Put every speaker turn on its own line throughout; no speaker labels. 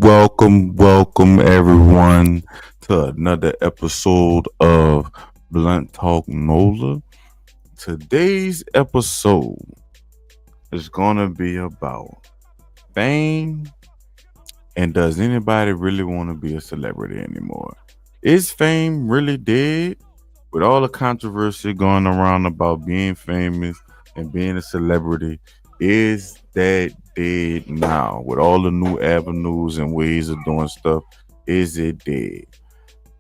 welcome everyone to another episode of Blunt Talk NOLA. Today's episode is gonna be about fame and does anybody really want to be a celebrity anymore? Is fame really dead? With all the controversy going around about being famous and being a celebrity, is that dead now? With all the new avenues and ways of doing stuff, is it dead?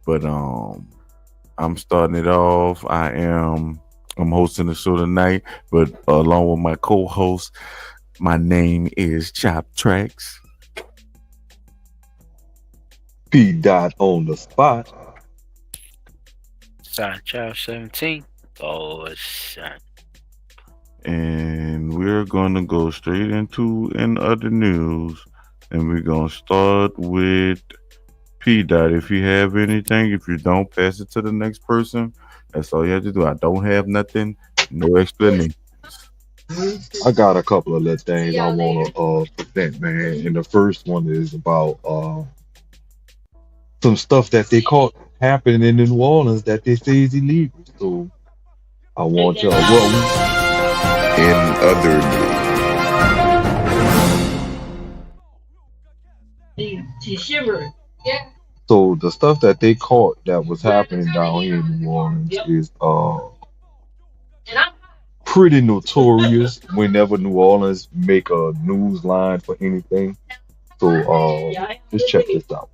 But I'm starting it off. I'm hosting the show tonight, but along with my co-host, my name is Chop Tracks.
P dot on the spot.
Child 17. Oh, son.
And we're gonna go straight into in other news, and we're gonna start with P dot. If you have anything, if you don't, pass it to the next person. That's all you have to do. I don't have nothing, no explanation.
I got a couple of little things I want to present, man. And the first one is about some stuff that they caught happening in New Orleans that they say is illegal. So I want y'all.
In other news,
So the stuff that they caught that was happening down here in New Orleans is pretty notorious whenever New Orleans make a news line for anything. So just check this out.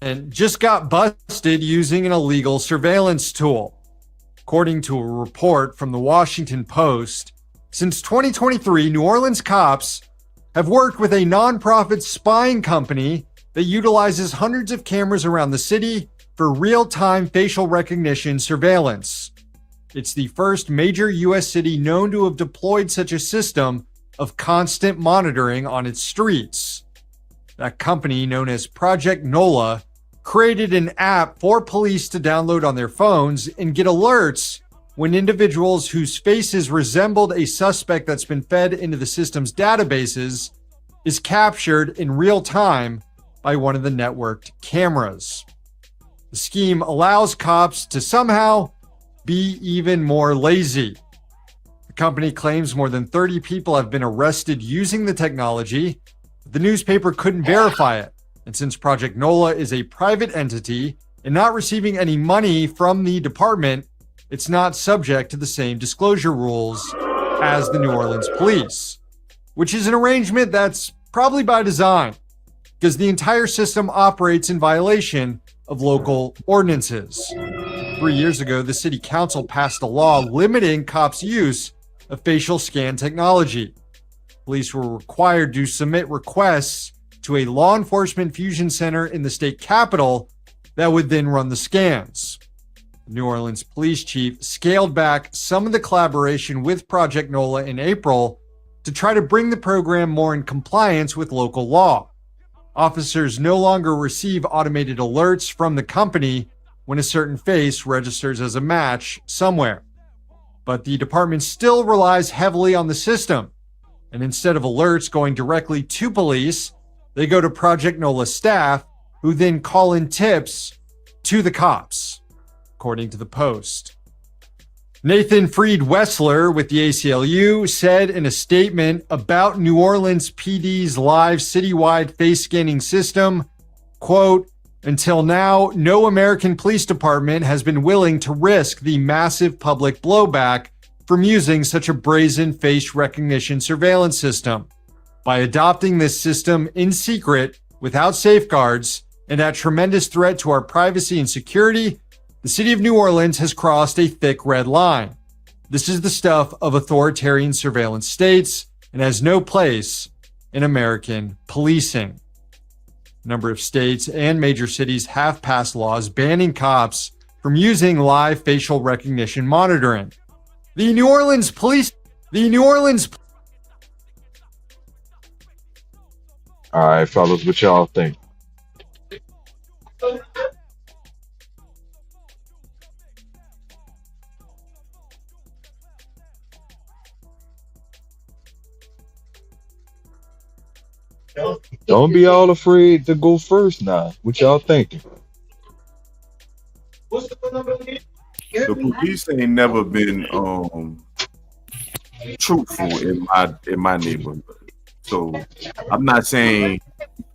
And just got busted using an illegal surveillance tool. According to a report from the Washington Post, since 2023, New Orleans cops have worked with a nonprofit spying company that utilizes hundreds of cameras around the city for real-time facial recognition surveillance. It's the first major U.S. city known to have deployed such a system of constant monitoring on its streets. That company, known as Project NOLA, created an app for police to download on their phones and get alerts when individuals whose faces resembled a suspect that's been fed into the system's databases is captured in real time by one of the networked cameras. The scheme allows cops to somehow be even more lazy. The company claims more than 30 people have been arrested using the technology, but the newspaper couldn't verify it. And since Project NOLA is a private entity and not receiving any money from the department, it's not subject to the same disclosure rules as the New Orleans police, which is an arrangement that's probably by design because the entire system operates in violation of local ordinances. 3 years ago, the city council passed a law limiting cops' use of facial scan technology. Police were required to submit requests to a law enforcement fusion center in the state capital that would then run the scans. The New Orleans police chief scaled back some of the collaboration with Project NOLA in April to try to bring the program more in compliance with local law. Officers no longer receive automated alerts from the company when a certain face registers as a match somewhere. But the department still relies heavily on the system, and instead of alerts going directly to police, they go to Project NOLA staff, who then call in tips to the cops, according to the Post. Nathan Freed Wessler with the ACLU said in a statement about New Orleans PD's live citywide face scanning system, quote, "Until now, no American police department has been willing to risk the massive public blowback from using such a brazen face recognition surveillance system. By adopting this system in secret, without safeguards, and at tremendous threat to our privacy and security, the city of New Orleans has crossed a thick red line. This is the stuff of authoritarian surveillance states and has no place in American policing." A number of states and major cities have passed laws banning cops from using live facial recognition monitoring. The New Orleans
All right, fellas, what y'all think? Don't be all afraid to go first now. What y'all thinking?
The police ain't never been truthful in my neighborhood. So I'm not saying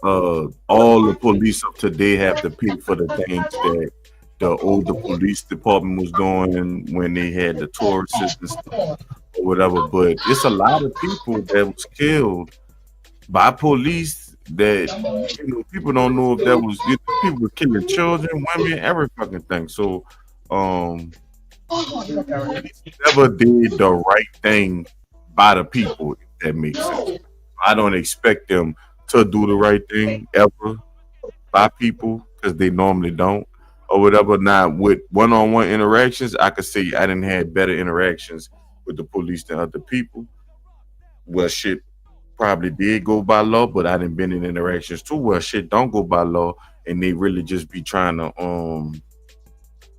all the police of today have to pay for the things that the older police department was doing when they had the Tauruses and stuff or whatever. But it's a lot of people that was killed by police that people don't know if that was people were killing children, women, every fucking thing. So um police never did the right thing by the people, if that makes sense. I don't expect them to do the right thing ever by people because they normally don't or whatever. Now with one-on-one interactions, I could say I didn't have better interactions with the police than other people. Well, shit probably did go by law, but I didn't been in interactions too where shit don't go by law, and they really just be trying to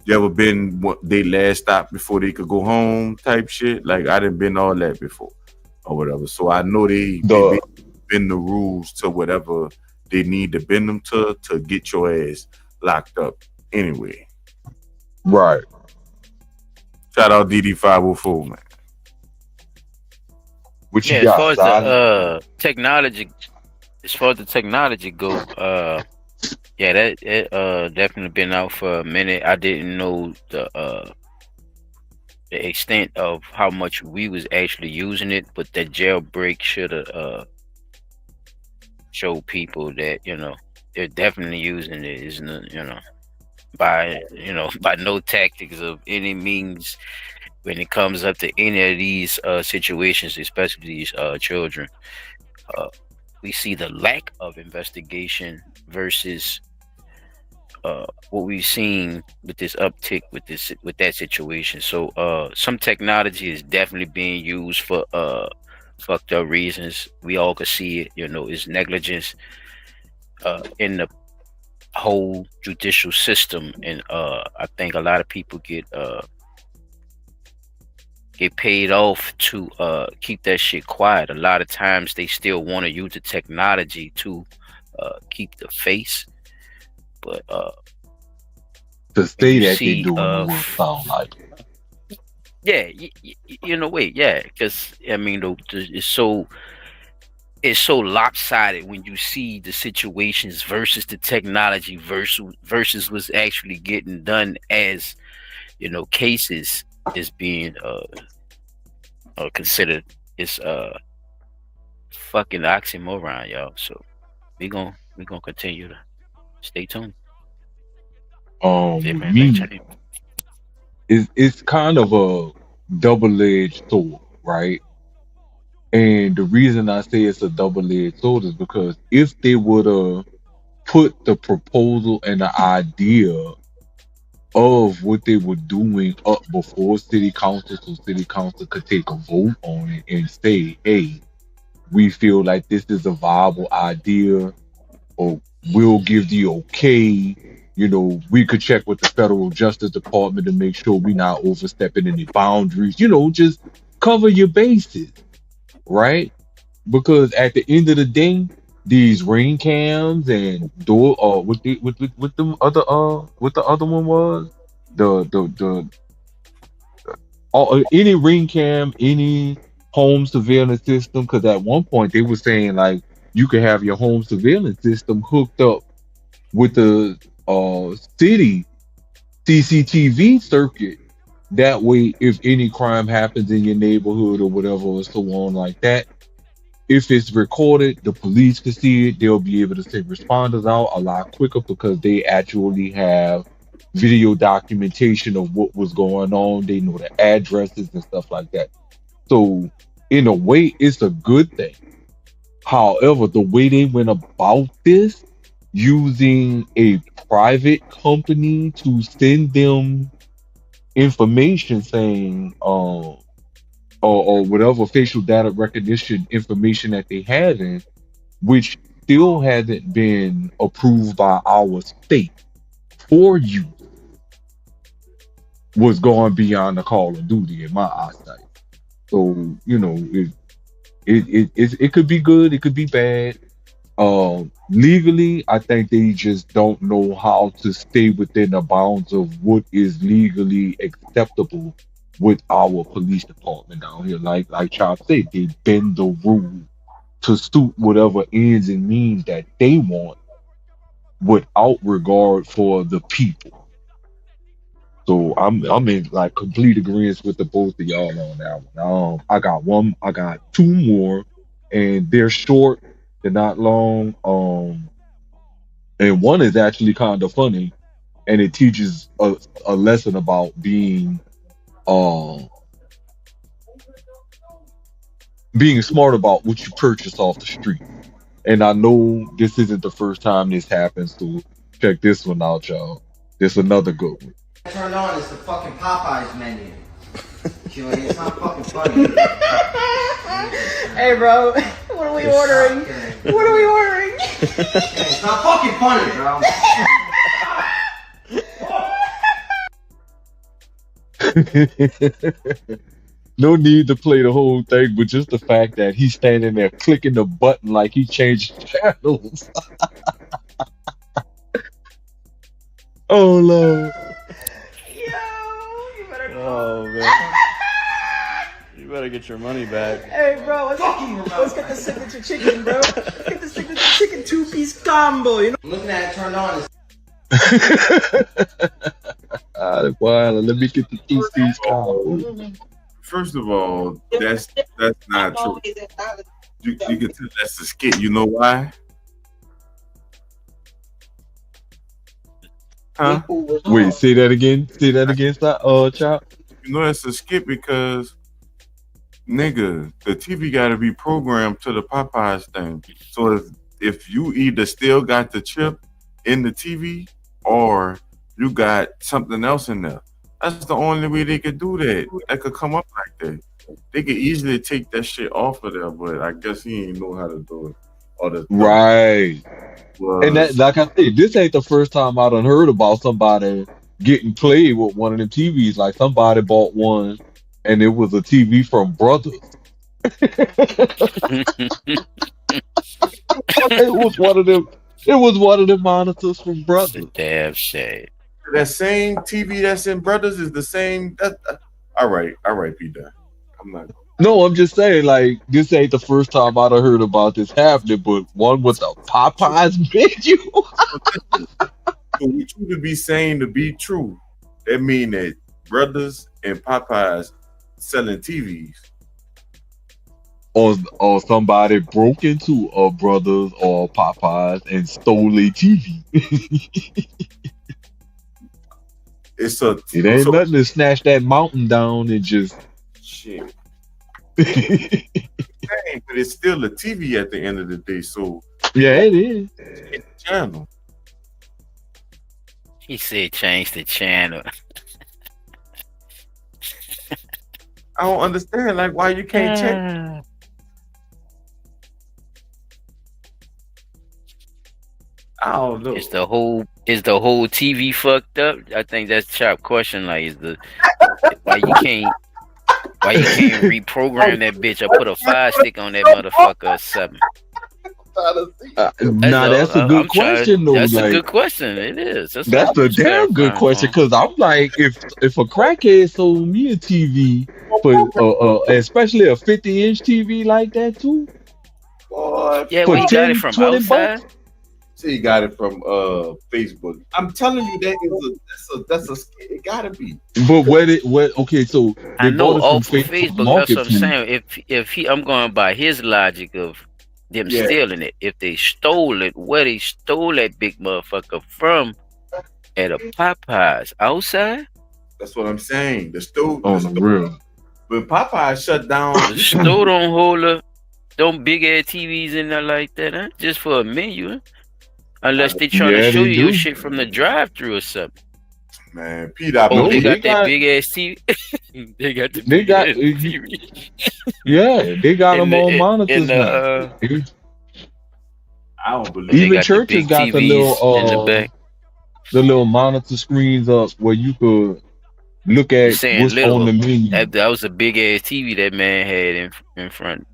You ever been what they last stop before they could go home type shit? Like I didn't been all that before or whatever. So I know they
The
bend the rules to whatever they need to bend them to get your ass locked up. Anyway,
right.
shout out DD 504 man.
What
Yeah,
you
as far
got,
as the
Silent?
technology, as far as the technology go, yeah, that it definitely been out for a minute. I didn't know the extent of how much we was actually using it, but that jailbreak should have showed people that they're definitely using it. Is by by no tactics of any means when it comes up to any of these situations, especially these children. Uh, we see the lack of investigation versus what we've seen with this uptick with that situation. So some technology is definitely being used for fucked up reasons. We all could see it. It's negligence in the whole judicial system, and I think a lot of people get paid off to keep that shit quiet. A lot of times they still want to use the technology to keep the face, but
To
when
say
you
that they
see
doing the work sound like it.
yeah, in a way, yeah, because I mean it's so lopsided when you see the situations versus the technology versus what's actually getting done as cases is being considered. It's fucking oxymoron, y'all. So we gonna continue to stay tuned.
With
Different things
me,
change.
it's kind of a double-edged sword, right? And the reason I say it's a double-edged sword is because if they would have put the proposal and the idea of what they were doing up before city council, so city council could take a vote on it and say, hey, we feel like this is a viable idea, or we'll give the okay. We could check with the federal justice department to make sure we're not overstepping any boundaries, just cover your bases, right? Because at the end of the day, these ring cams and door with the other what the other one was, the any ring cam, any home surveillance system, because at one point they were saying like you could have your home surveillance system hooked up with the city CCTV circuit. That way, if any crime happens in your neighborhood or whatever, or so on like that, if it's recorded, the police can see it. They'll be able to send responders out a lot quicker because they actually have video documentation of what was going on. They know the addresses and stuff like that. So, in a way, it's a good thing. However, the way they went about this, using a private company to send them information saying, or whatever facial data recognition information that they had in, which still hasn't been approved by our state for you, was going beyond the call of duty in my eyesight. So it could be good, it could be bad. Legally, I think they just don't know how to stay within the bounds of what is legally acceptable with our police department down here. Like Chop said, they bend the rule to suit whatever ends and means that they want without regard for the people. So I'm in like complete agreement with the both of y'all on that one. I got two more, and they're short, they're not long. And one is actually kind of funny, and it teaches a lesson about uh being smart about what you purchase off the street. And I know this isn't the first time this happens, so check this one out, y'all. This another good one.
Turned on is the fucking Popeyes menu. Julie, it's not fucking funny.
Hey, bro, what are we ordering? What are we ordering?
It's not fucking funny, bro.
No need to play the whole thing, but just the fact that he's standing there clicking the button like he changed channels. Oh Lord.
Yo, you better.
Oh man, you better get your money back.
Hey, bro, let's get the signature chicken, bro. Get the signature chicken 2-piece combo. You know.
I'm looking at it turned on.
Well, let me get the two-piece combo.
First of all, that's not true. You can tell that's a skit. You know why? Huh?
Wait, say that again. Say that again, Chop.
You know that's a skit because, nigga, the TV got to be programmed to the Popeyes thing. So if you either still got the chip in the TV or you got something else in there, that's the only way they could do that. That could come up like that. They could easily take that shit off of there, but I guess he ain't know how to do it. Or the
Right. And that, like I said, this ain't the first time I done heard about somebody getting played with one of them TVs. Like somebody bought one, and it was a TV from Brothers. It was one of them. It was one of the monitors from Brothers.
Damn shame.
that same TV that's in Brothers is the same. All right, Peter. I'm not.
No, I'm just saying, like, this ain't the first time I'd have heard about this happening, but one with the Popeyes menu.
So what you would be saying to be true, that mean that Brothers and Popeyes selling TVs.
Or somebody broke into a Brothers or Popeyes and stole a TV.
It's a.
It ain't nothing to snatch that mountain down and just
shit. But it's still a TV at the end of the day. So
yeah, it is.
It's a channel.
He said change the channel.
I don't understand. Like, why you can't check? I don't know.
Is the whole TV fucked up? I think that's Chop question. Like, is the why you can't reprogram that bitch or put a fire stick on that motherfucker or something?
That's a good question, though.
That's
like,
a good question. It is.
That's a damn good question, because I'm like, if a crackhead sold me a TV, for especially a 50-inch TV like that too.
Boy,
yeah, where you got it from outside?
So you got it from Facebook. I'm telling you, that's a it gotta be.
But okay, so
I know off of Facebook. That's what I'm saying. If I'm going by his logic of them stealing it. If they stole it, where they stole that big motherfucker from at a Popeyes outside?
That's what I'm saying. The store.
Real.
When Popeyes shut down,
the store don't hold them big ass TVs in there like that, huh? Just for a menu, huh? Unless they trying to show you your shit from the drive-through or something.
Man, Peter,
they got that big ass TV. They got the big ass TV.
Yeah, they got them on monitors now.
I don't believe
even churches got the little
in the back.
The little monitor screens up where you could look at what's on the menu.
That was a big ass TV that man had in front.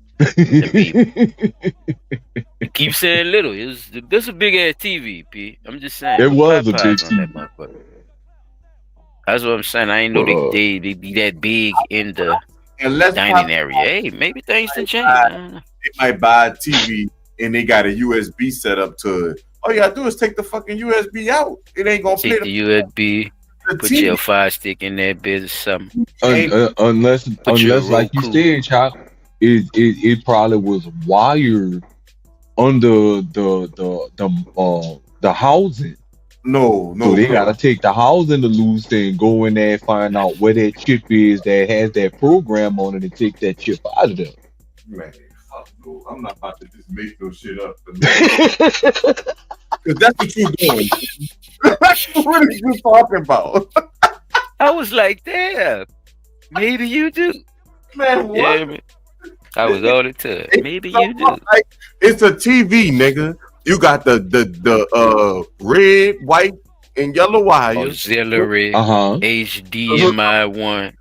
You keep saying little. This a big ass TV, P. I'm just saying.
It was a big
Popeyes on that
TV.
motherfucker. That's what I'm saying. I ain't know
But
they be that big in the
Unless
dining area. Hey, maybe things done changed. I don't know.
they might buy a TV and they got a USB set up to it. All you gotta do is take the fucking USB out. It ain't gonna play
Take the USB,
the
put
TV.
your Fire Stick in that bitch or something.
unless
your
like you
Roku.
said, Chop, it probably was wired under the housing.
No.
So they gotta take the housing to loose and go in there and find out where that chip is that has that program on it and take that chip out of there.
Man, fuck no. I'm not about to just make no shit up. Because that's what you're doing. That's what you're talking about.
I was like, damn, maybe you do.
Man, what?
Yeah, man. I was on it to it. Maybe you do.
Like, it's a TV, nigga. You got the red, white, and yellow wires.
Auxiliary,
Uh-huh.
HDMI 1,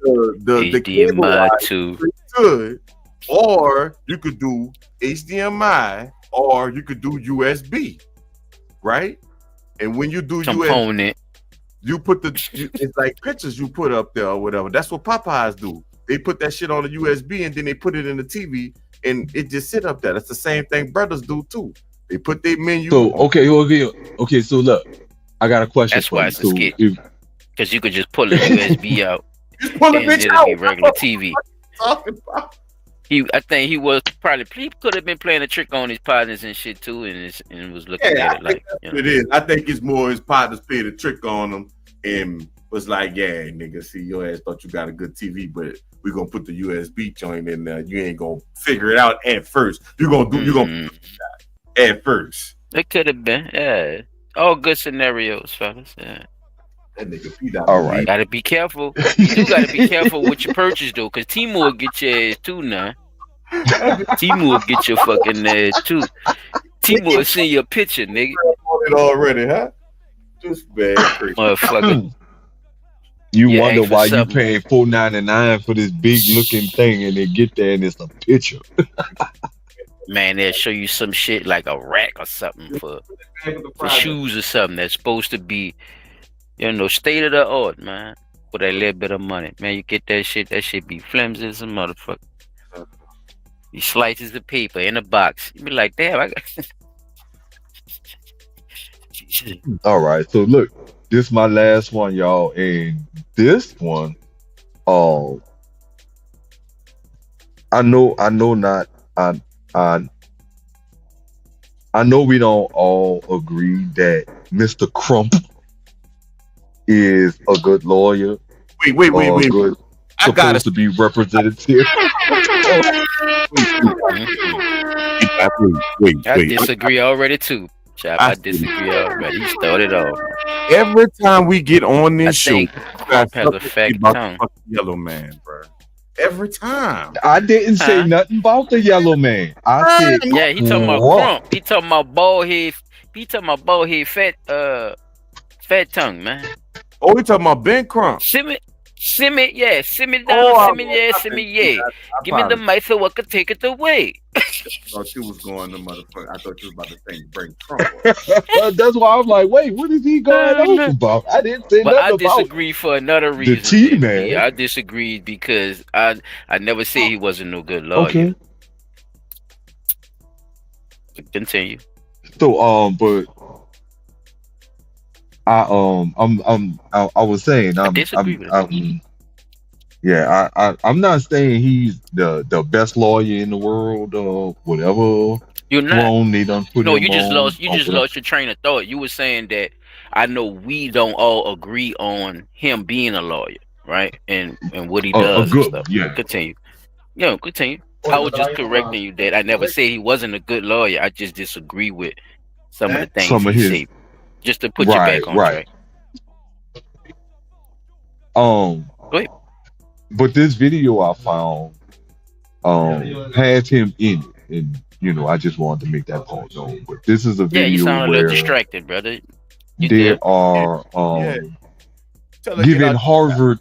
The cable
HDMI
wire
2.
is good. Or you could do HDMI, or you could do USB, right? And when you do USB,
Component.
you put it's like pictures you put up there or whatever. That's what Popeyes do. They put that shit on the USB and then they put it in the TV and it just sit up there. That's the same thing brothers do too. They put their menu.
So okay. So look, I got a question
That's
for
why
you.
it's a
So
skit.
if,
Because you could just pull a USB out
Just pull the
and
bitch
it'll
out.
be regular TV.
Talking about.
I think he could have been playing a trick on his partners and shit too, and was looking
Yeah,
at it like, you know.
it is. I think it's more his partners played a trick on him and was like, yeah, nigga, see, your ass thought you got a good TV, but we're gonna put the USB joint in there. You ain't gonna figure it out at first. You're gonna at first.
It could have been, yeah. All good scenarios, fellas. Yeah.
That nigga P out.
all right.
Gotta be careful. You do gotta be careful with your purchase though, because Timu will get your ass too now. Timu will get your fucking ass too. Timu will send you a picture, nigga.
It already, huh? Just bad.
Motherfucker.
You
Yeah,
wonder
ask for
why you
something.
paying $4.99 for this big looking thing, and they get there and it's a picture.
Man, they'll show you some shit like a rack or something for shoes or something that's supposed to be, you know, state of the art, man. For that little bit of money. Man, you get that shit be flimsy as a motherfucker. These slices of paper in a box. You be like, damn, I got
All right, so look, this is my last one, y'all, and this one, I know we don't all agree that Mr. Crump is a good lawyer.
Wait.
Good,
I gotta
supposed to be representative.
wait.
I disagree already too. Chap, I disagree already. He started off.
Every time we get on
I
this show,
think Crump has a fake
about the
tongue.
fucking yellow man, bro. Every time.
I didn't say
Huh?
nothing about the yellow man. I said,
Yeah, he talking about
Crump.
Crump. He talking about bald head. He talking about bald head fat tongue, man.
Oh, we talking about Ben Crump.
Simmer down, simmer, yeah. Give me the mic so I can take it away.
I thought you was going to motherfucker. I thought you was about to say Ben Crump.
That's why I'm like, wait, what is he going on about? I didn't say
But I
nothing about
disagree for another reason.
T-Man.
I disagree because I never said he wasn't no good lawyer.
Okay.
Continue.
So but I was saying
I disagree with it.
I'm not saying he's the best lawyer in the world or whatever.
You're not.
Wrong, they done put
No,
him
you just
on,
lost. You
or
just
whatever.
lost your train of thought. You were saying that I know we don't all agree on him being a lawyer, right? And what he does
good,
and stuff.
yeah.
Continue. Yeah, continue. I was just correcting you that I never said he wasn't a good lawyer. I just disagree with some of the things
Some of
he
his-
said. Just to put you back on track. Go ahead.
But this video I found has him in it, and I just wanted to make that point known. But this is a
Yeah, you
video
sound a
where
little distracted, brother. You
they
good?
are
Tell her get
giving
out-
Harvard.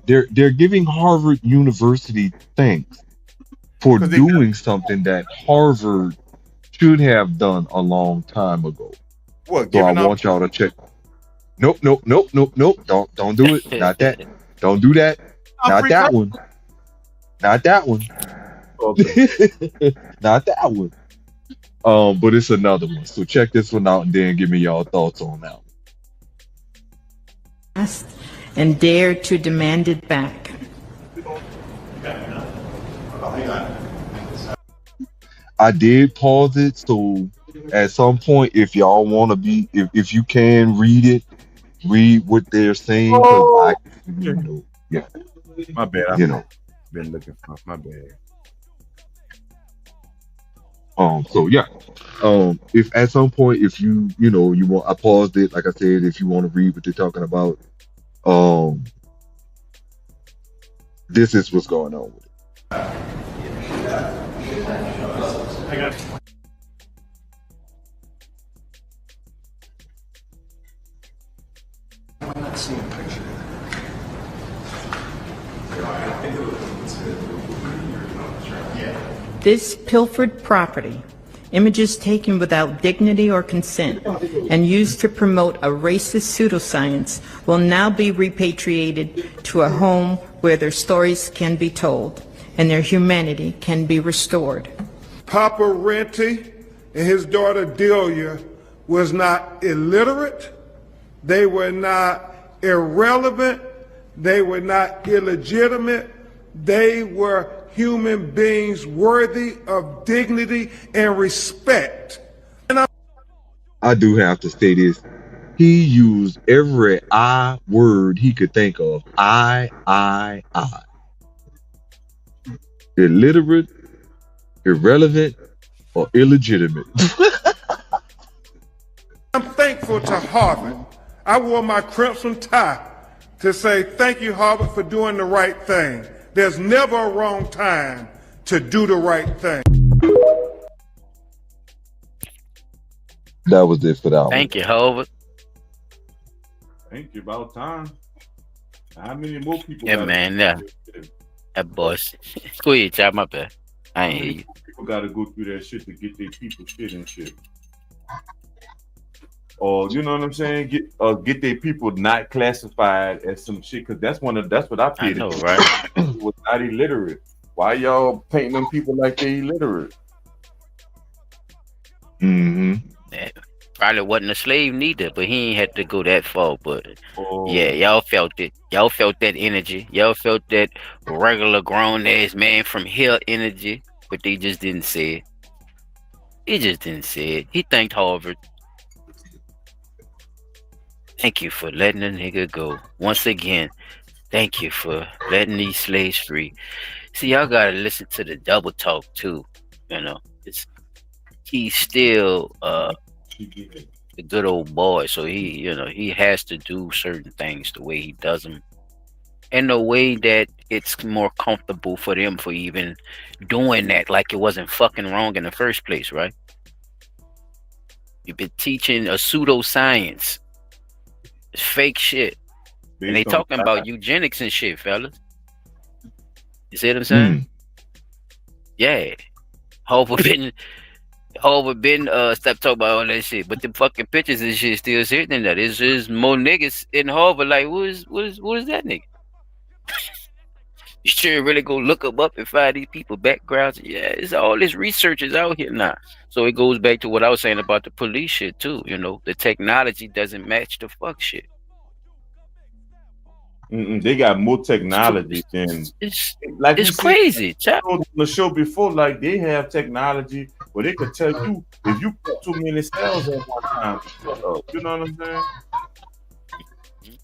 They're giving Harvard University thanks for
Because they got
doing something that Harvard should have done a long time ago.
what
So I
giving out.
want y'all to check. Nope, nope, nope, nope, nope. Don't do it. Not that. Don't do that. Not
Free
that
credit.
one. Not that one.
Okay.
Not that one. But it's another one. So check this one out and then give me y'all thoughts on that one.
And dare to demand it back.
I did pause it, so at some point, if y'all want to be, if you can read what they're saying, because yeah,
My bad.
you
I've
know.
been looking for my bad.
So yeah, if at some point, if you want, I paused it. Like I said, if you want to read what they're talking about, um, this is what's going on with it.
I'm not seeing a picture.
This pilfered property, images taken without dignity or consent and used to promote a racist pseudoscience, will now be repatriated to a home where their stories can be told and their humanity can be restored.
Papa Renty and his daughter Delia was not illiterate, they were not irrelevant, they were not illegitimate, they were human beings worthy of dignity and respect.
I do have to say this. He used every I word he could think of. I. Illiterate, irrelevant, or illegitimate.
I'm thankful to Harvard. I wore my crimson tie to say thank you, Harvard, for doing the right thing. There's never a wrong time to do the right thing.
That was it for that one.
Thank you, Harvard.
Thank you. About time. How many more people?
Yeah, man. Yeah. That boss. Go ahead, Chop. My bad. I ain't hear you.
People got to go through that shit to get their people shit and shit. Or you know what I'm saying? Get their people not classified as some shit, because that's what I
I
paid.
know, right?
Was not illiterate. Why y'all painting them people like they illiterate?
Mm-hmm.
Yeah, probably wasn't a slave neither, but he ain't had to go that far. But
Oh,
yeah, y'all felt it. Y'all felt that energy. Y'all felt that regular grown ass man from here energy, but they just didn't say it. He just didn't say it. He thanked Harvard. Thank you for letting a nigga go. Once again, thank you for letting these slaves free. See, y'all gotta listen to the double talk too. You know, he's still the good old boy, so he has to do certain things the way he does them, in the way that it's more comfortable for them for even doing that, like it wasn't fucking wrong in the first place, right? You've been teaching a pseudoscience. It's fake shit. And they talking about eugenics and shit, fellas. You see what I'm saying? Yeah. Harvard been stop talking about all that shit. But the fucking pictures and shit still sitting in that. It's just more niggas in Harvard like, what is that nigga? You should really go look them up and find these people backgrounds. Yeah, it's all this research is out here now. So it goes back to what I was saying about the police shit too. You know, the technology doesn't match the fuck shit.
They got more technology than
it's crazy.
On the show before, like they have technology where they could tell you if you put too many cells at one time. You know what I'm saying?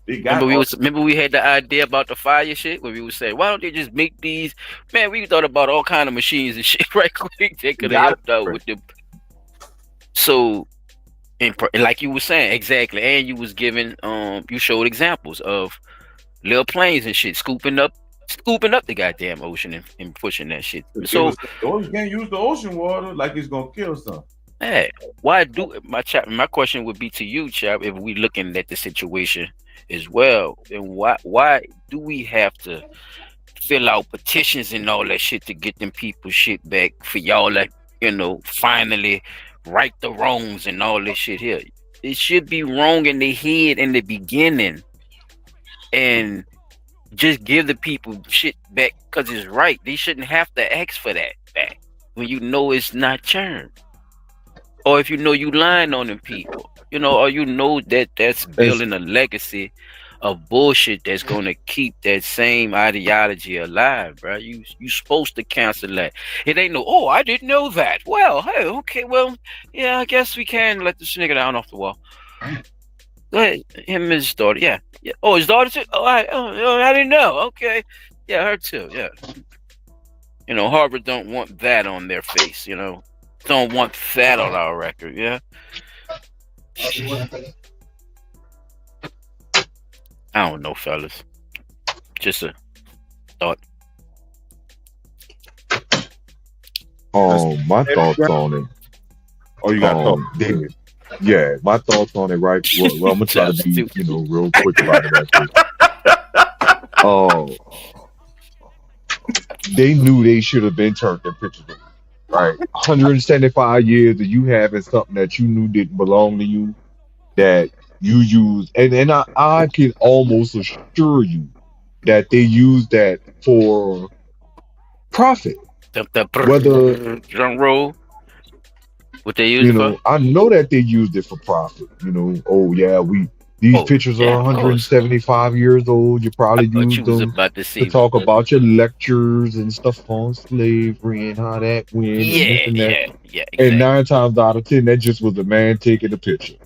Remember we had the idea about the fire shit where we would say, why don't they just make these? Man, we thought about all kind of machines and shit right quick. They could have helped out with them. So, and like you were saying, exactly, and you was giving you showed examples of little planes and shit scooping up the goddamn ocean and pushing that shit. So
you can't use the ocean water like it's gonna kill something.
Hey, why do my question would be to you, Chap, if we looking at the situation as well, and why do we have to fill out petitions and all that shit to get them people shit back for y'all to, finally right the wrongs and all this shit here. It should be wrong in the head in the beginning, and just give the people shit back because it's right. They shouldn't have to ask for that back when you know it's not churned, or if you know you lying on them people, or that that's building a legacy of bullshit that's gonna keep that same ideology alive, bro. You supposed to cancel that. It ain't no, oh, I didn't know that. Well, hey, okay, well, yeah, I guess we can let this nigga down off the wall. Go ahead, him and his daughter, yeah. Oh, his daughter too. Oh, I didn't know. Okay, yeah, her too. Yeah. Harvard don't want that on their face. Don't want that on our record. Yeah. I don't know, fellas. Just a thought.
My thoughts on it.
Oh, you got thoughts?
Yeah, my thoughts on it, right? Well, I'm gonna try to be, real quick about it. They knew they should have been turned in pictures, right? 175 years of you having something that you knew didn't belong to you, that you use, and I can almost assure you that they use that for profit.
Whether drum roll. What they use for?
I know that they used it for profit. Oh yeah, these pictures are 175 years old. You probably used them to talk about your lectures and stuff on slavery and how that went.
Yeah,
and
yeah, exactly.
And 9 times out of 10, that just was a man taking a picture.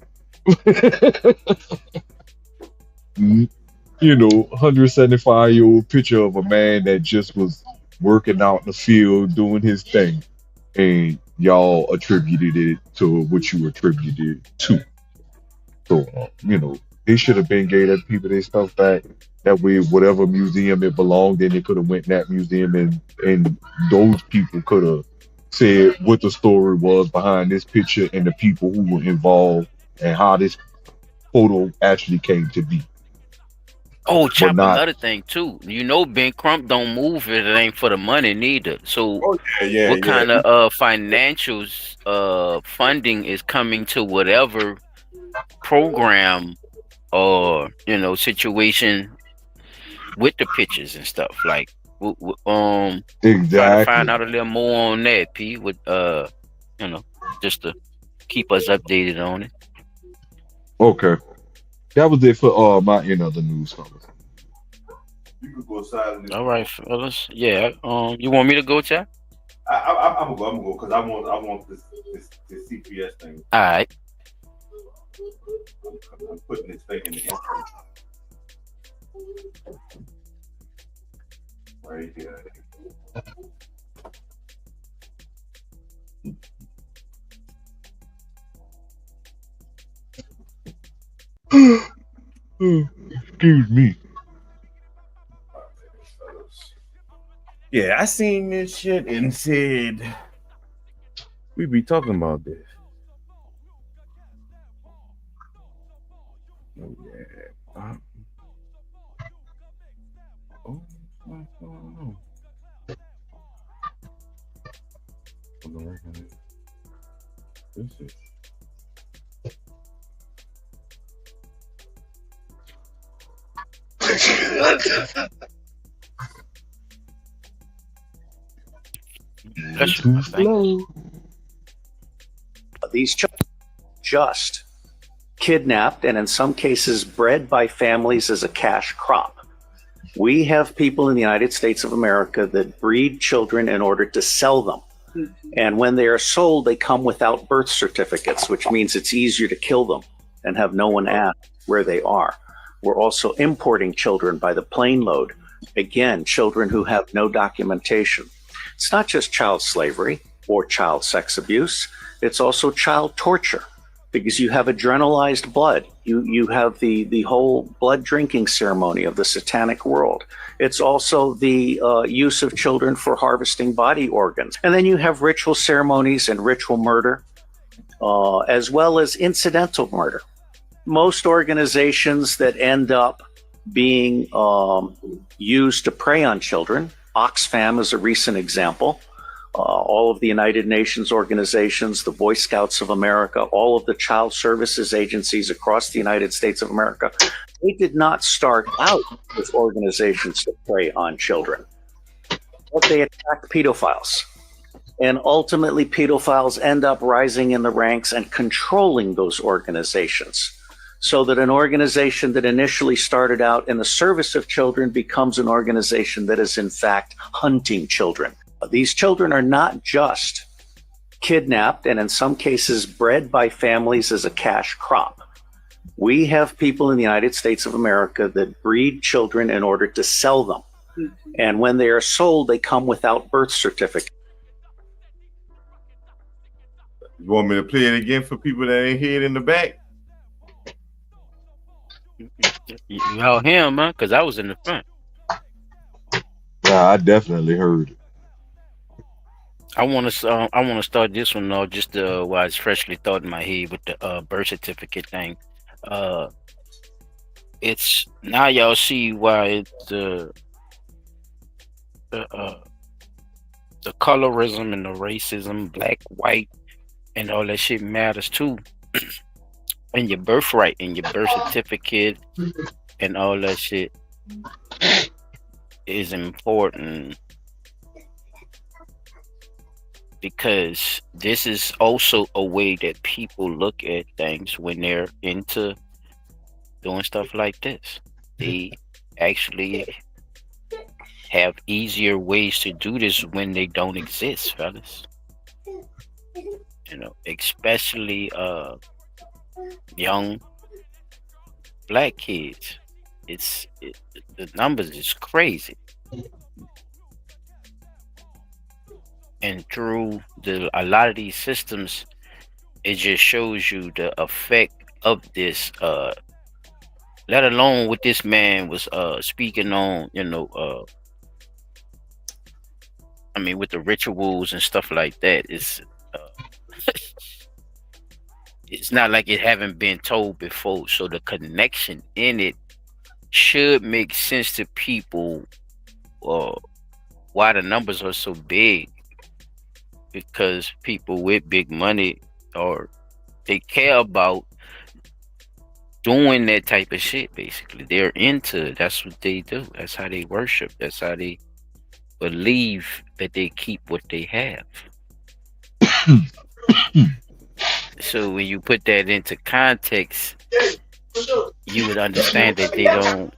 175-year-old picture of a man that just was working out in the field doing his thing, and y'all attributed it to what you attributed it to. So, they should have been gave that people their stuff back. That way, whatever museum it belonged in, it could have went in that museum, and those people could have said what the story was behind this picture and the people who were involved and how this photo actually came to be.
Oh, Chop, another thing too. Ben Crump don't move if it ain't for the money neither. So what kind of financials funding is coming to whatever program or situation with the pictures and stuff? Like
exactly.
Try to find out a little more on that, P, with just to keep us updated on it.
Okay. That was it for my the news, fellas.
You can go silent.
All right, fellas. Yeah. You want me to go, Chad?
I'm gonna go because I want this CPS thing.
All right.
I'm putting this thing in the intro. Right here.
Excuse me.
Yeah, I seen this shit and said we be talking about this. Oh yeah. What's going on? This is.
Too slow.
These children just kidnapped and in some cases bred by families as a cash crop. We have people in the United States of America that breed children in order to sell them. And when they are sold, they come without birth certificates, which means it's easier to kill them and have no one ask where they are. We're also importing children by the plane load. Again, children who have no documentation. It's not just child slavery or child sex abuse. It's also child torture because you have adrenalized blood. You have the whole blood drinking ceremony of the satanic world. It's also the use of children for harvesting body organs. And then you have ritual ceremonies and ritual murder, as well as incidental murder. Most organizations that end up being used to prey on children. Oxfam is a recent example. All of the United Nations organizations, the Boy Scouts of America, all of the child services agencies across the United States of America, they did not start out with organizations to prey on children, but they attacked pedophiles. And ultimately, pedophiles end up rising in the ranks and controlling those organizations, so that an organization that initially started out in the service of children becomes an organization that is in fact hunting children. These children are not just kidnapped and in some cases bred by families as a cash crop. We have people in the United States of America that breed children in order to sell them. And when they are sold, they come without birth certificates.
You want me to play it again for people that ain't hear it in the back?
You out him, huh? Because I was in the front.
Yeah, I definitely heard it.
I want to start this one though, just while it's freshly thought in my head with the birth certificate thing. It's now y'all see why it's the colorism and the racism, black, white, and all that shit matters too. And your birthright and your birth certificate and all that shit is important, because this is also a way that people look at things when they're into doing stuff like this. They actually have easier ways to do this when they don't exist, fellas. You know, especially young black kids. The numbers is crazy. And through a lot of these systems, it just shows you the effect of this, let alone what this man was speaking on, I mean, with the rituals and stuff like that. It's it's not like it haven't been told before, so the connection in it should make sense to people, why the numbers are so big. Because people with big money, or they care about doing that type of shit. Basically, they're into it. That's what they do. That's how they worship. That's how they believe that they keep what they have. So when you put that into context, you would understand that they don't,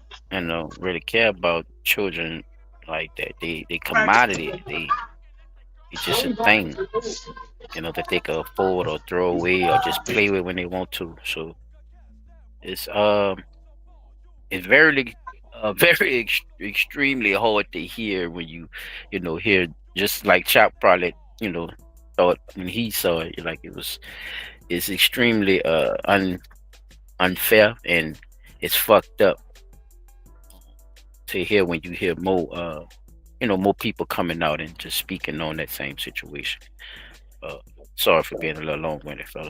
really care about children like that. They commodity. It's just a thing, that they can afford or throw away or just play with when they want to. So it's very very extremely hard to hear when you hear, just like Chop probably thought when he saw it, like it's extremely unfair, and it's fucked up to hear when you hear more more people coming out and just speaking on that same situation. Sorry for being a little long-winded, fella.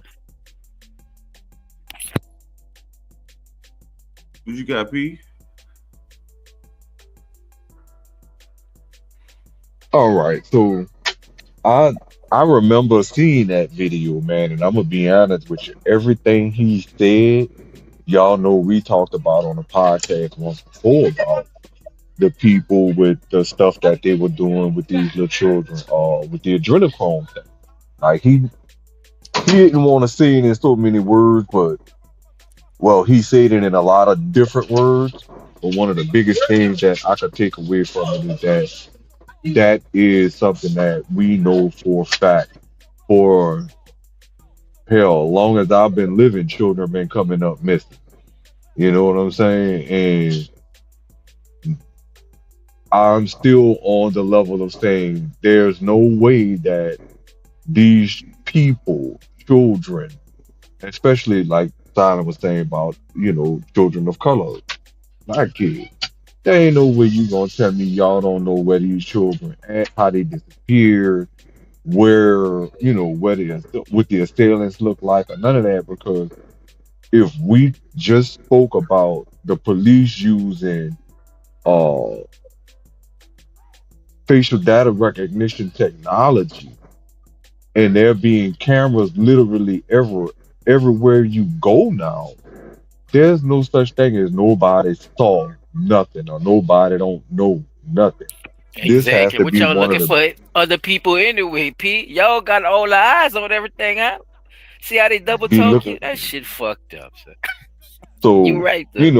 What you got, P?
All right, so I remember seeing that video, man, and I'm gonna be honest with you. Everything he said, y'all know we talked about on the podcast once before about the people with the stuff that they were doing with these little children, with the adrenochrome thing. Like he didn't want to say it in so many words, but he said it in a lot of different words. But one of the biggest things that I could take away from it is that is something that we know for a fact. For hell, long as I've been living, children have been coming up missing. You know what I'm saying? And I'm still on the level of saying there's no way that these people, children, especially like Simon was saying about, children of color, black kids, there ain't no way you gonna tell me y'all don't know where these children at, how they disappeared, where, what the assailants look like, or none of that, because if we just spoke about the police using uh facial data recognition technology, and there being cameras literally everywhere you go now, there's no such thing as nobody saw nothing or nobody don't know nothing. This has
Exactly.
to
What
be
y'all
one of
looking
the
for other people anyway, Pete? Y'all got all the eyes on everything, huh? See how they double
be
talk
looking.
you? That shit fucked up, son. You
So,
right though.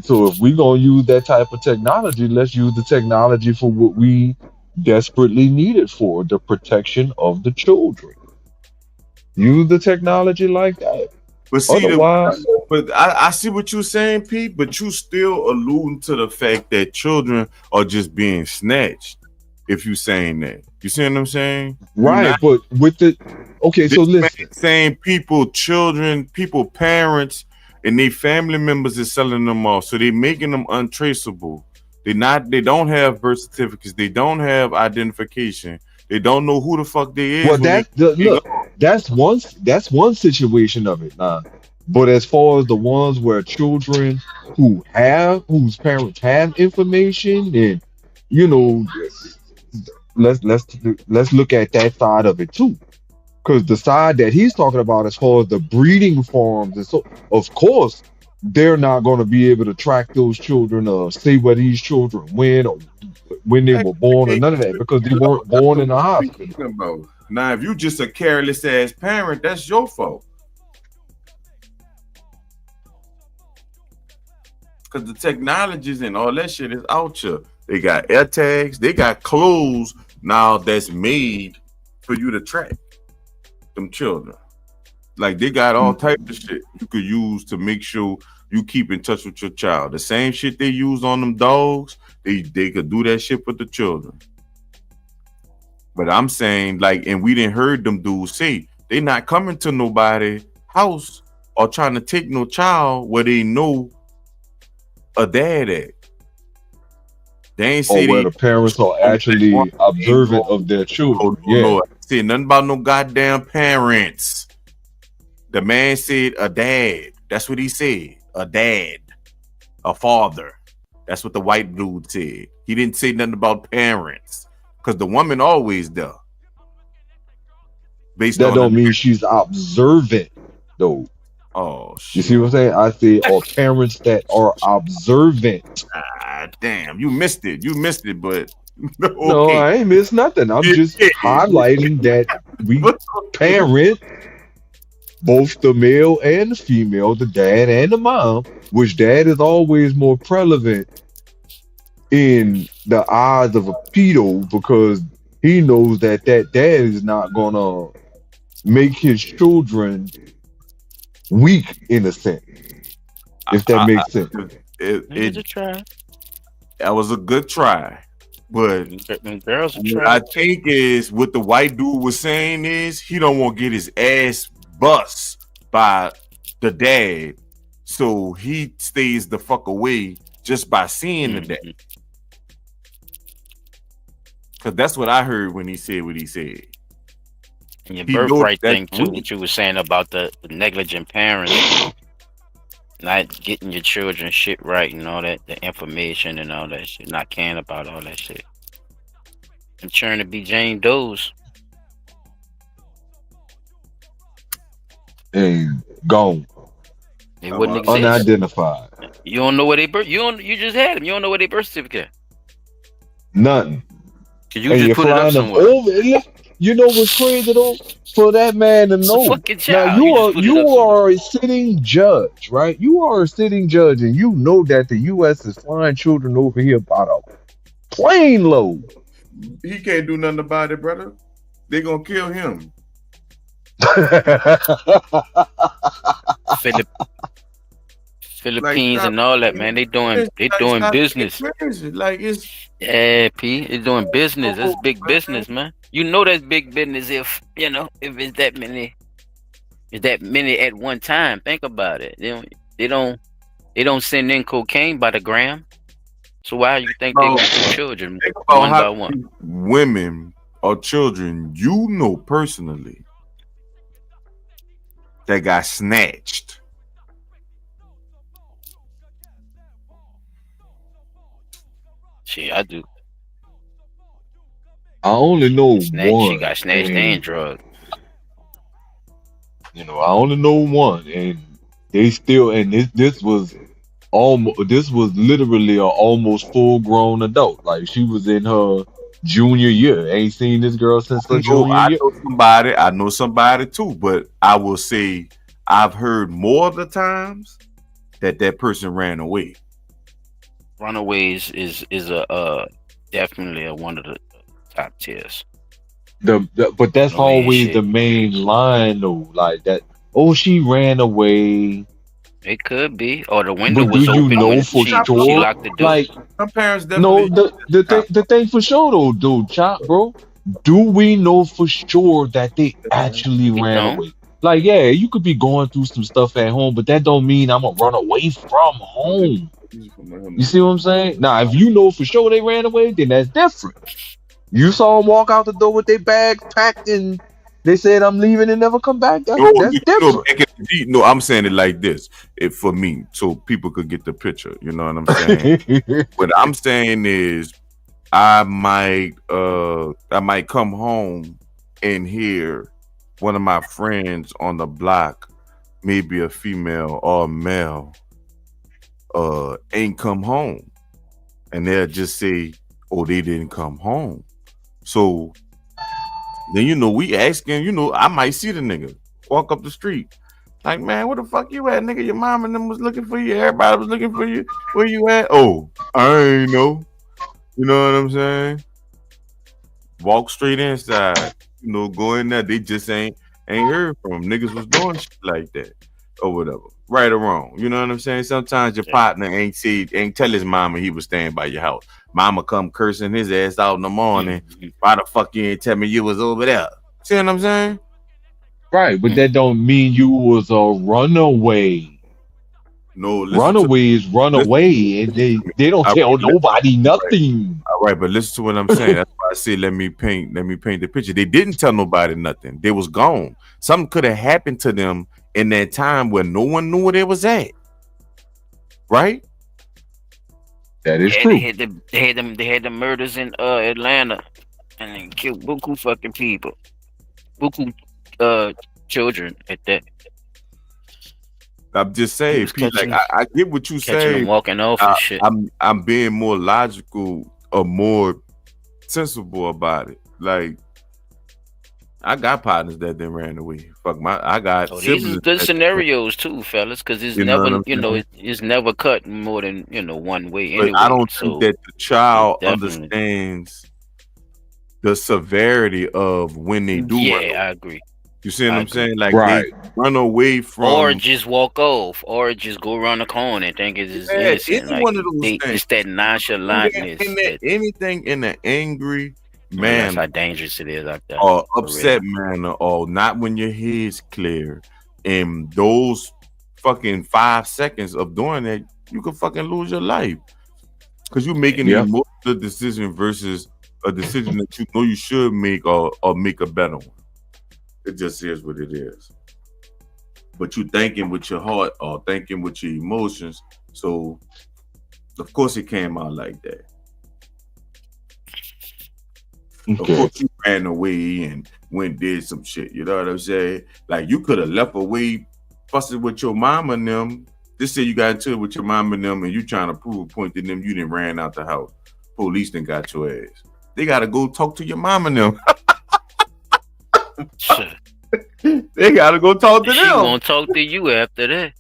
so if we're gonna use that type of technology, let's use the technology for what we desperately need it for, the protection of the children. Use the technology like that.
But see,
Otherwise,
I see what you're saying, Pete. But you still alluding to the fact that children are just being snatched. If you saying that, you see what I'm saying? You
right,
not
but with the okay, so
this man
listen,
saying people, children, people, parents, and their family members is selling them off, so they making them untraceable. They not. They don't have birth certificates. They don't have identification. They don't know who the fuck they
well
is when they
look, that's one situation of it now. But as far as the ones where children whose parents have information, and you know, let's let's let's look at that side of it too. Because the side that he's talking about as far as the breeding farms, and so of course they're not going to be able to track those children or say where these children went or when they were born or none of that because they weren't
That's
born
what
in a
we
hospital.
talking about. Now, if you just a careless ass parent, that's your fault. Because the technologies and all that shit is out here. They got air tags. They got clothes now that's made for you to track them children. Like they got all types of shit you could use to make sure you keep in touch with your child. The same shit they use on them dogs, they could do that shit with the children. But I'm saying, like, and we didn't heard them dudes say they not coming to nobody house or trying to take no child where they know a dad at. They ain't
Or
say
where
they
the parents are actually
ain't
observant
no,
of their children. Yeah.
no. Say nothing about no goddamn parents. The man said a dad. That's what he said. A dad. A father. That's what the white dude said. He didn't say nothing about parents. Because the woman always there. Based
That
on
don't
the
mean she's observant though.
oh
You
shit.
see what I'm saying? I say or parents that are observant.
Ah, damn, you missed it. You missed it, but
No,
okay.
I ain't missed nothing. I'm just highlighting that we parent both the male and the female, the dad and the mom, which dad is always more prevalent in the eyes of a pedo because he knows that that dad is not gonna make his children weak in a sense, if that makes sense.
It's a try.
That was a good try, but
And girls are
what I
trying.
think is what the white dude was saying is he don't want to get his ass bust by the dad, so he stays the fuck away just by seeing the dad. Because that's what I heard when he said what he said.
And your
He knows
birthright
that's
thing too, what you were saying about the negligent parents not getting your children shit right and all that, the information and all that shit, not caring about all that shit. And trying to be Jane Doe's.
And gone.
They wouldn't exist.
Unidentified.
You don't know where they birth. You just had them. You don't know where they birth certificate.
Nothing.
Cause you
And
just
you're
put it up
flying them
somewhere.
over. You know what's crazy though? For that man to
It's a
know.
fucking
Now
child. You just put it up
you
somewhere.
are a sitting judge, right? You are a sitting judge, and you know that the U.S. is flying children over here by the plane load.
He can't do nothing about it, brother. They gonna kill him.
Philippines and all that, man. They doing business.
Like it's
Yeah, P. It's doing business. That's big business, man. You know that's big business if it's that many. It's that many at one time. Think about it. They don't send in cocaine by the gram. So why you think they gonna kill children one by one?
Women or children you know personally that got snatched
See, I do.
I only know
She
one,
got snatched and
and
drugged.
I only know one, and they still, and this was literally a almost full grown adult. Like she was in her junior year. Ain't seen this girl since her junior
I
year.
know somebody. I know somebody too, but I will say I've heard more of the times that person ran away.
Runaways is a definitely one of the top tiers.
But that's
Runaway and
always the
shit.
main line though. Like that. Oh, she ran away.
It could be, or the window
But do
was
you
open
know
when
for
she
sure?
locked the door.
Like,
Some parents
no,
definitely.
the thing for sure though, dude, chop, bro. Do we know for sure that they actually
We
ran
don't.
away? Like, yeah, you could be going through some stuff at home, but that don't mean I'm gonna run away from home. You see what I'm saying? Now, if you know for sure they ran away, then that's different. You saw them walk out the door with their bags packed and they said I'm leaving and never come back.
No,
That's different.
no, I'm saying it like this. For me, so people could get the picture. You know what I'm saying? What I'm saying is, I might come home and hear one of my friends on the block, maybe a female or a male, ain't come home, and they'll just say, "Oh, they didn't come home." So then we asking, I might see the nigga walk up the street. Like, man, where the fuck you at, nigga? Your mom and them was looking for you. Everybody was looking for you. Where you at? Oh, I ain't know. You know what I'm saying? Walk straight inside. Go in there. They just ain't heard from them. Niggas was doing shit like that or whatever. Right or wrong. You know what I'm saying? Sometimes your partner ain't tell his mama he was staying by your house. Mama come cursing his ass out in the morning. Why the fuck you ain't tell me you was over there? See what I'm saying?
Right, but that don't mean you was a runaway.
No,
Runaways run away and they don't tell nobody nothing.
All right, but listen to what I'm saying. That's why I say let me paint the picture. They didn't tell nobody nothing. They was gone. Something could have happened to them in that time where no one knew where they was at. Right?
That is true.
They had the murders in Atlanta, and they killed buku fucking people, buku children at that.
I'm just saying, I get what you
catching
say.
them walking off and shit.
I'm being more logical or more sensible about it. Like, I got partners that then ran away. I got.
These are good scenarios too, fellas, because it's never, it's never cut more than one way. Anyway,
but I don't think that the child understands the severity of when they do.
Yeah, I agree.
You see what I'm saying? Like,
right.
They run away from,
or just walk off, or just go around the corner and think it's innocent. Like,
one of those things.
It's that nonchalantness.
Anything in an angry manner,
that's how dangerous it is out there.
Or upset manner, or not when your head's clear. And those fucking 5 seconds of doing that, you could fucking lose your life because you're making an emotional decision versus a decision that you know you should make or make a better one. It just is what it is. But you thinking with your heart or thinking with your emotions. So, of course, it came out like that. Okay. Of course, you ran away and went and did some shit. You know what I'm saying? Like, you could have left away fussing with your mom and them. Just say you got into it with your mom and them and you trying to prove a point to them. You didn't ran out the house. Police done got your ass. They got to go talk to your mom and them. They gotta go talk to them.
She won't talk to you after that.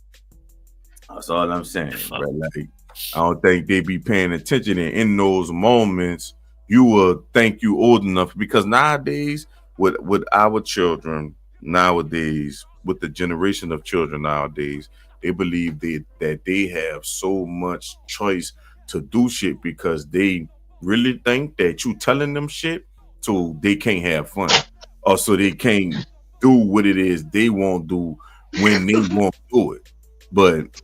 That's all I'm saying, bro. Like, I don't think they be paying attention, and in those moments, you will think you old enough because nowadays, with our children nowadays, with the generation of children nowadays, they believe that they have so much choice to do shit because they really think that you telling them shit so they can't have fun. Or so they can't do what it is they won't do when they won't do it. But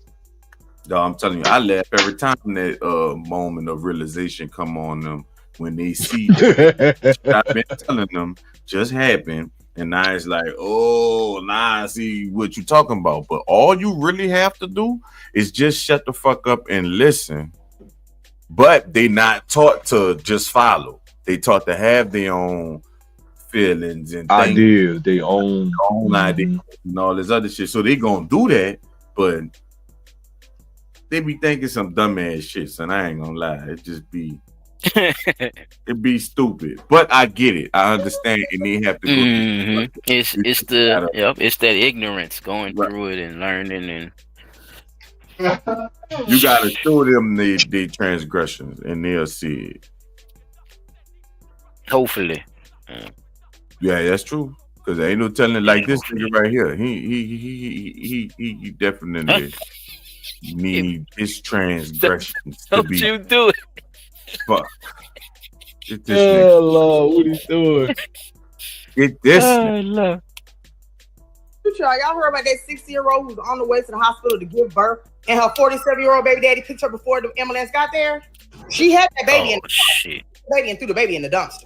I'm telling you, I laugh every time that moment of realization come on them when they see I've been telling them just happened, and now it's like, oh, now I see what you're talking about. But all you really have to do is just shut the fuck up and listen, but they not taught to just follow. They taught to have their own feelings and
ideas, their own
ideas and all this other shit. So they gonna do that, but they be thinking some dumbass shit. So I ain't gonna lie, it just be it be stupid. But I get it. I understand, and they have to go.
It's that ignorance going through it and learning and.
You gotta show them the transgressions, and they'll see it.
Hopefully,
yeah, that's true. Because there ain't no telling like this nigga right here. He definitely need his transgressions to be.
Don't you do it?
Fuck. Get this nigga.
Lord, what he doing?
Get this.
Y'all heard about that 60-year-old who was on the way to the hospital to give birth, and her 47-year-old baby daddy picked her before the ambulance got there? She had that baby and threw the baby in the dumpster.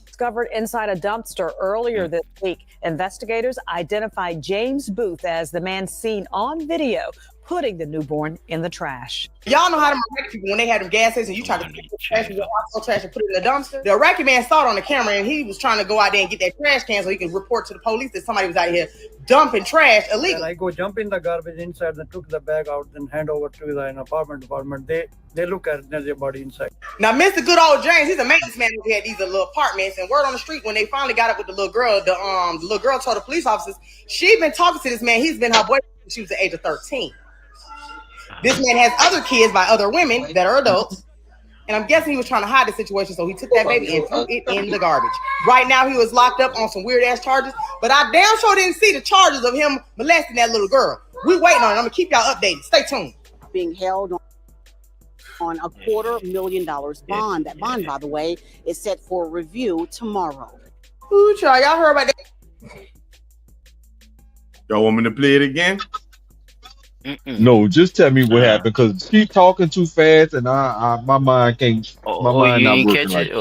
Discovered inside a dumpster earlier this week, investigators identified James Booth as the man seen on video putting the newborn in the trash.
Y'all know how to Iraqi people, when they had them gas stations, you try to take the trash with your household trash and put it in the dumpster. The Iraqi man saw it on the camera, and he was trying to go out there and get that trash can so he could report to the police that somebody was out here dumping trash illegally.
I go jump in the garbage inside and took the bag out and hand over to the apartment department. They look at their body inside.
Now, Mr. Good Old James, he's a maintenance man who had these little apartments, and word on the street, when they finally got up with the little girl, the little girl told the police officers she'd been talking to this man. He's been her boyfriend since she was the age of 13. This man has other kids by other women that are adults, and I'm guessing he was trying to hide the situation, so he took that baby and threw it in the garbage. Right now, he was locked up on some weird-ass charges, but I damn sure didn't see the charges of him molesting that little girl. We waiting on it. I'm going to keep y'all updated. Stay tuned.
Being held on a $250,000 bond. That bond, by the way, is set for review tomorrow.
Ooh, child, y'all heard about that?
Y'all want me to play it again?
No, just tell me what happened, because she talking too fast, and my mind can't. My mind not working right.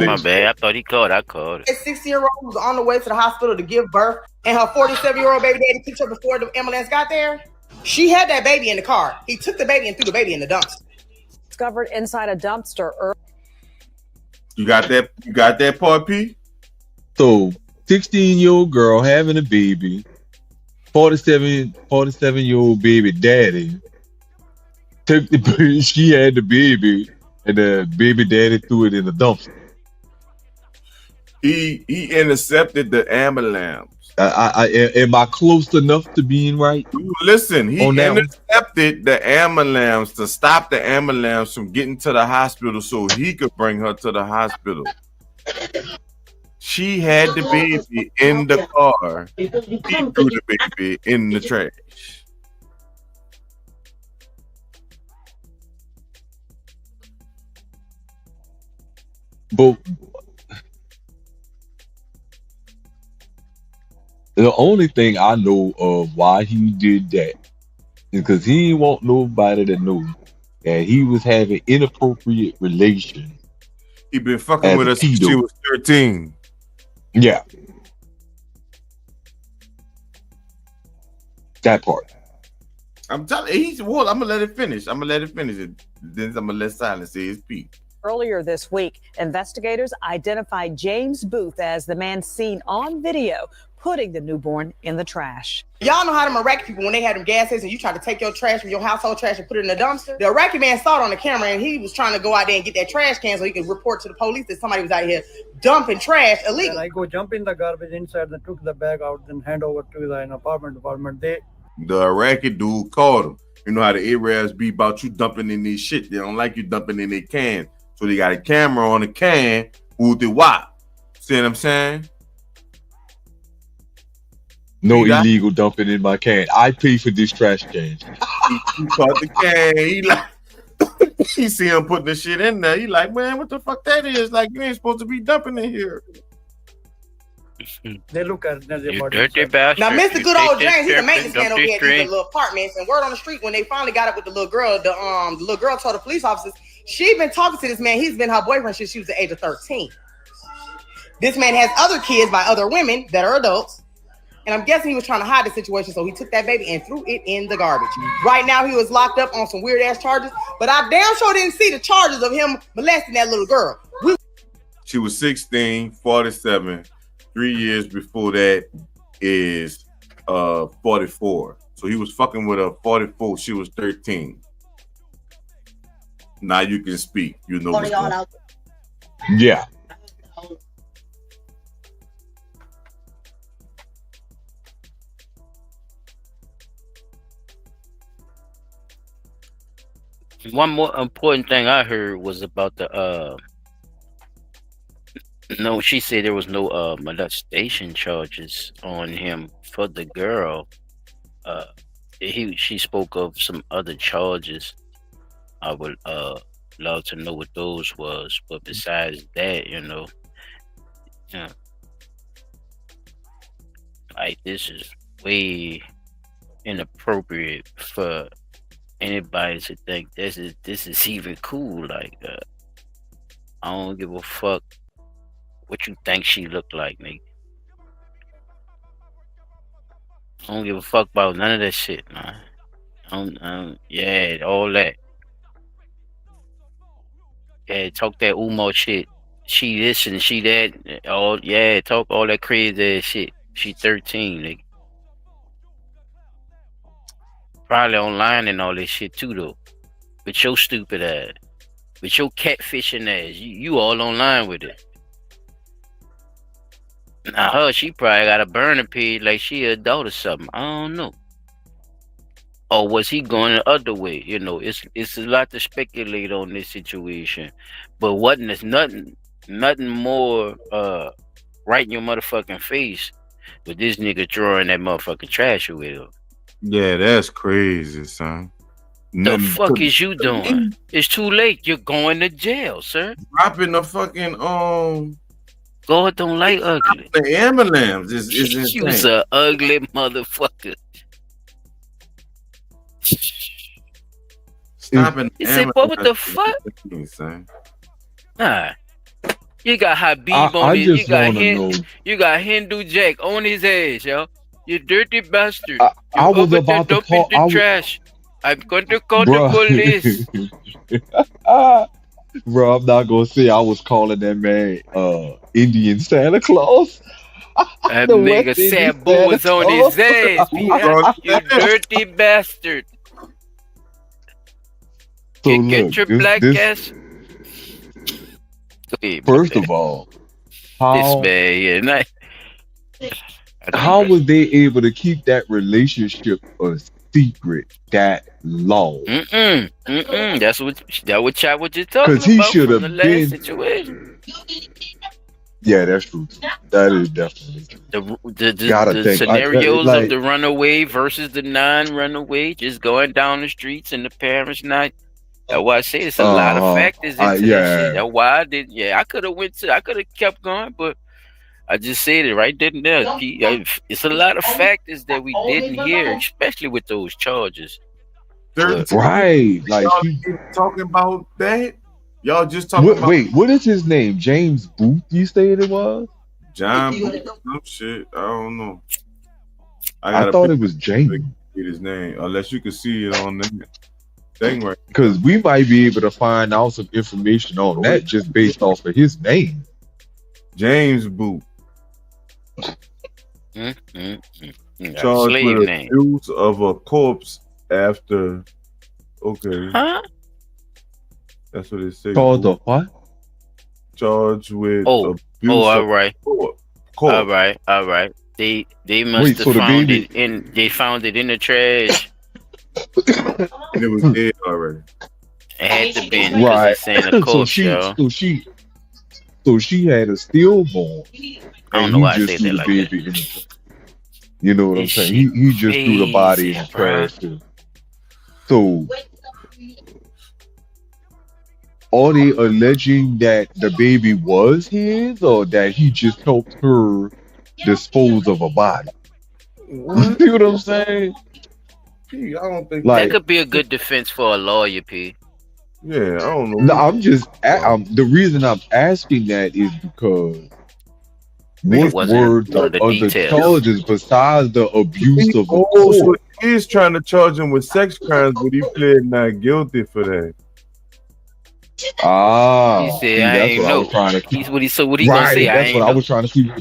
My bad. I thought he called. I called.
A 60-year-old was on the way to the hospital to give birth, and her 47-year-old baby daddy picked her before the ambulance got there. She had that baby in the car. He took the baby and threw the baby in the dumpster.
Discovered inside a dumpster.
You got that? You got that part, P?
So, 16-year-old girl having a baby. 47-year-old baby daddy took the baby. She had the baby, and the baby daddy threw it in the dumpster.
He intercepted the ambulance.
Am I close enough to being right?
Listen, he intercepted the ambulance to stop the ambulance from getting to the hospital so he could bring her to the hospital. She had the baby in the car. He threw the baby in the trash.
But the only thing I know of why he did that is because he didn't want nobody to know that he was having inappropriate relations.
He been fucking with her since she was 13.
Yeah. That part.
I'm telling you, I'm gonna let it finish. I'm gonna let it finish. Then I'm gonna let Silence say his piece.
Earlier this week, investigators identified James Booth as the man seen on video putting the newborn in the trash.
Y'all know how them Iraqi people, when they had them gas stations, you try to take your trash from your household trash and put it in the dumpster. The Iraqi man saw it on the camera, and he was trying to go out there and get that trash can so he could report to the police that somebody was out here dumping trash illegally.
I go jump in the garbage inside and took the bag out and hand over to the apartment department.
The Iraqi dude called him. You know how the Arabs be about you dumping in these shit. They don't like you dumping in their can. So they got a camera on the can. Who did what? See what I'm saying?
No illegal dumping in my can. I pay for this trash can.
He caught the can. He like, he see him putting the shit in there. He like, man, what the fuck that is? Like, you ain't supposed to be dumping in here.
They look at their body.
Dirty bastard.
Now, Mr. Good Old James, he's a maintenance man over here at these little apartments. And word on the street, when they finally got up with the little girl, the little girl told the police officers she'd been talking to this man. He's been her boyfriend since she was the age of 13. This man has other kids by other women that are adults. And I'm guessing he was trying to hide the situation, so he took that baby and threw it in the garbage. Right now, he was locked up on some weird ass charges, but I damn sure didn't see the charges of him molesting that little girl.
She was 16, 47. 3 years before that is 44. So he was fucking with her 44. She was 13. Now you can speak. You know what's going on.
Yeah.
One more important thing I heard was about the no, she said there was no molestation charges on him for the girl. She spoke of some other charges. I would love to know what those was, but besides that, like this is way inappropriate for anybody to think this is even cool. Like I don't give a fuck what you think she looked like, nigga. I don't give a fuck about none of that shit, man. Yeah, all that. Yeah, talk that Umo shit. She this and she that. Talk all that crazy ass shit. She 13, nigga. Probably online and all this shit too, though. With your stupid ass. With your catfishing ass. You all online with it. Now she probably got a burner page like she an adult or something. I don't know. Or was he going the other way? It's a lot to speculate on this situation. But there's nothing more right in your motherfucking face with this nigga throwing that motherfucking trash away though.
Yeah, that's crazy, son.
The fuck is you doing? It's too late. You're going to jail, sir.
Dropping the fucking
God don't like ugly.
The ambulance is insane.
You's a ugly motherfucker.
Stopping.
He said, "What the fuck?" Nah. You got Habib on his. You got Hindu Jack on his ass, yo. You dirty bastard.
I was about to call.
Trash. I'm going to call the police.
Bro, I'm not gonna say I was calling that man Indian Santa Claus.
That nigga Sabu was on his ass. You dirty bastard.
So
get your black ass.
First of all, how was they able to keep that relationship a secret that long?
That's what you're talking about.
Because he should have been.
Situation.
Yeah, that's true. That is definitely true.
The scenarios of the runaway versus the non-runaway, just going down the streets and the parents not. That's why I say it's a lot of factors into this shit. That's why I did. Yeah, I could have kept going, but I just said it right then and there. It's a lot of factors that we didn't hear, especially with those charges.
Right, like
talking about that. Y'all just talking about.
Wait, what is his name? James Booth? You said it was
John Booth. Some shit. I don't know.
I thought it was James.
Get his name, unless you can see it on that thing right.
Because we might be able to find out some information on that just based off of his name.
James Booth. Charged with abuse of a corpse after. Okay.
Huh?
That's what it says.
Charged of what?
Charged with abuse.
All right. All right. They must have found it in. They found it in the trash.
And it was dead already.
It had to be in right. Santa corpse,
so she had a stillborn.
I don't know why I say that like that.
You know what I'm saying? He just threw the body in the trash too. So are they alleging that the baby was his, or that he just helped her dispose of a body? You see what I'm saying?
I don't think
that could be a good defense for a lawyer, P.
Yeah, I don't know.
No, I'm just the reason I'm asking that is because What
wasn't
were
one
the
of the
other
details.
charges besides the abuse of a
Oh, so
court?
he is trying to charge him with sex crimes, but he pled not guilty for that.
He
Ah,
said,
see,
"I
that's
ain't
what I was
know."
trying to.
He's what he so what he gonna say?
Right,
I
that's what
ain't
I
know.
was trying to see.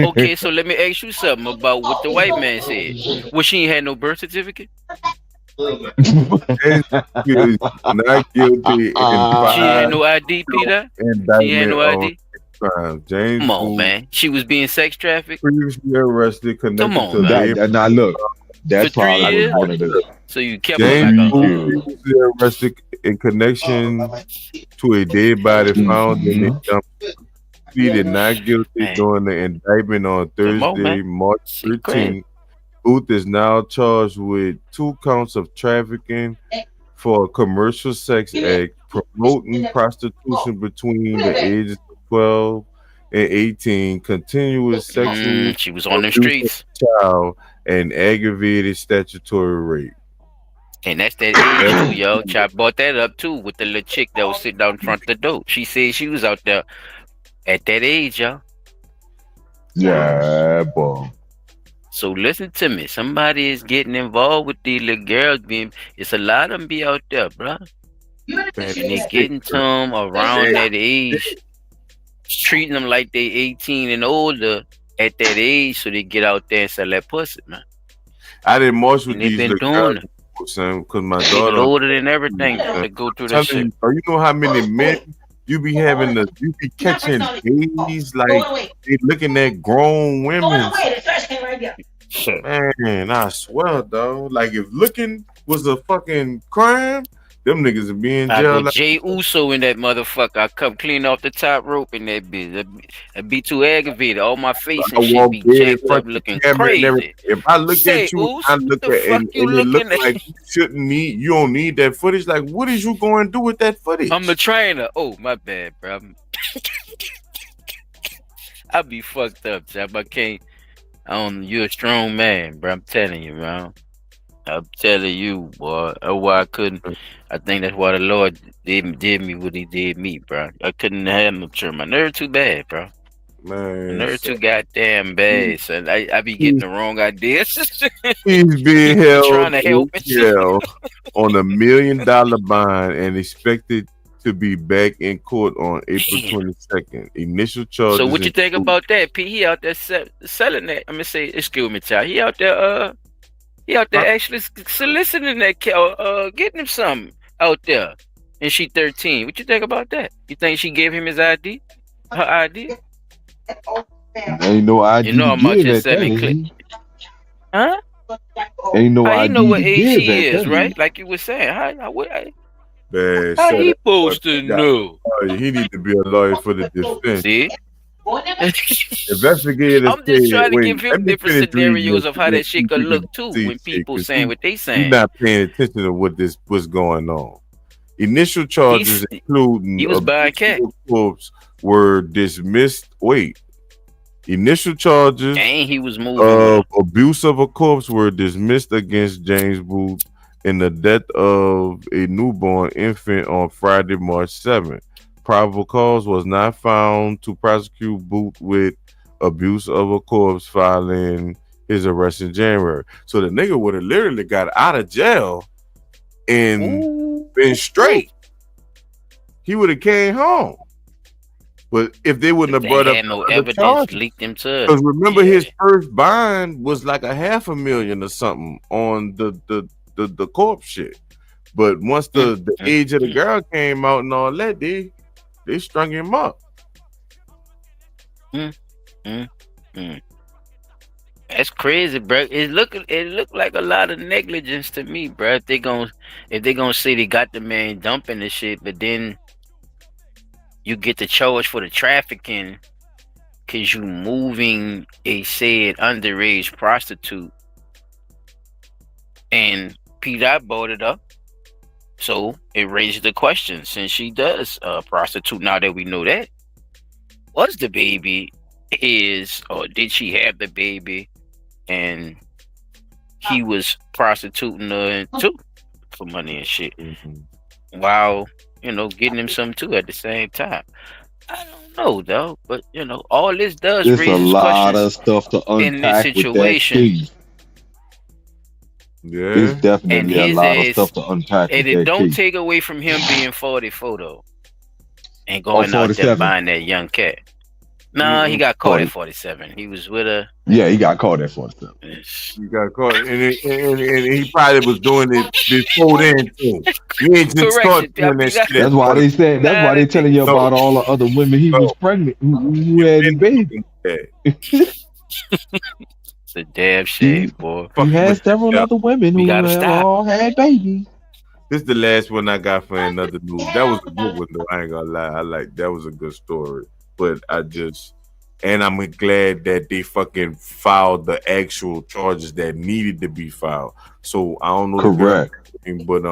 Okay, so let me ask you something about what the white man said. Well, she ain't had no birth certificate.
And he is not guilty in
She ain't had
5
no ID, Peter. She ain't had
indictment
no
on
ID.
crimes. James
Come on,
Booth,
man. She was being sex trafficked.
previously arrested,
Come
connected
on
to
now.
labor.
Now look,
For
that
3
probably was
years.
one of the
So you kept her
James
like a
3
Booth,
years.
previously arrested in connection to a dead body found in a
Mhm.
dump, pleaded not guilty
man.
during the indictment on
Come on,
Thursday,
man.
March
She crazy.
13th. Booth is now charged with 2 counts of trafficking for a commercial sex act, promoting prostitution between the ages of 12 and 18, continuous sexual
She was on them
abuse of
streets.
a child, and aggravated statutory rape.
And that's that age too, yo. I brought that up too with the little chick that was sitting out in front of the door. She said she was out there at that age, yo.
Yeah, boy.
So listen to me. Somebody is getting involved with these little girls. It's a lot of them be out there, bro.
Man,
And they getting to them around that age, treating them like they 18 and older at that age, so they get out there and sell that pussy, man.
I didn't march with
And they've
these
been
little
doing
girls,
it.
son, because my
They
daughter.
loaded and everything to go through that shit.
You know how many men you be having you be catching babies like they looking at grown women. Man, I swear though, like if looking was a fucking crime, them niggas would be in
I
jail.
go Jay Uso in that motherfucker. I come clean off the top rope in that bitch. I be too aggravated. All my face
I
and shit
walk
be
dead in
jacked
front
up
of the
looking
camera and
crazy.
everything. If I look
Say,
at you,
Oos,
I
what
look
the
at
fuck you
and it look
looking at?
like you shouldn't need. You don't need that footage. Like, what is you going to do with that footage?
I'm the trainer. Oh, my bad, bro. I be fucked up, Chap. I can't. You're a strong man, bro. I'm telling you, bro. I'm telling you, boy. That's why I couldn't. I think that's why the Lord did me what He did me, bro. I couldn't have no turn. My nerve too bad, bro. My
Man,
nerve
so
too goddamn bad, son. I be getting the wrong ideas.
he's being
People be
held
trying to help
in
and shit.
jail on $1 million bond and expected to be back in court on April 22nd. Initial charges.
So what you think about that, P? He out there selling that. I'm gonna say, excuse me, child. He out there, actually soliciting that cow, getting him something out there. And she 13. What you think about that? You think she gave him his ID? Her ID?
Ain't no ID
You know
to
I'm out
give
there
at that,
selling
is
clip.
he?
Huh?
Ain't no
How he know
ID
what
to
age
give
she
at
is,
that,
right?
is
Like you were saying.
Man,
How
shut
he
up.
supposed to know?
He need to be a lawyer for the defense.
See?
Investigators
I'm just trying to
wait,
give
let
him
me
different
finish reading
scenarios
this
of how
and then
that shit could
you can
look too
see
when people
because
saying what they
you're
saying.
not paying attention to what's going on. Initial charges including
He was buying cat.
abuse of corpse were dismissed. Wait. Initial charges
And he was moving with
of abuse of a corpse were dismissed against James Booth in the death of a newborn infant on Friday, March 7th. Probable cause was not found to prosecute Booth with abuse of a corpse following his arrest in January. So the nigga would have literally got out of jail and been straight. He would have came home. But if they wouldn't have brought up
no
the
evidence,
charges,
leaked him to
because remember his first bond was like $500,000 or something on the corpse shit. But once the age of the girl came out and all that, they strung him up.
That's crazy, bro. It look like a lot of negligence to me, bro. If they gonna say they got the man dumping the shit, but then you get the charge for the trafficking because you moving a said underage prostitute, and Peter brought it up, so it raised the question: since she does prostitute, now that we know that, was the baby his, or did she have the baby and he was prostituting her too for money and shit? While getting him some too at the same time. I don't know though, but all this does
It's a
raises
lot of
questions
stuff to
in this
unpack with that
situation.
case. It's
Yeah.
And
definitely a
his
lot of
ass,
stuff to unpack
and
with
it
that
don't
case.
take away from him being 44 though, and
Or
going out there
47.
buying that young cat. Nah, he got caught at 47. He was with her.
Yeah, he got caught at 47.
You got caught, and he probably was doing it before then too. You ain't just start
Correction.
doing that shit at
That's why
40.
they said. That's why they telling you about all the other women he was pregnant who had his baby.
It's a damn shame, boy.
He had several other women
We
who
gotta
have
stop.
all had babies.
This is the last one I got for another news. That was a good one though. I ain't gonna lie. I like that was a good story. But I'm glad that they fucking filed the actual charges that needed to be filed. So I don't know
Correct.
the girl, but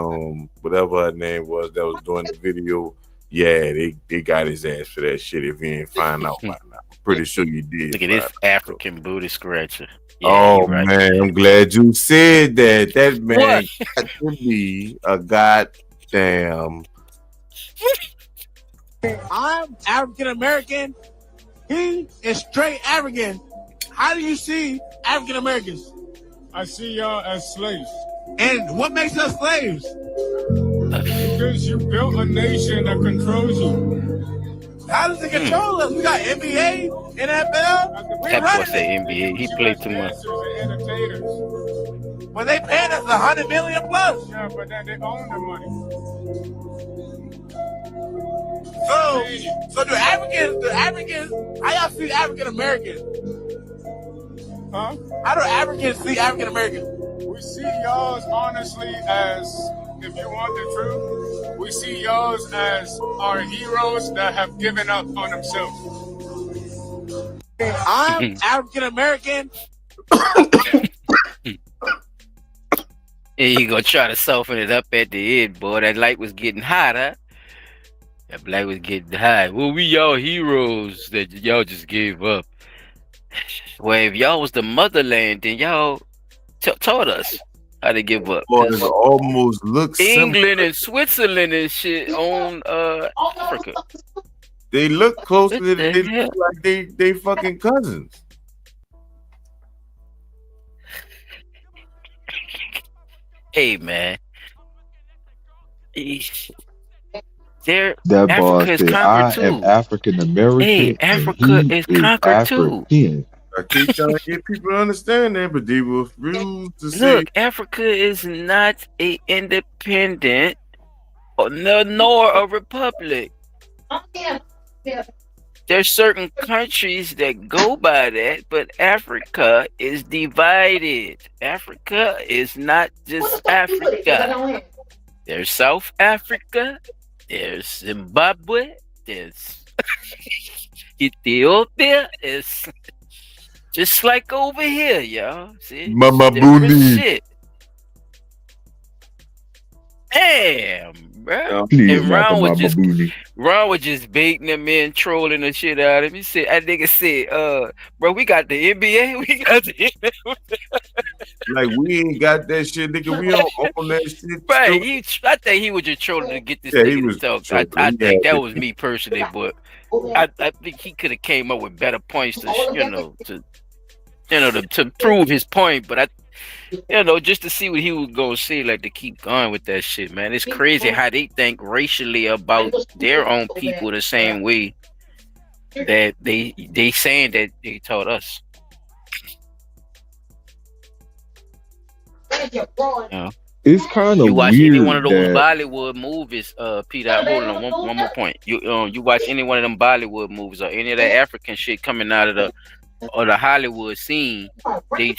whatever her name was that was doing the video, yeah, they got his ass for that shit if he ain't find out by now. Pretty sure you did.
Look at this African booty scratcher. Yeah,
Oh
you're right.
man, I'm glad you said that. That man got to be a goddamn.
I'm African American. He is straight African. How do you see African Americans?
I see y'all as slaves.
And what makes us slaves?
Because you built a nation that controls you.
How does it control us? We got NBA, NFL. We
That boy
running
say
it.
NBA. He played too much.
But they paying us $100 million plus.
Yeah, but then they own the money.
So do Africans, how y'all see African Americans?
Huh?
How do Africans see African Americans?
We see y'all honestly as, if you want the truth, we see y'all as our heroes that have given up on themselves.
I'm African American.
And you gonna try to soften it up at the end, boy. That light was getting hot, huh? That black was getting hot. Well, we y'all heroes that y'all just gave up. Well, if y'all was the motherland, then y'all taught us how to give up.
Boy, it almost looks
England and Switzerland and shit on Africa.
They look closer than they look like they fucking cousins.
Hey man, there.
That boy
Africa is
said,
conquered
"I
too.
am African American."
Hey, Africa is conquered too.
African.
I keep trying to get people to understand that, but they refuse to see.
Look, Africa is not a independent nor a republic. There's certain countries that go by that, but Africa is divided. Africa is not just Africa. There's South Africa, there's Zimbabwe, there's Ethiopia. It's just like over here, y'all. See,
Mama
different
Boonie.
shit. Damn, bro.
Please,
And
not the
Ron was
Mama
just
Boonie.
baiting him in, trolling the shit out of him. He said, that nigga said, bro, we got the NBA, we got the NBA.
Like we ain't got that shit, nigga. We don't own that shit.
Right. I think he was just trolling to get this
Yeah, he
nigga
was
to talk.
trolling.
I
He
think
had
that
to.
was me personally, but I think he could have came up with better points to to prove his point. But just to see what he was gonna say, like to keep going with that shit, man. It's crazy how they think racially about their own people the same way that they saying that they taught us.
It's kind of
You watch
weird
any one of those
that
Bollywood movies, Peter. Hold on, one more point. You watch any one of them Bollywood movies or any of that African shit coming out of the Hollywood scene, they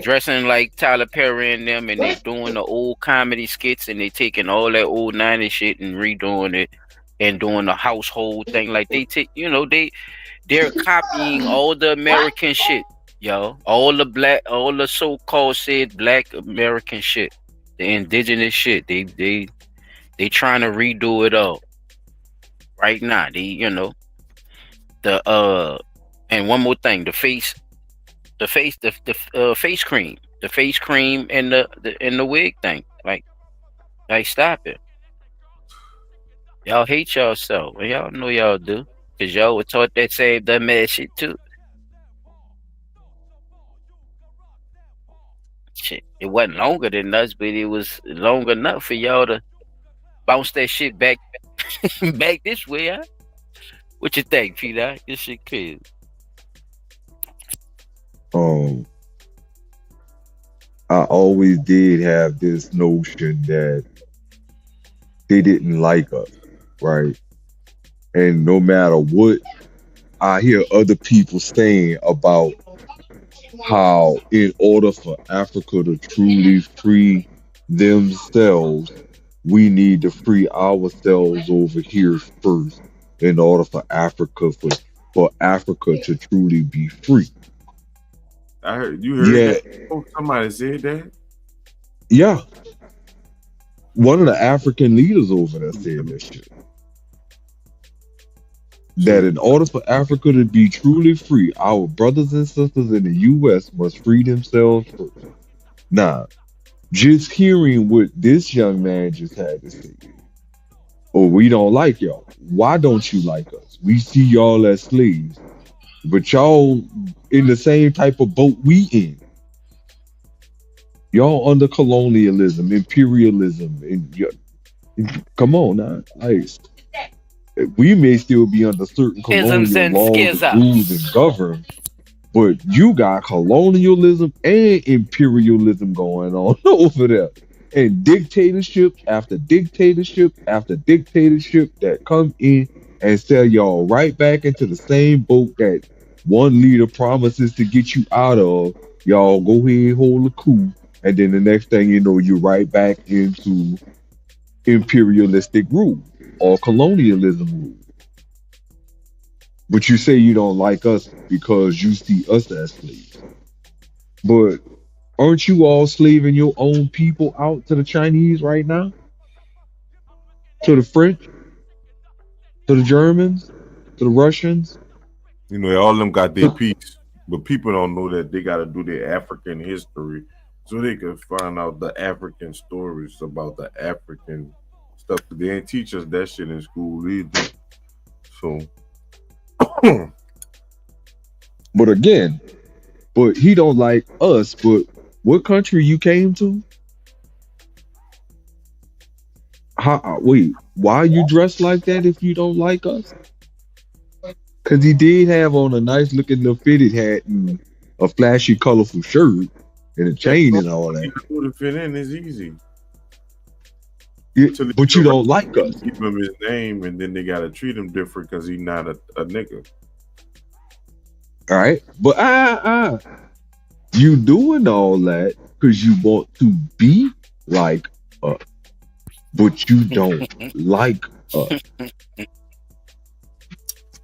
dressing like Tyler Perry and them, and they doing the old comedy skits, and they taking all that old '90s shit and redoing it and doing the household thing. Like they're copying all the American shit, yo. All the so-called said black American shit, the indigenous shit. They trying to redo it all right now. And one more thing, the face cream, and the wig thing. Like stop it. Y'all hate yourself. Y'all know y'all do. Cause y'all were taught that same dumb ass shit too. Shit, it wasn't longer than us, but it was long enough for y'all to bounce that shit back back this way, huh? What you think, Peter? This shit cool.
Um, I always did have this notion that they didn't like us, right? And no matter what I hear other people saying about how, in order for Africa to truly free themselves, we need to free ourselves over here first in order for Africa to truly be free.
You heard
Yeah,
that? Oh, somebody said that.
yeah. One of the African leaders over there said that shit. That in order for Africa to be truly free, our brothers and sisters in the US must free themselves first. Now, just hearing what this young man just had to say, oh, we don't like y'all. Why don't you like us? We see y'all as slaves, but y'all in the same type of boat we in. Y'all under colonialism, imperialism, and come on now. Like, we may still be under certain
Isms
colonial
and
laws and rules and
schisms.
govern, but you got colonialism and imperialism going on over there. And dictatorship after dictatorship after dictatorship that come in and sell y'all right back into the same boat that one leader promises to get you out of. Y'all go ahead and hold a coup, and then the next thing you know, you're right back into imperialistic rule or colonialism rule. But you say you don't like us because you see us as slaves. But aren't you all slaving your own people out to the Chinese right now? To the French? To the Germans? To the Russians?
You know, all of them got their piece, but people don't know that they got to do their African history so they can find out the African stories about the African stuff. They ain't teach us that shit in school either. So,
But again, but he don't like us. But what country you came to? Wait, why are you dressed like that if you don't like us? Because he did have on a nice looking little fitted hat and a flashy, colorful shirt and a chain and all that.
to fit in is easy.
Yeah, but you don't like us.
Give him his name, and then they gotta treat him different because he's not a nigga.
All right, but you doing all that because you want to be like us, but you don't like us.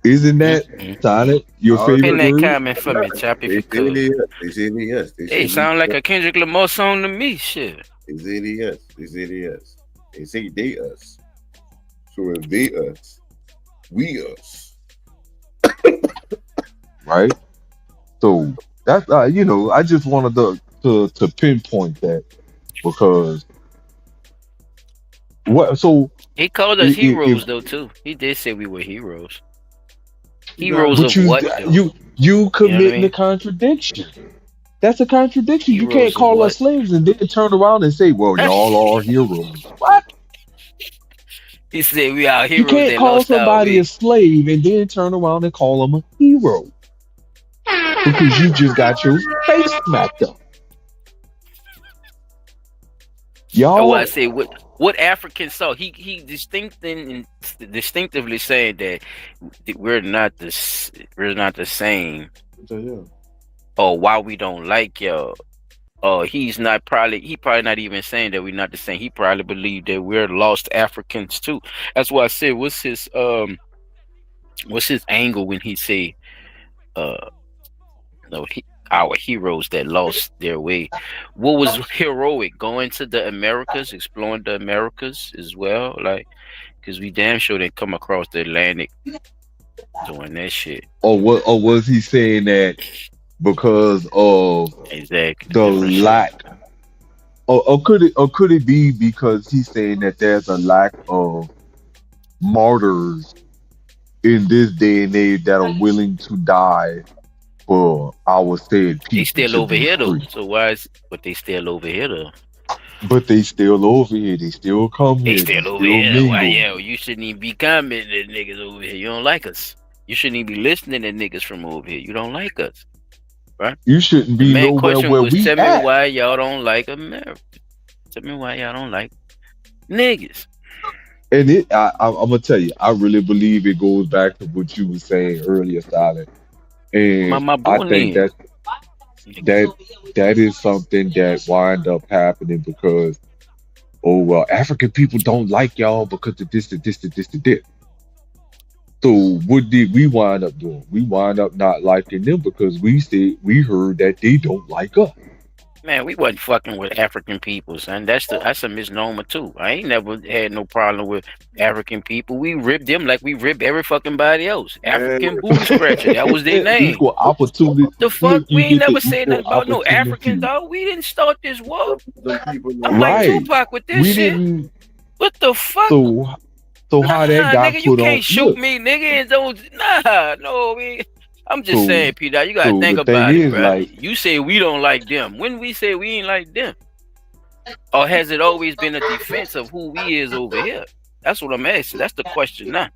Isn't that silent your favorite
Pin that
word?
comment for me, Chop, if you could.
They said yes.
Hey, sound like a Kendrick Lamar song to me. Shit.
They said yes. They said yes. They say they us. So if they us, we us.
Right? So that's I just wanted to pinpoint that because what so
He called us heroes though too. He did say we were heroes. Heroes
but
of what though?
you committing
mean?
a contradiction. That's a contradiction. You
Heroes
can't
of
call
what?
us slaves and then turn around and say, well, y'all are heroes. What?
He said we are
You
heroes
can't
that
call
lost our
somebody
way.
a slave and then turn around and call them a hero. Because you just got your face smacked up.
Oh,
Y'all
I say what African saw. He distinctively saying that we're not the same. Or why we don't like y'all. He probably not even saying that we're not the same. He probably believed that we're lost Africans too. That's why I said what's his angle when he say our heroes that lost their way. What was heroic? Going to the Americas, exploring the Americas as well, like because we damn sure didn't come across the Atlantic doing that shit.
or was he saying that because of
Exactly.
the
Different shit.
lack or could it be because he's saying that there's a lack of martyrs in this day and age that are willing to die for our said
They
people
still
to
over
be
here though.
free.
So why is but they still over here though?
But they still over here. They still come
They
here. They
still over
still
here. Why
mingle.
yeah, you shouldn't even be commenting at niggas over here. You don't like us. You shouldn't even be listening to niggas from over here. You don't like us. Right?
You shouldn't
The
be
main
nowhere
question
where
was
we
tell me
at.
why y'all don't like America. Tell me why y'all don't like niggas.
And I'm gonna tell you, I really believe it goes back to what you were saying earlier, Silent. And
My
I
boy
think
in.
that is something that wind up happening because, oh well, African people don't like y'all because of this, and this, and this, and this. So what did we wind up doing? We wind up not liking them because we heard that they don't like us.
Man, we wasn't fucking with African people, son. That's a misnomer too. I ain't never had no problem with African people. We ripped them like we rip every fucking body else. African booty scratcher. That was their name.
Equal opportunity.
The fuck?
Look,
We
you
ain't
get the
never said
equal
nothing about no African
opportunity.
dog. We didn't start this war. I'm like
Right.
Tupac with this
We
shit.
didn't.
What the fuck?
So how that
Nah,
got
nigga, you
put on?
can't shoot
Look.
me, nigga, and don't. Nah, no, man. I'm just
So
saying, Peter. You gotta
so
think
the thing
about it,
is,
bro.
like,
You say we don't like them. When we say we ain't like them, or has it always been a defense of who we is over here? That's what I'm asking. That's the question now.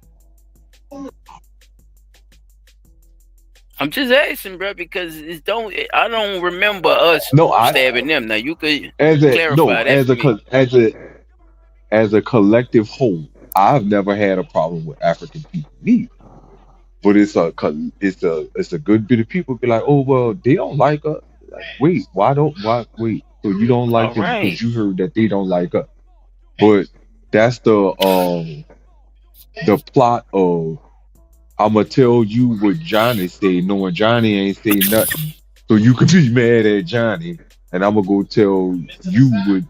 I'm just asking, bro, because I don't remember us stabbing them. Now you could clarify that for me.
As a collective whole, I've never had a problem with African people neither. But it's a good bit of people be like, oh well, they don't like us. Like, wait, wait? So you don't like
All
them
right.
because you heard that they don't like us. But that's the plot of I'ma tell you what Johnny said, knowing Johnny ain't say nothing. So you could be mad at Johnny, and I'm gonna go tell you what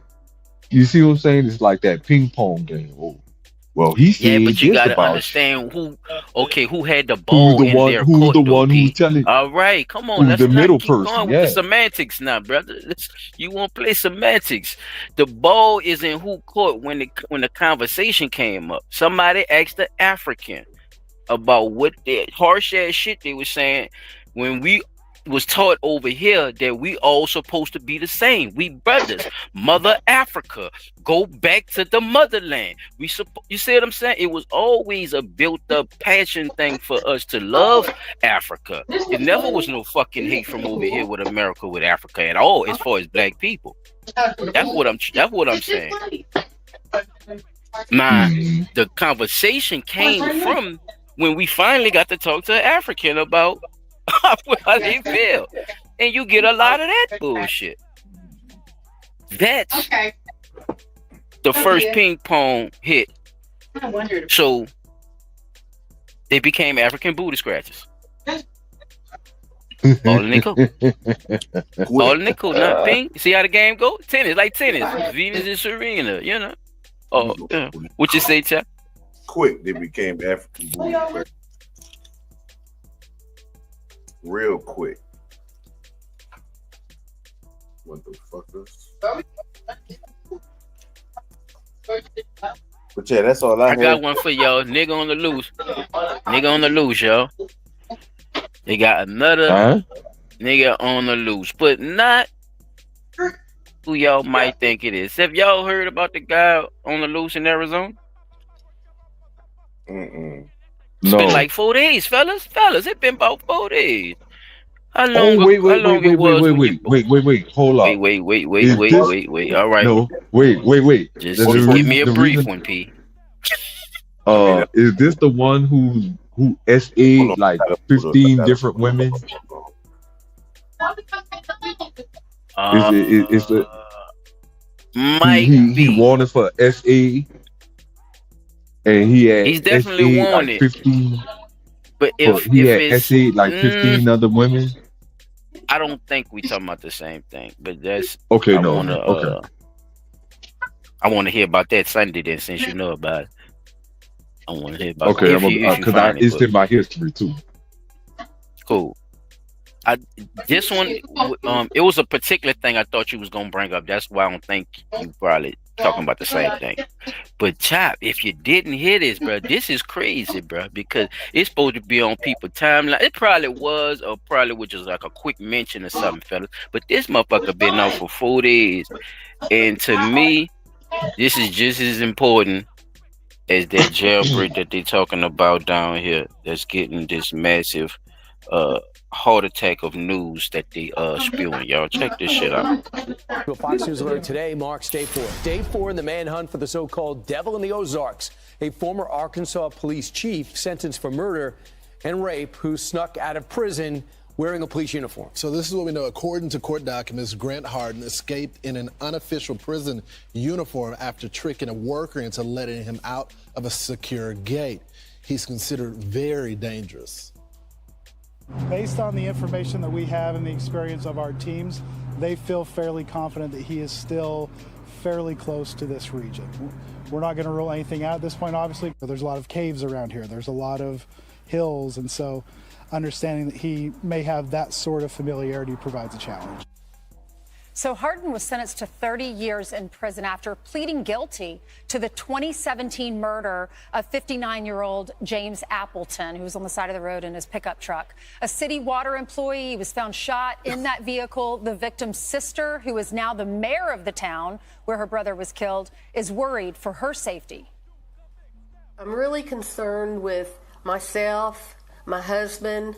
you see what I'm saying? It's like that ping pong game. Oh, well, he
Yeah,
said
but you
this
gotta
about
understand who had the
who's
ball
the
in
one
their
who's
court
the
though,
one who's
P.
telling
All right, come on,
who's the
let's not
middle
keep
person.
going with the
Yeah.
semantics now, brother. You want to play semantics? The ball is in who court when the conversation came up. Somebody asked the African about what that harsh ass shit they was saying when we was taught over here that we all supposed to be the same. We brothers. Mother Africa. Go back to the motherland. You see what I'm saying? It was always a built up passion thing for us to love Africa. It never was no fucking hate from over here with America with Africa at all as far as black people. That's what I'm saying. Now, the conversation came from when we finally got to talk to an African about how they feel. And you get a lot of that bullshit. That's the first ping pong hit. So they became African booty scratchers. All in their coat. All in their coat, not ping. See how the game go? Tennis, like tennis. Venus and Serena, you know. Oh, yeah. What you say, Chuck?
Quick, they became African booty scratchers. Real quick. What the fuckers? But yeah, that's all I
got one for y'all. Nigga on the loose. Nigga on the loose, y'all. They got another nigga on the loose, but not who y'all might think it is. Have y'all heard about the guy on the loose in Arizona? It's been like 4 days, fellas. It's been about 4 days. How long?
Wait,
Hold up. Wait. All right.
No, wait.
Just give me a brief one, P.
Is this the one who SA like 15 different women? Is it he wanted for SA, and he had
he's definitely
SA
wanted.
like 15.
But if
he had
it's
SA like 15 other women.
I don't think we talking about the same thing, but that's
okay.
I want to hear about that Sunday then, since you know about it. I want to hear about
it.
Okay,
because it's in my history too.
Cool. This one, it was a particular thing I thought you was gonna bring up. That's why I don't think you probably talking about the same thing. But Chop, if you didn't hear this, bro, this is crazy, bro, because it's supposed to be on people's timeline. It probably was, or probably was just like a quick mention or something, fellas. But this motherfucker been on for 4 days, and to me, this is just as important as that jailbreak that they talking about down here. That's getting this massive heart attack of news that they spewing. Y'all check this shit out.
Well, Fox News alert today marks day 4. Day 4 in the manhunt for the so-called Devil in the Ozarks, a former Arkansas police chief sentenced for murder and rape who snuck out of prison wearing a police uniform.
So this is what we know. According to court documents, Grant Harden escaped in an unofficial prison uniform after tricking a worker into letting him out of a secure gate. He's considered very dangerous.
Based on the information that we have and the experience of our teams, they feel fairly confident that he is still fairly close to this region. We're not going to rule anything out at this point, obviously. There's a lot of caves around here. There's a lot of hills, and so understanding that he may have that sort of familiarity provides a challenge.
So Harden was sentenced to 30 years in prison after pleading guilty to the 2017 murder of 59-year-old James Appleton, who was on the side of the road in his pickup truck. A city water employee was found shot in that vehicle. The victim's sister, who is now the mayor of the town where her brother was killed, is worried for her safety.
I'm really concerned with myself, my husband,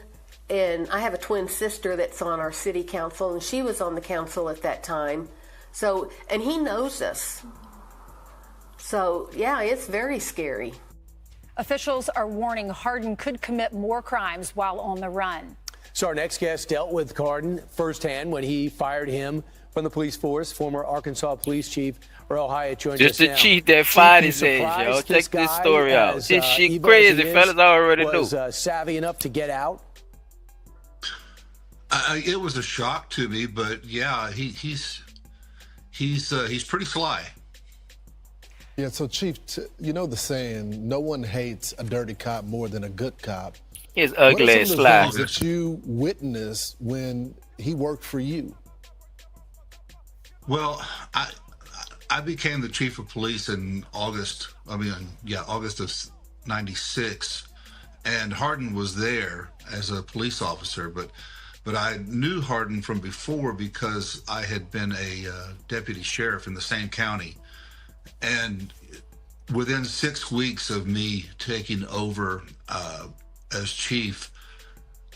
and I have a twin sister that's on our city council, and she was on the council at that time. So, and he knows us. So, yeah, it's very scary.
Officials are warning Harden could commit more crimes while on the run.
So our next guest dealt with Harden firsthand when he fired him from the police force. Former Arkansas police chief Earl Hyatt joins us now.
Just the chief that fired his ass, yo. Check this story out. This shit crazy, fellas. I already know.
Was savvy enough to get out.
It was a shock to me, but yeah, he's pretty sly.
Yeah, so Chief, you know the saying, no one hates a dirty cop more than a good cop.
He's ugly and sly.
What are some of the things that you witnessed when he worked for you?
Well, I became the chief of police in August of '96, and Harden was there as a police officer, but I knew Harden from before because I had been a deputy sheriff in the same county. And within 6 weeks of me taking over as chief,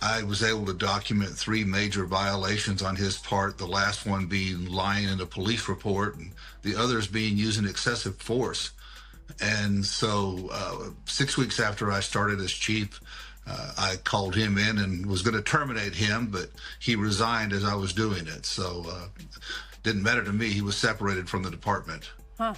I was able to document 3 major violations on his part, the last one being lying in a police report and the others being using excessive force. And so 6 weeks after I started as chief, I called him in and was going to terminate him, but he resigned as I was doing it. So didn't matter to me. He was separated from the department.
Huh.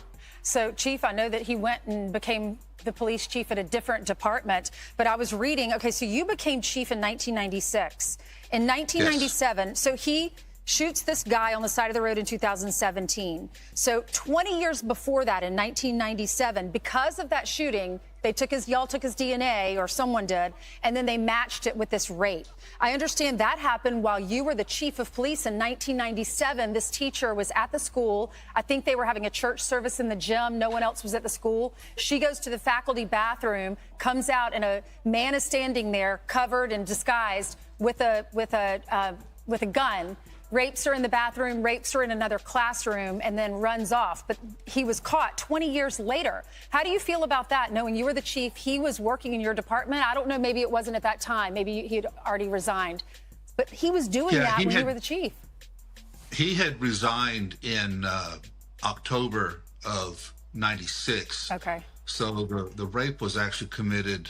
So, Chief, I know that he went and became the police chief at a different department, but I was reading, okay, so you became chief in 1996. In 1997, yes. So he shoots this guy on the side of the road in 2017. So 20 years before that, in 1997, because of that shooting, y'all took his DNA, or someone did, and then they matched it with this rape. I understand that happened while you were the chief of police in 1997. This teacher was at the school. I think they were having a church service in the gym. No one else was at the school. She goes to the faculty bathroom, comes out, and a man is standing there covered and disguised with a gun. Rapes her in the bathroom, rapes her in another classroom, and then runs off. But he was caught 20 years later. How do you feel about that, knowing you were the chief, he was working in your department? I don't know, maybe it wasn't at that time. Maybe he had already resigned. But he was doing that when you were the chief.
He had resigned in October of '96.
Okay.
So the rape was actually committed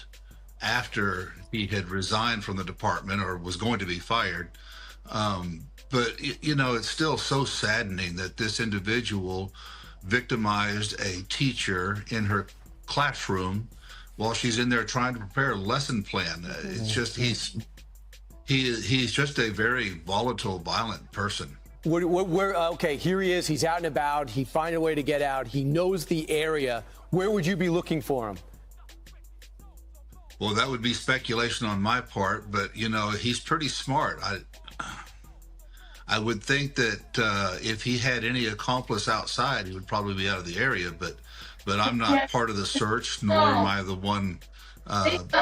after he had resigned from the department or was going to be fired. But, you know, it's still so saddening that this individual victimized a teacher in her classroom while she's in there trying to prepare a lesson plan. It's just, he's just a very volatile, violent person.
Okay, here he is. He's out and about. He finds a way to get out. He knows the area. Where would you be looking for him?
Well, that would be speculation on my part, but, you know, he's pretty smart. I would think that if he had any accomplice outside, he would probably be out of the area. But I'm not part of the search, nor am I the one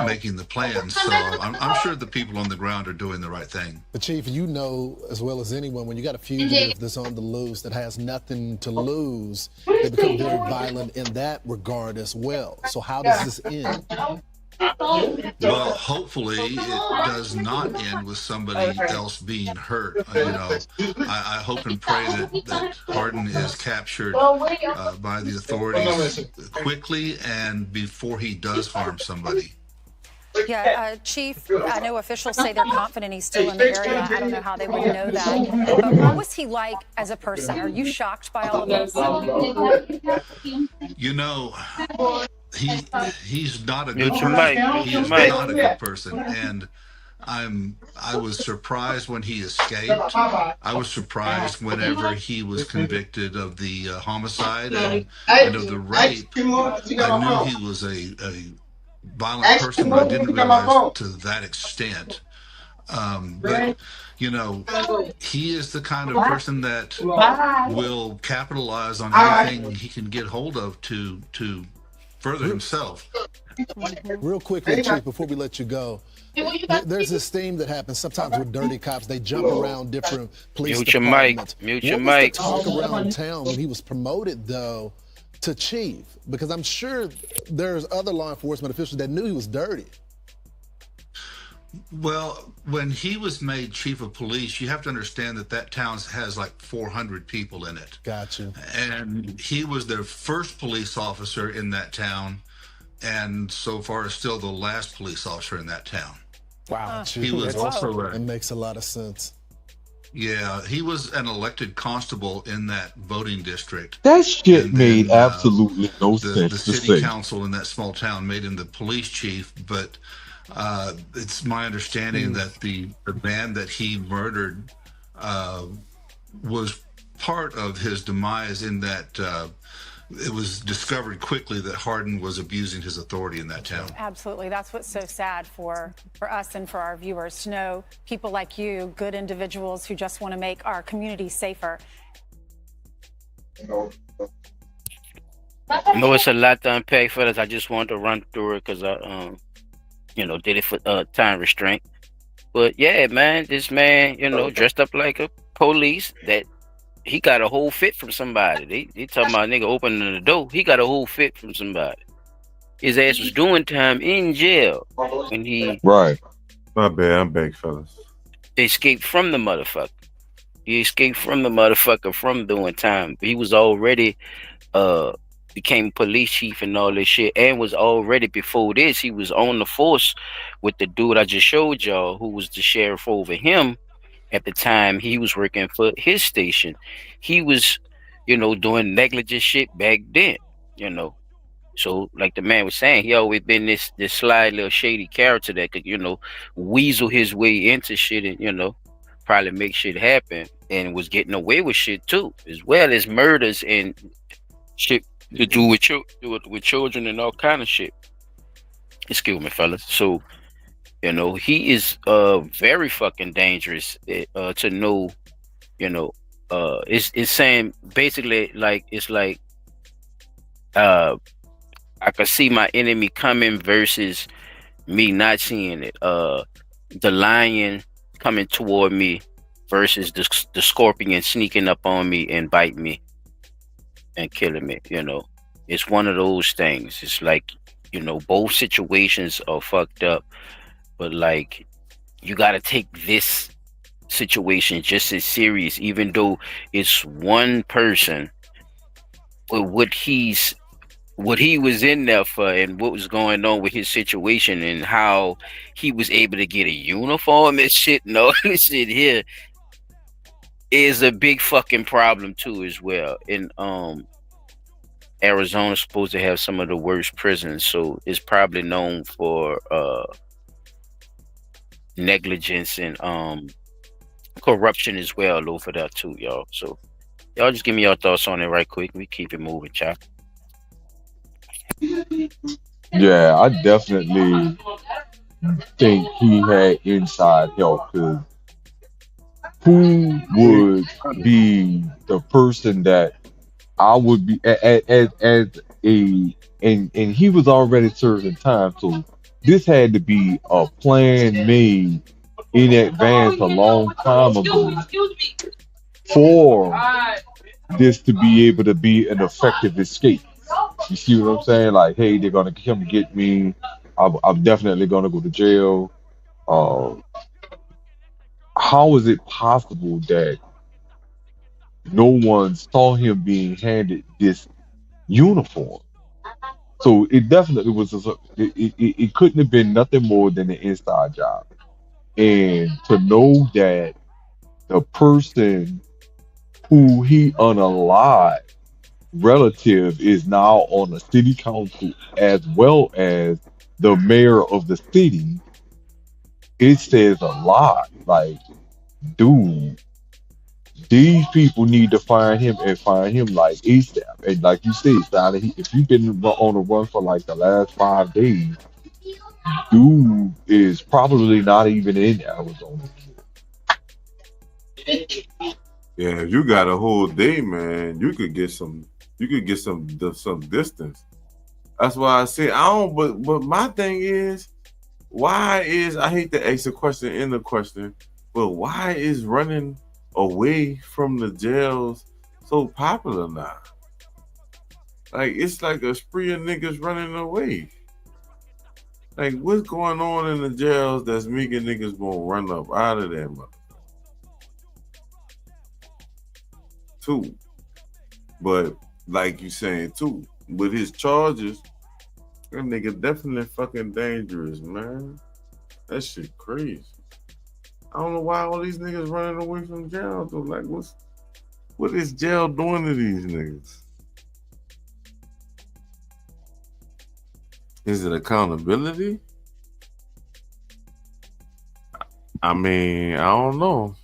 making the plans. So I'm sure the people on the ground are doing the right thing.
But Chief, you know as well as anyone, when you got a fugitive that's on the loose that has nothing to lose, they become very violent in that regard as well. So how does this end?
Well, hopefully it does not end with somebody else being hurt. I hope and pray that Hardin is captured by the authorities quickly and before he does harm somebody.
Yeah, Chief, I know officials say they're confident he's still in the area. I don't know how they would know that. But what was he like as a person? Are you shocked by all of this?
He's not a good person. He is not a good person, and I was surprised when he escaped. I was surprised whenever he was convicted of the homicide and of the rape. I knew he was a violent person, but I didn't realize to that extent. But he is the kind of person that will capitalize on anything he can get hold of to further himself.
Real quickly, Chief, before we let you go, there's this theme that happens sometimes with dirty cops. They jump around different police departments.
Mute your mic.
What was the talk around town when he was promoted, though, to chief? Because I'm sure there's other law enforcement officials that knew he was dirty.
Well, when he was made chief of police, you have to understand that town has like 400 people in it.
Gotcha.
And he was their first police officer in that town, and so far is still the last police officer in that town.
Wow.
He was also
It makes a lot of sense.
Yeah, he was an elected constable in that voting district.
That shit made absolutely no
The
sense to
city
say.
council in that small town made him the police chief, but it's my understanding that the man that he murdered was part of his demise in that it was discovered quickly that Hardin was abusing his authority in that town.
Absolutely. That's what's so sad for us and for our viewers to know people like you, good individuals who just want to make our community safer.
I know it's a lot to unpack, fellas. I just wanted to run through it because I, did it for time restraint. But yeah, man, this man, dressed up like a police, that he got a whole fit from somebody. They talking about nigga opening the door. He got a whole fit from somebody. His ass was doing time in jail when he
My bad, I'm back, fellas.
escaped from the motherfucker. He escaped from the motherfucker from doing time. He was already became police chief and all this shit, and was already before this. He was on the force with the dude I just showed y'all, who was the sheriff over him at the time. He was working for his station. He was, doing negligent shit back then. So like the man was saying, he always been this sly little shady character that could, weasel his way into shit and, probably make shit happen, and was getting away with shit too, as well as murders and shit to do with children and all kind of shit. Excuse me, fellas. So, he is very fucking dangerous to know, it's saying basically like it's like I could see my enemy coming versus me not seeing it. The lion coming toward me versus the scorpion sneaking up on me and biting me and killing me. It's one of those things. It's like, both situations are fucked up, but like, you got to take this situation just as serious, even though it's one person. But what he was in there for, and what was going on with his situation, and how he was able to get a uniform and shit and all this shit here is a big fucking problem too, as well. And Arizona's supposed to have some of the worst prisons, so it's probably known for negligence and corruption as well over there too, y'all. So y'all just give me your thoughts on it right quick. We keep it moving, chap.
Yeah, I definitely think he had inside help, because who would be the person that I would be as a and he was already serving time, so this had to be a plan made in advance a long time ago for this to be able to be an effective escape. You see what I'm saying? Like, hey, they're gonna come get me. I'm definitely gonna go to jail. Uh, how is it possible that no one saw him being handed this uniform? So it definitely was. It couldn't have been nothing more than an inside job. And to know that the person who he unalived relative is now on the city council as well as the mayor of the city, it says a lot. Like, dude, these people need to find him and find him like ASAP. And like you said, Sally, if you've been on a run for like the last 5 days, dude is probably not even in Arizona.
Yeah, if you got a whole day, man, you could get some some distance. That's why I say I don't. But my thing is, why is I hate to ask a question in the question, but why is running away from the jails so popular now? Like it's like a spree of niggas running away. Like what's going on in the jails that's making niggas gonna run up out of there, mother? Too. But like you saying too, with his charges, that nigga definitely fucking dangerous, man. That shit crazy. I don't know why all these niggas running away from jail though. Like what is jail doing to these niggas? Is it accountability? I mean, I don't know.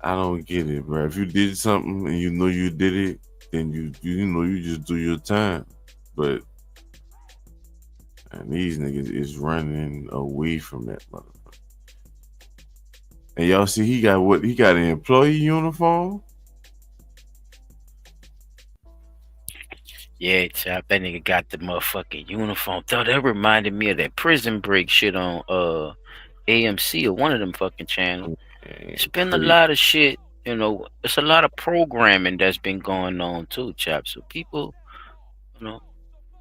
I don't get it, bro. If you did something and you know you did it, then you know you just do your time. But and these niggas is running away from that motherfucker. And y'all see he got what? He got an employee uniform?
Yeah, chap, that nigga got the motherfucking uniform. Though that reminded me of that Prison Break shit on AMC or one of them fucking channels. It's been a lot of shit, you know. It's a lot of programming that's been going on too, chap. So people, you know,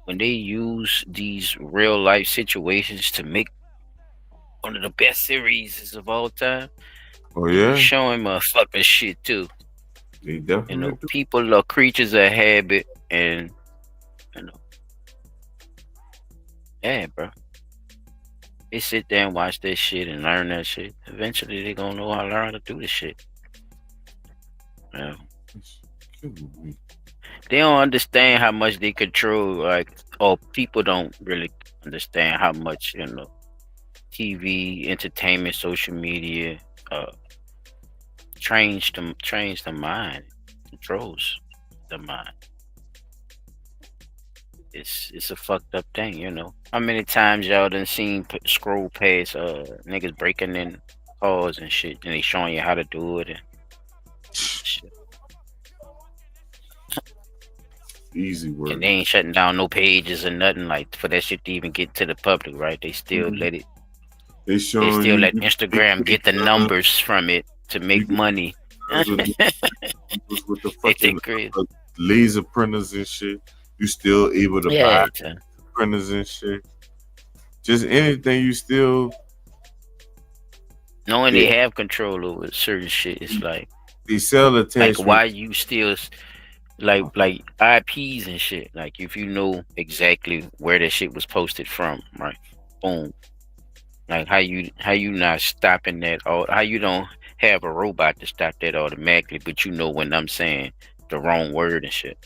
when they use these real life situations to make one of the best series of all time,
Oh
they be
yeah,
showing motherfucking shit too.
they
You
definitely
know,
do.
people are creatures of habit, and you know, yeah, bro. They sit there and watch that shit and learn that shit. Eventually, they gonna know how to learn how to do this shit. Yeah. They don't understand how much they control. Like, or people don't really understand how much, you know, TV, entertainment, social media, trains the mind, controls the mind. It's a fucked up thing, you know. How many times y'all done seen scroll past niggas breaking in cars and shit, and they showing you how to do it and shit.
Easy work.
And they ain't shutting down no pages or nothing like for that shit to even get to the public, right? They still let it.
They
They
showing
still
you
let Instagram get the numbers from it to make money.
with the fucking
crazy.
laser printers and shit. You still able to
Yeah,
buy printers and shit. Just anything you still
knowing they have control over certain shit, it's like
they sell attachments.
like why you still like IPs and shit. Like if you know exactly where that shit was posted from, right? Boom. Like how you not stopping that, or how you don't have a robot to stop that automatically, but you know when I'm saying the wrong word and shit.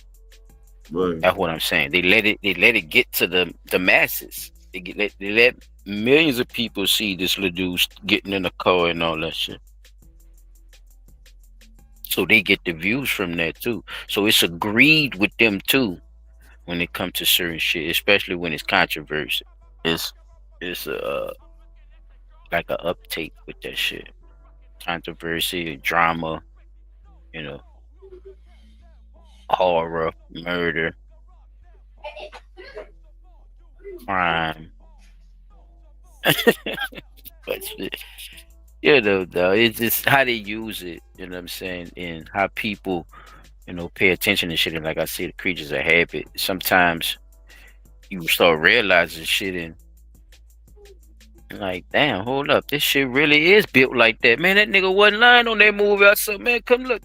Right.
That's what I'm saying. They let it get to the masses. They let millions of people see this little dude getting in the car and all that shit. So they get the views from that too. So it's agreed with them too when it comes to certain shit, especially when it's controversial. It's like a uptake with that shit. Controversy, drama, you know, horror, murder, crime. But though, it's just how they use it. You know what I'm saying, and how people, pay attention to shit. And like I said, the creatures of habit. Sometimes you start realizing shit and like, damn, hold up, this shit really is built like that, man. That nigga wasn't lying on that movie. I said, man, come look.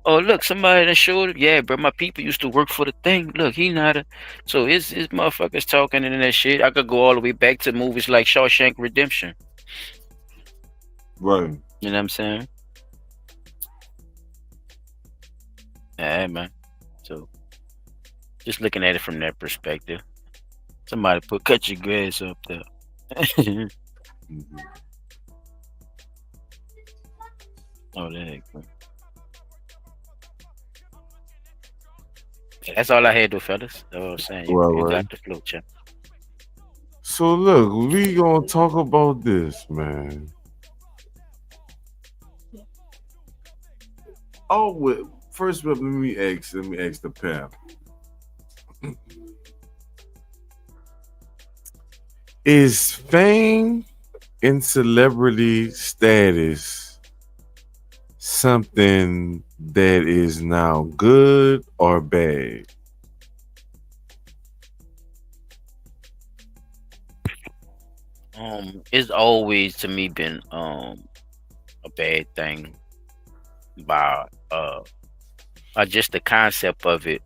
Oh, look, somebody that showed it. Yeah, bro, my people used to work for the thing. Look, he not a. So it's motherfuckers talking and that shit. I could go all the way back to movies like Shawshank Redemption.
Right.
You know what I'm saying? Yeah, man. So just looking at it from that perspective. Somebody cut your grass up there. Oh, that ain't cool. Yeah, that's all I had though, fellas. That's what I'm saying. You
Right.
got the flow, champ.
So look, we gonna talk about this, man. Oh, well, first, let me ask the pal. Is fame and celebrity status something that is now good or bad?
It's always to me been a bad thing by just the concept of it.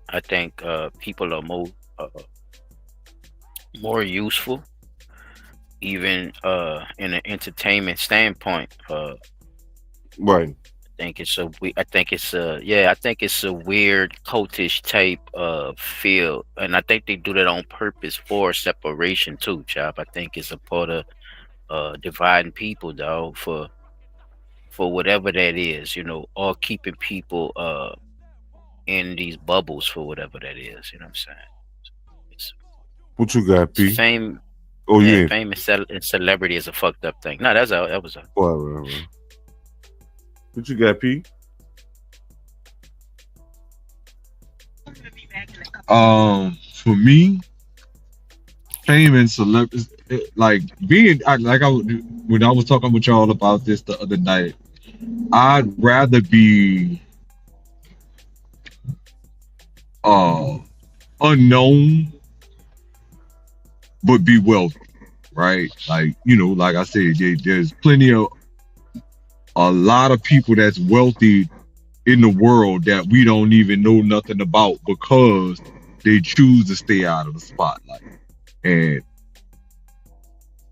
I think people are more useful, even in an entertainment standpoint.
Right.
I think it's a weird cultish type of feel, and I think they do that on purpose for separation too, chop. I think it's a part of dividing people, dog, for whatever that is, or keeping people in these bubbles for whatever that is. You know what I'm saying?
What you got, P?
Fame.
Oh,
Yeah,
you ain't.
fame and celebrity is a fucked up thing. No, that was a.
Right. What you got, P?
For me, fame and celebrity, like when I was talking with y'all about this the other night, I'd rather be unknown but be wealthy, right? Like, like I said, there's plenty of a lot of people that's wealthy in the world that we don't even know nothing about because they choose to stay out of the spotlight. And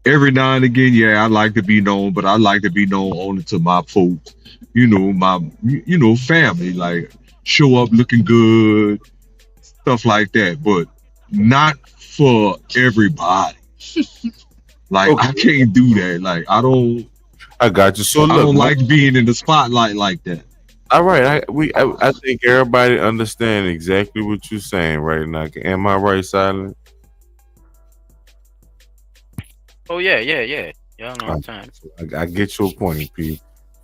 every now and again, yeah, I like to be known, but I like to be known only to my folks, my family, like show up looking good, stuff like that, but not for everybody. Like, okay. I can't do that. Like,
I got you. So look,
I don't like being in the spotlight like that.
All right, I think everybody understand exactly what you're saying right now. Am I right, Silent?
Oh yeah. Y'all know the time.
I get your point, P.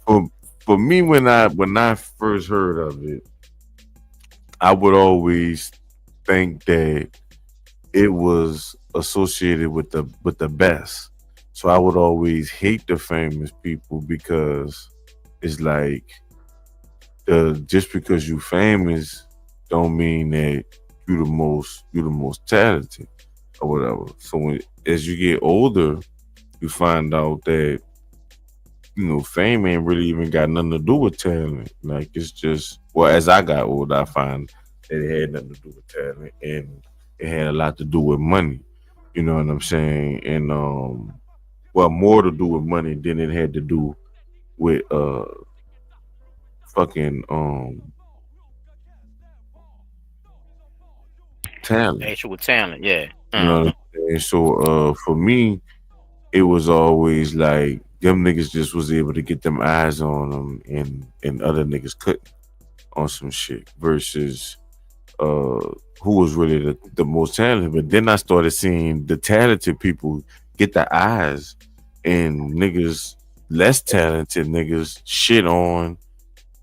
For me, when I first heard of it, I would always think that it was associated with the best. So I would always hate the famous people because it's like just because you famous don't mean that you the most talented or whatever. So as you get older, you find out that fame ain't really even got nothing to do with talent. Like, it's just, well, as I got older, I find that it had nothing to do with talent, and it had a lot to do with money. You know what I'm saying? And well, more to do with money than it had to do with fucking talent.
Actual talent, yeah.
You know what I'm saying? So for me, it was always like them niggas just was able to get them eyes on them, and other niggas couldn't on some shit versus who was really the most talented. But then I started seeing the talented people get the eyes, and niggas, less talented niggas, shit on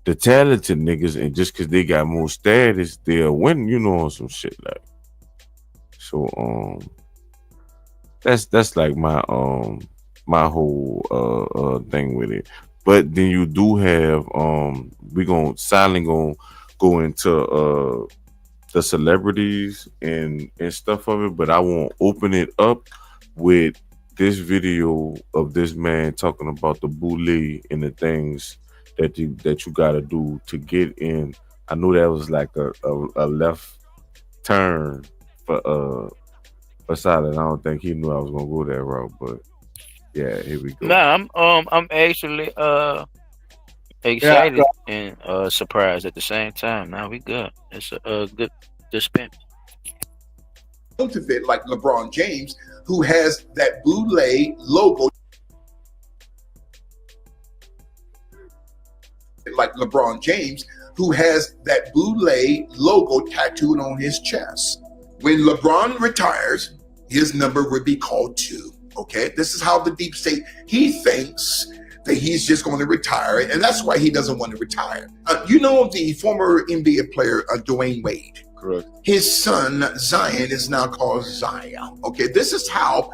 the talented niggas, and just because they got more status, they'll win, you know, on some shit like. So that's like my my whole thing with it. But then you do have we gonna silently gonna go into the celebrities and stuff of it, but I won't open it up with this video of this man talking about the bully and the things that you gotta do to get in. I knew that was like a left turn for Silent. I don't think he knew I was gonna go that route, but yeah, here we go.
Nah, I'm actually excited and surprised at the same time. Now we good. It's a good dispense.
Counterfeit like LeBron James, who has that boule logo. Like LeBron James, who has that boule logo tattooed on his chest. When LeBron retires, his number would be called 2. Okay, this is how the deep state, he thinks that he's just going to retire, and that's why he doesn't want to retire. You know the former NBA player Dwayne Wade?
Correct.
His son Zion is now called Zion. Okay, this is how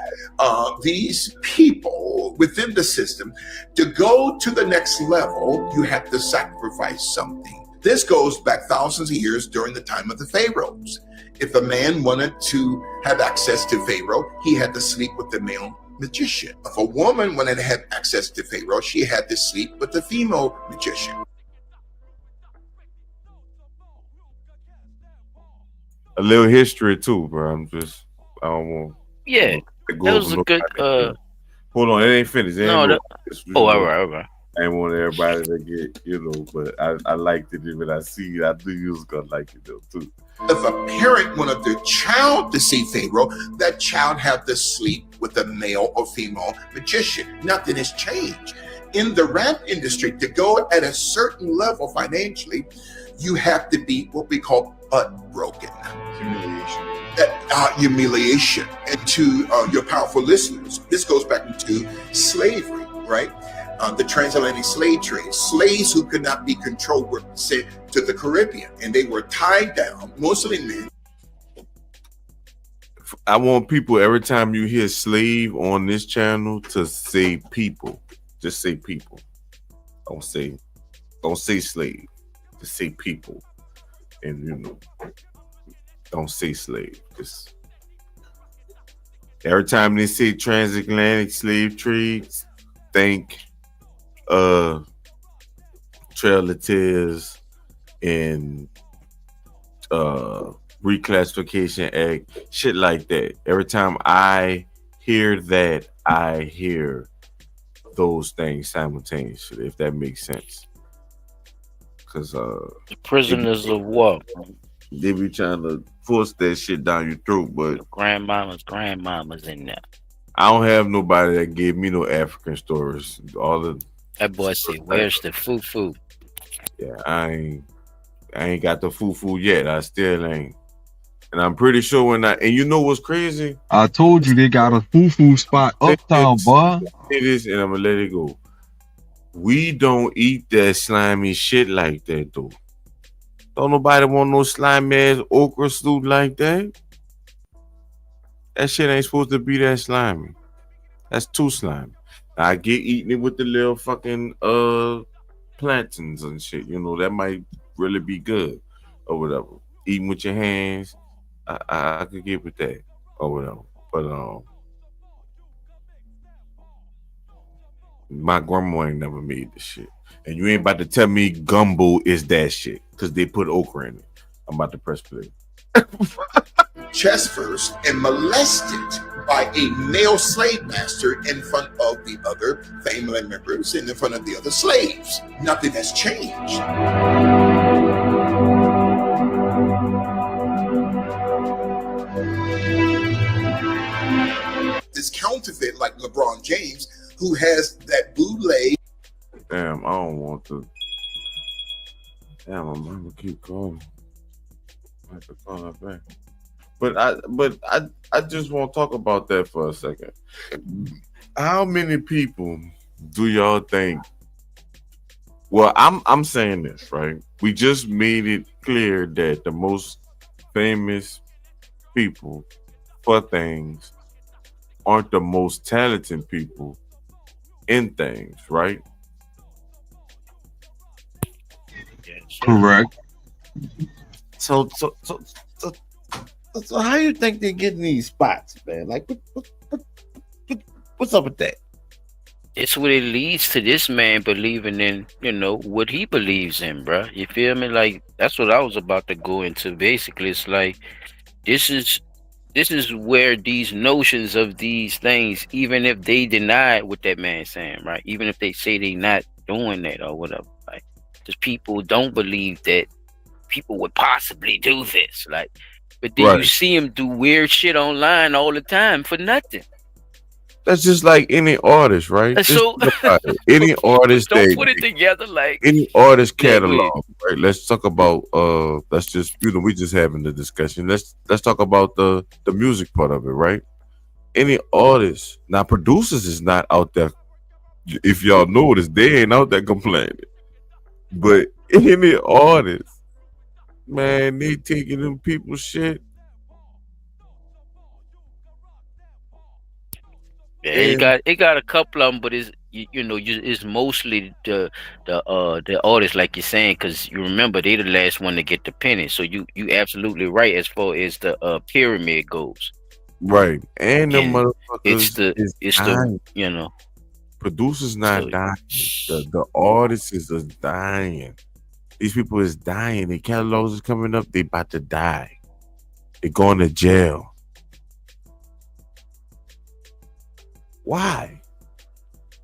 these people within the system, to go to the next level, you have to sacrifice something. This goes back thousands of years during the time of the pharaohs. If a man wanted to have access to Pharaoh, he had to sleep with the male magician. If a woman wanted to have access to Pharaoh, she had to sleep with the female magician.
A little history too, bro. I don't want.
Yeah, that was a good.
Hold on, it ain't finished.
All right.
I ain't want everybody to get, you know, but I liked it. When I see it, I knew you was gonna like it though too.
If a parent wanted their child to see Pharaoh, that child had to sleep with a male or female magician. Nothing has changed. In the rap industry, to go at a certain level financially, you have to be what we call butt broken. Humiliation. And to your powerful listeners, this goes back into slavery, right? The transatlantic slave trade. Slaves who could not be controlled were sent to the Caribbean, and they were tied down, mostly men.
I want people, every time you hear slave on this channel, to say people. Just say people. Don't say slave. Just say people. And you know, don't say slave. Just every time they say transatlantic slave trades, think Trail of Tears and Reclassification Act, shit like that. Every time I hear that, I hear those things simultaneously, if that makes sense. Because
the prisoners of war,
they be trying to force that shit down your throat, but
grandmamas in there.
I don't have nobody that gave me no African stories. All the
that boy said, "Where's the foo-foo?"
Yeah, I ain't got the foo-foo yet. I still ain't. And I'm pretty sure when and you know what's crazy?
I told you they got a foo-foo spot uptown, boy.
It is, and I'm gonna let it go. We don't eat that slimy shit like that, though. Don't nobody want no slimy ass okra soup like that. That shit ain't supposed to be that slimy. That's too slimy. I get eating it with the little fucking plantains and shit. You know, that might really be good or whatever. Eating with your hands, I could get with that or whatever. But my grandma ain't never made this shit. And you ain't about to tell me gumbo is that shit because they put okra in it. I'm about to press play.
Chest first and molested by a male slave master in front of the other family members and in front of the other slaves. Nothing has changed. This counterfeit like LeBron James, who has that boule.
Damn, I don't want to. Damn, I'm gonna keep calling. I have to call her back. I just want to talk about that for a second. How many people do y'all think? Well, I'm saying this, right? We just made it clear that the most famous people for things aren't the most talented people in things, right?
Correct.
So how you think they're getting these spots, man? Like, what's up with that?
It's what it leads to this man believing in, what he believes in, bruh. You feel me? Like, that's what I was about to go into. Basically, it's like this is this is where these notions of these things, even if they deny what that man's saying, right? Even if they say they not doing that or whatever, like, just people don't believe that people would possibly do this, like. But then you
Right.
see him do weird shit online all the time for nothing.
That's just like any artist, right? Just
So
think about it. Any artist
don't put it together like
any artist
Yeah, go ahead.
catalog, right? Let's talk about let's just we just having the discussion. Let's talk about the music part of it, right? Any artist now, producers is not out there. If y'all notice, they ain't out there complaining. But any artist, man, they taking them people's shit.
Yeah,
And
it got a couple of them, but it's mostly the artists, like you're saying, because you remember they the last one to get the penny. So you absolutely right as far as the pyramid goes.
right, and the
And
motherfuckers is
it's
dying.
the
Producers not dying. The artists is just dying. These people is dying. Their catalogs is coming up. They about to die. They going to jail. Why?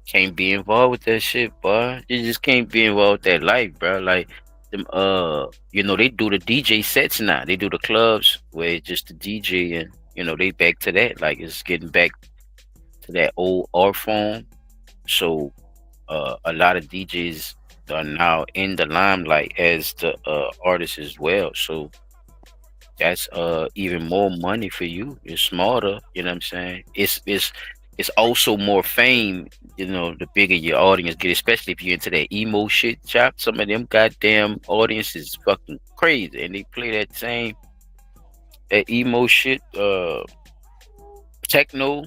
can't be involved with that shit, boy. You just can't be involved with that life, bro. Like them, they do the DJ sets now. They do the clubs where it's just the DJ, and they back to that. Like it's getting back to that old art form. So a lot of DJs are now in the limelight as the artists as well. So that's even more money for you. It's smarter, you know what I'm saying? It's also more fame, the bigger your audience get, especially if you're into that emo shit, chop. Some of them goddamn audiences is fucking crazy, and they play that emo shit, techno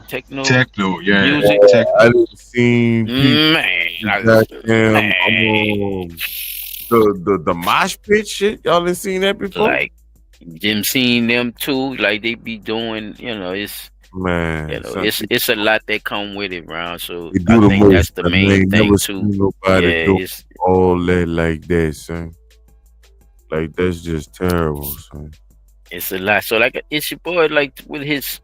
Techno, yeah.
music.
I didn't see people.
Man,
Goddamn, the mosh pit shit. Y'all didn't seen that before?
like them seeing them too, like they be doing, it's
Man, son,
it's a lot that come with it, Ron. So
they do
I
the
think
most.
that's the
I
main
ain't
thing
never
too.
seen nobody
Yeah,
do
it's
all that like that, son. Like that's just terrible, son.
it's a lot. So like it's your boy, like with his,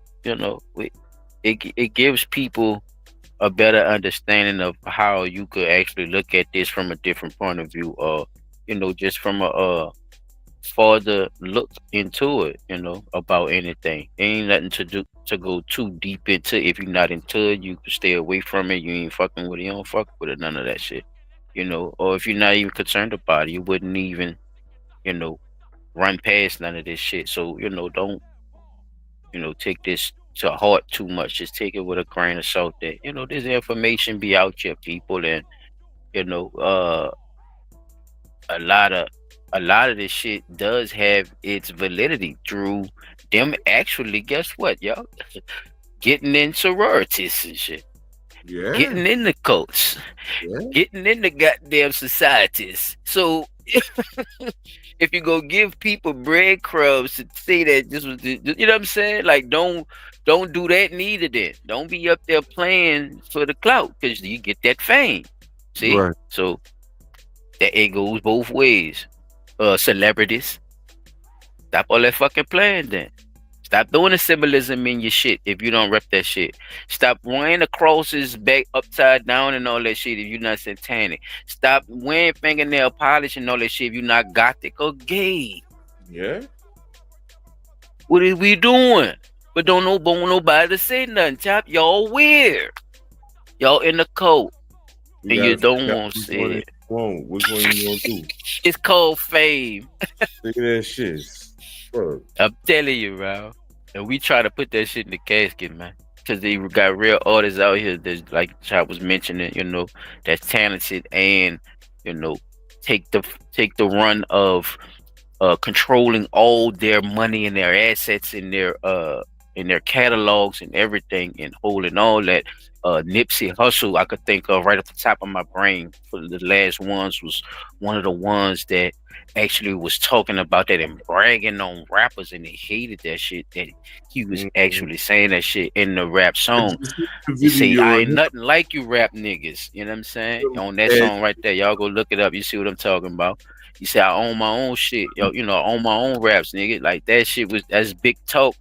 it gives people a better understanding of how you could actually look at this from a different point of view, or just from a farther look into it, about anything. Ain't nothing to go too deep into. If you're not into it, you can stay away from it. You ain't fucking with it, you don't fuck with it, none of that shit. Or if you're not even concerned about it, you wouldn't even, run past none of this shit. So, don't, take this to heart too much. Just take it with a grain of salt that, this information be out here, people, and you know, uh a lot of this shit does have its validity through them actually, guess what, y'all? Getting in sororities and shit.
Yeah.
Getting in the cults.
Yeah.
Getting in the goddamn societies. So if you go give people breadcrumbs to say that this was you know what I'm saying? Like don't do that neither then. Don't be up there playing for the clout because you get that fame. See?
Right.
So that it goes both ways. Celebrities. Stop all that fucking playing then. Stop doing the symbolism in your shit if you don't rep that shit. Stop wearing the crosses back upside down and all that shit if you're not satanic. Stop wearing fingernail polish and all that shit if you're not gothic or gay.
Yeah.
What are we doing? But don't want nobody to say nothing, chop. Y'all weird. Y'all in the cult. And you don't want to say it.
Which one you want to do?
It's called fame.
Look at that shit. Fuck.
I'm telling you, bro. And we try to put that shit in the casket, man. Because they got real artists out here that's like Chop was mentioning, that's talented and, you know, take the take the run of controlling all their money and their assets in their catalogs and everything and holding all that. Nipsey Hussle, I could think of right off the top of my brain for the last ones, was one of the ones that actually was talking about that and bragging on rappers, and they hated that shit, that he was actually saying that shit in the rap song. You say, I ain't nothing like you rap niggas. You know what I'm saying? On that song right there. Y'all go look it up. You see what I'm talking about. You say, I own my own shit. Yo, I own my own raps, nigga. Like that shit that's big talk.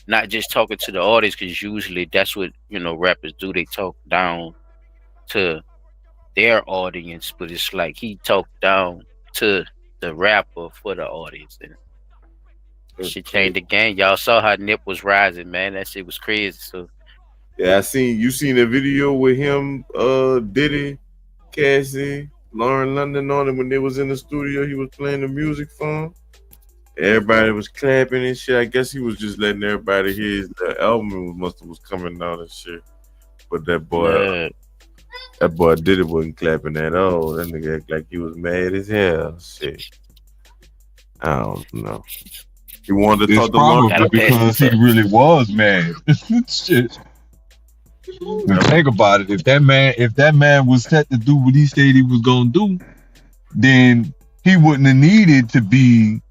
Not just talking to the audience, because usually that's what, rappers do. They talk down to their audience, but it's like he talked down to the rapper for the audience. And shit changed the game. Y'all saw how Nip was rising, man. That shit was crazy. So
yeah, you seen a video with him, Diddy, Cassie, Lauren London on it when they was in the studio. He was playing the music for him. Everybody was clapping and shit. I guess he was just letting everybody hear his album was coming out and shit. But that boy Diddy wasn't clapping at all. That nigga act like he was mad as hell. Shit. I don't know. He wanted to
It's
talk to Lauren
probably because he really was mad. Shit. But think about it. If that man was set to do what he said he was gonna do, then he wouldn't have needed to be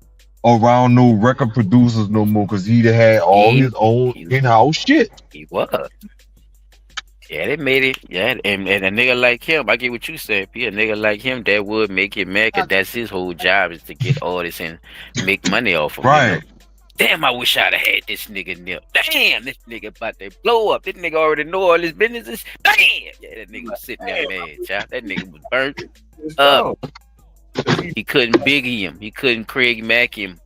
around no record producers no more, because he'd have had all his own in-house shit.
he was. Yeah, they made it. Yeah, and a nigga like him, I get what you said, P. A nigga like him, that would make it mad, because that's his whole job, is to get artists and make money off of them.
Right.
Damn, I wish I'd have had this nigga Nip. Damn, this nigga about to blow up. This nigga already know all his businesses. Damn. Yeah, that nigga was sitting there mad, child. That nigga was burnt up. He couldn't Biggie him. He couldn't Craig Mack him.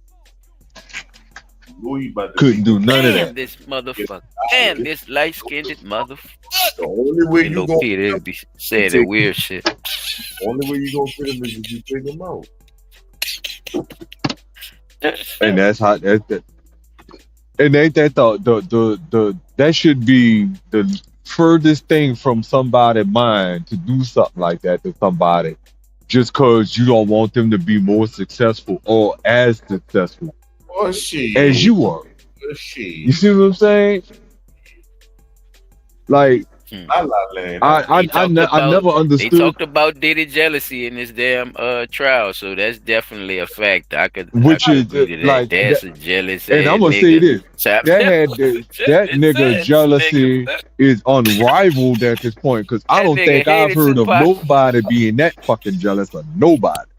Couldn't do none of
Damn,
that.
this motherfucker. Damn, this light-skinned motherfucker.
The only way you gonna
Peter be saying that weird shit.
The only way you gonna fit him is if you take him out.
And that's how that. And ain't that the that should be the furthest thing from somebody's mind to do something like that to somebody, just because you don't want them to be more successful or as successful as you are. You see what I'm saying? Like, I never understood.
They talked about Diddy jealousy in this damn trial, so that's definitely a fact. I could agree to that.
Like
That's a jealous.
And I'm gonna say this: that nigga jealousy is unrivaled at this point, because I don't think I've heard of nobody being that fucking jealous of nobody.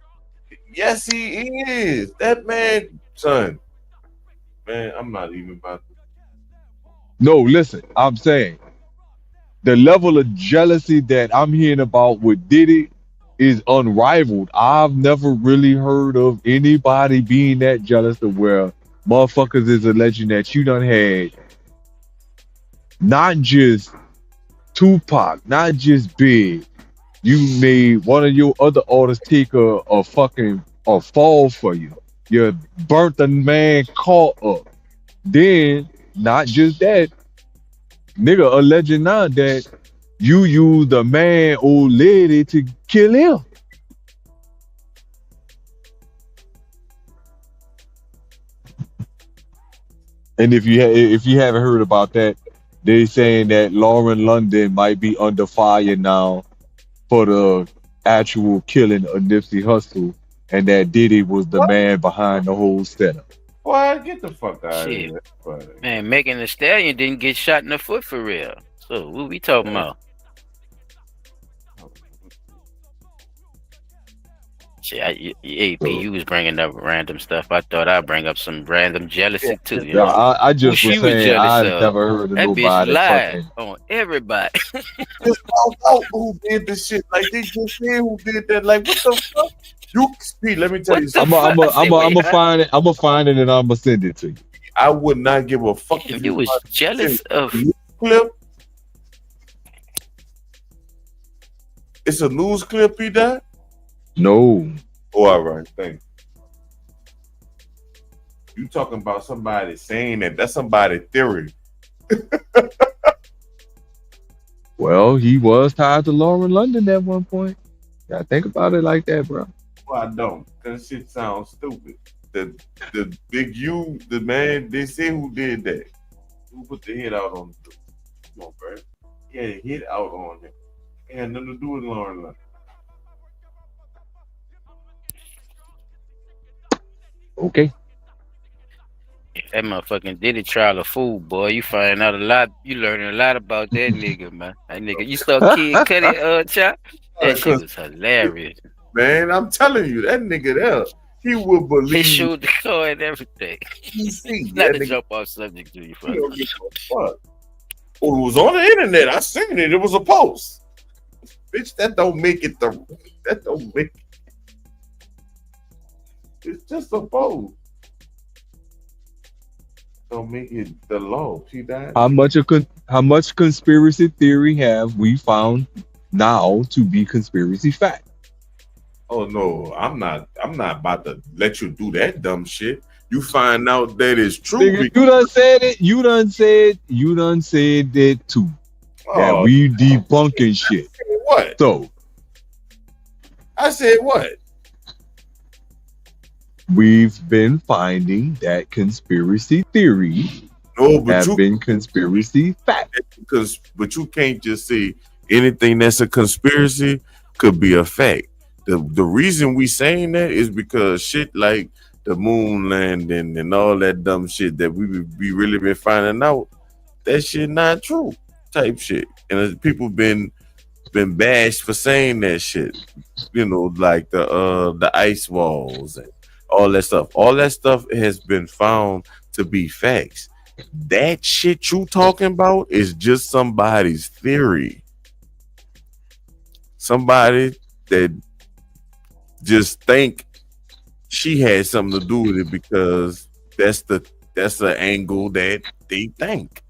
Yes, he is. That man, son. Man, I'm not even about to.
No, listen, I'm saying the level of jealousy that I'm hearing about with Diddy is unrivaled. I've never really heard of anybody being that jealous of where motherfuckers is alleging that you done had not just Tupac, not just Big. You made one of your other artists take a fall for you. You burnt the man car up. Then, not just that, nigga alleging now that you used a man old lady to kill him. And if you haven't heard about that, they saying that Lauren London might be under fire now for the actual killing of Nipsey Hussle, and that Diddy was the man behind the whole setup.
Boy, get the fuck out
Shit.
of here.
Man, Megan Thee Stallion didn't get shot in the foot for real. So what we talking about? Shit, you was bringing up random stuff. I thought I'd bring up some random jealousy too. You know?
I just
Who
was
she was
saying
jealous
I've
of.
never heard of
That bitch
nobody
lied
fucking.
on everybody.
Just found out who did this shit. Like, they just said who did that. Like, what the fuck? You speak. Let me tell you something.
I'm gonna find it. I'm gonna find it and I'm gonna send it to you.
I would not give a fuck if
You was jealous of.
clip. It's a news clip he died?
No.
Oh, all right. Thank you. You talking about somebody saying that? That's somebody's theory.
Well, he was tied to Lauren London at one point. Gotta think about it like that, bro.
Well, I don't. That shit sounds stupid. The big U, the man, they say who did that. Who put the hit out on the dude? Come on, bro. He had a hit out on him. It had nothing to do with Lauren London.
Okay.
That motherfucking Diddy trial of food, boy. You find out a lot. You learning a lot about that nigga, man. That nigga, you saw Kid Cudi chop? That shit was hilarious.
Man, I'm telling you, that nigga there, he will believe.
He showed the car and everything. Not to jump off subject to you,
He don't give a fuck. Oh, it was on the internet. I seen it. It was a post. Bitch, that don't make it that don't make it. It's just a post. Don't make it the law. See that?
How much conspiracy theory have we found now to be conspiracy fact?
Oh no, I'm not about to let you do that dumb shit. You find out that it's true.
Nigga, you done said it. You done said it too. That we debunking shit.
What?
So
I said what?
We've been finding that conspiracy theories have been conspiracy facts.
But you can't just say anything that's a conspiracy could be a fact. The reason we saying that is because shit like the moon landing and all that dumb shit that we really been finding out, that shit not true type shit. And people been bashed for saying that shit. You know, like the ice walls and all that stuff. All that stuff has been found to be facts. That shit you talking about is just somebody's theory. Somebody that just think she had something to do with it because that's the angle that they think.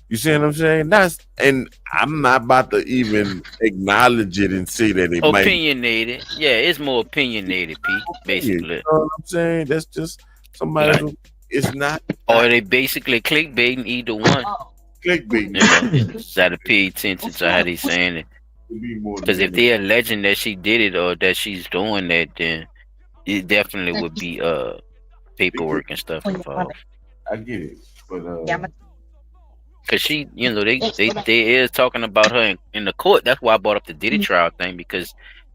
You see what I'm saying? And I'm not about to even acknowledge it and say that it might.
Opinionated. Yeah, it's more opinionated, Pete, basically.
You know what I'm saying? That's just somebody who it's not.
Or they basically clickbaiting either one.
Clickbait.
You know, just gotta pay attention to how they saying it. Because if they're alleging that she did it or that she's doing that, then it definitely would be paperwork and stuff involved.
I get it, but
Cause she, you know, they is talking about her in the court. That's why I brought up the Diddy trial thing, because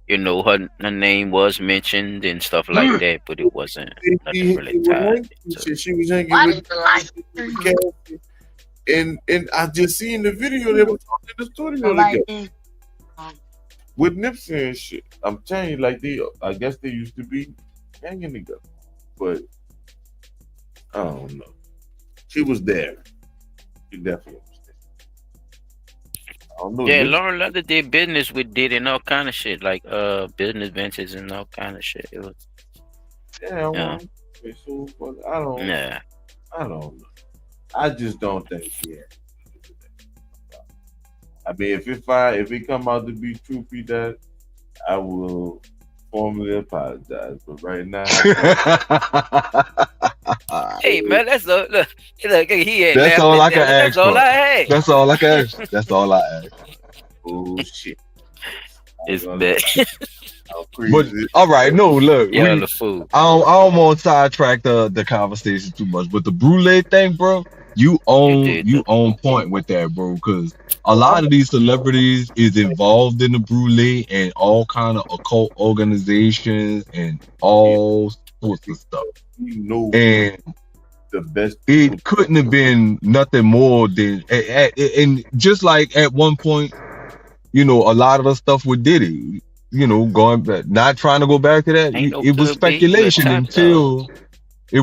you know her name was mentioned and stuff like that, but it wasn't nothing really tied.
She was hanging with Cassie, and I just seen the video they were talking in the studio together with Nipsey and shit. I'm telling you, like I guess they used to be hanging together, but I don't know. She was there. She definitely was there. I don't know.
Yeah, Lauren London did business with Diddy and all kind of shit, like business ventures and all kind of shit. It was
so, but I don't.
Yeah.
I don't know. I just don't think. Yeah. I mean, if it come out to be true, that I will formally apologize. But right now,
hey man, that's look, he ain't.
That's all I can ask.
That's all I had.
That's all I can ask. That's all I ask.
Oh shit!
It's bad.
But all right, no, look,
yeah, the food.
I don't want to sidetrack the conversation too much, but the brulee thing, bro, you own point with that, bro, because a lot of these celebrities is involved in the brulee and all kind of occult organizations and all sorts of stuff. And
the best,
it couldn't have been nothing more than, and just like at one point, you know, a lot of the stuff with Diddy, you know, going back, not trying to go back to that. It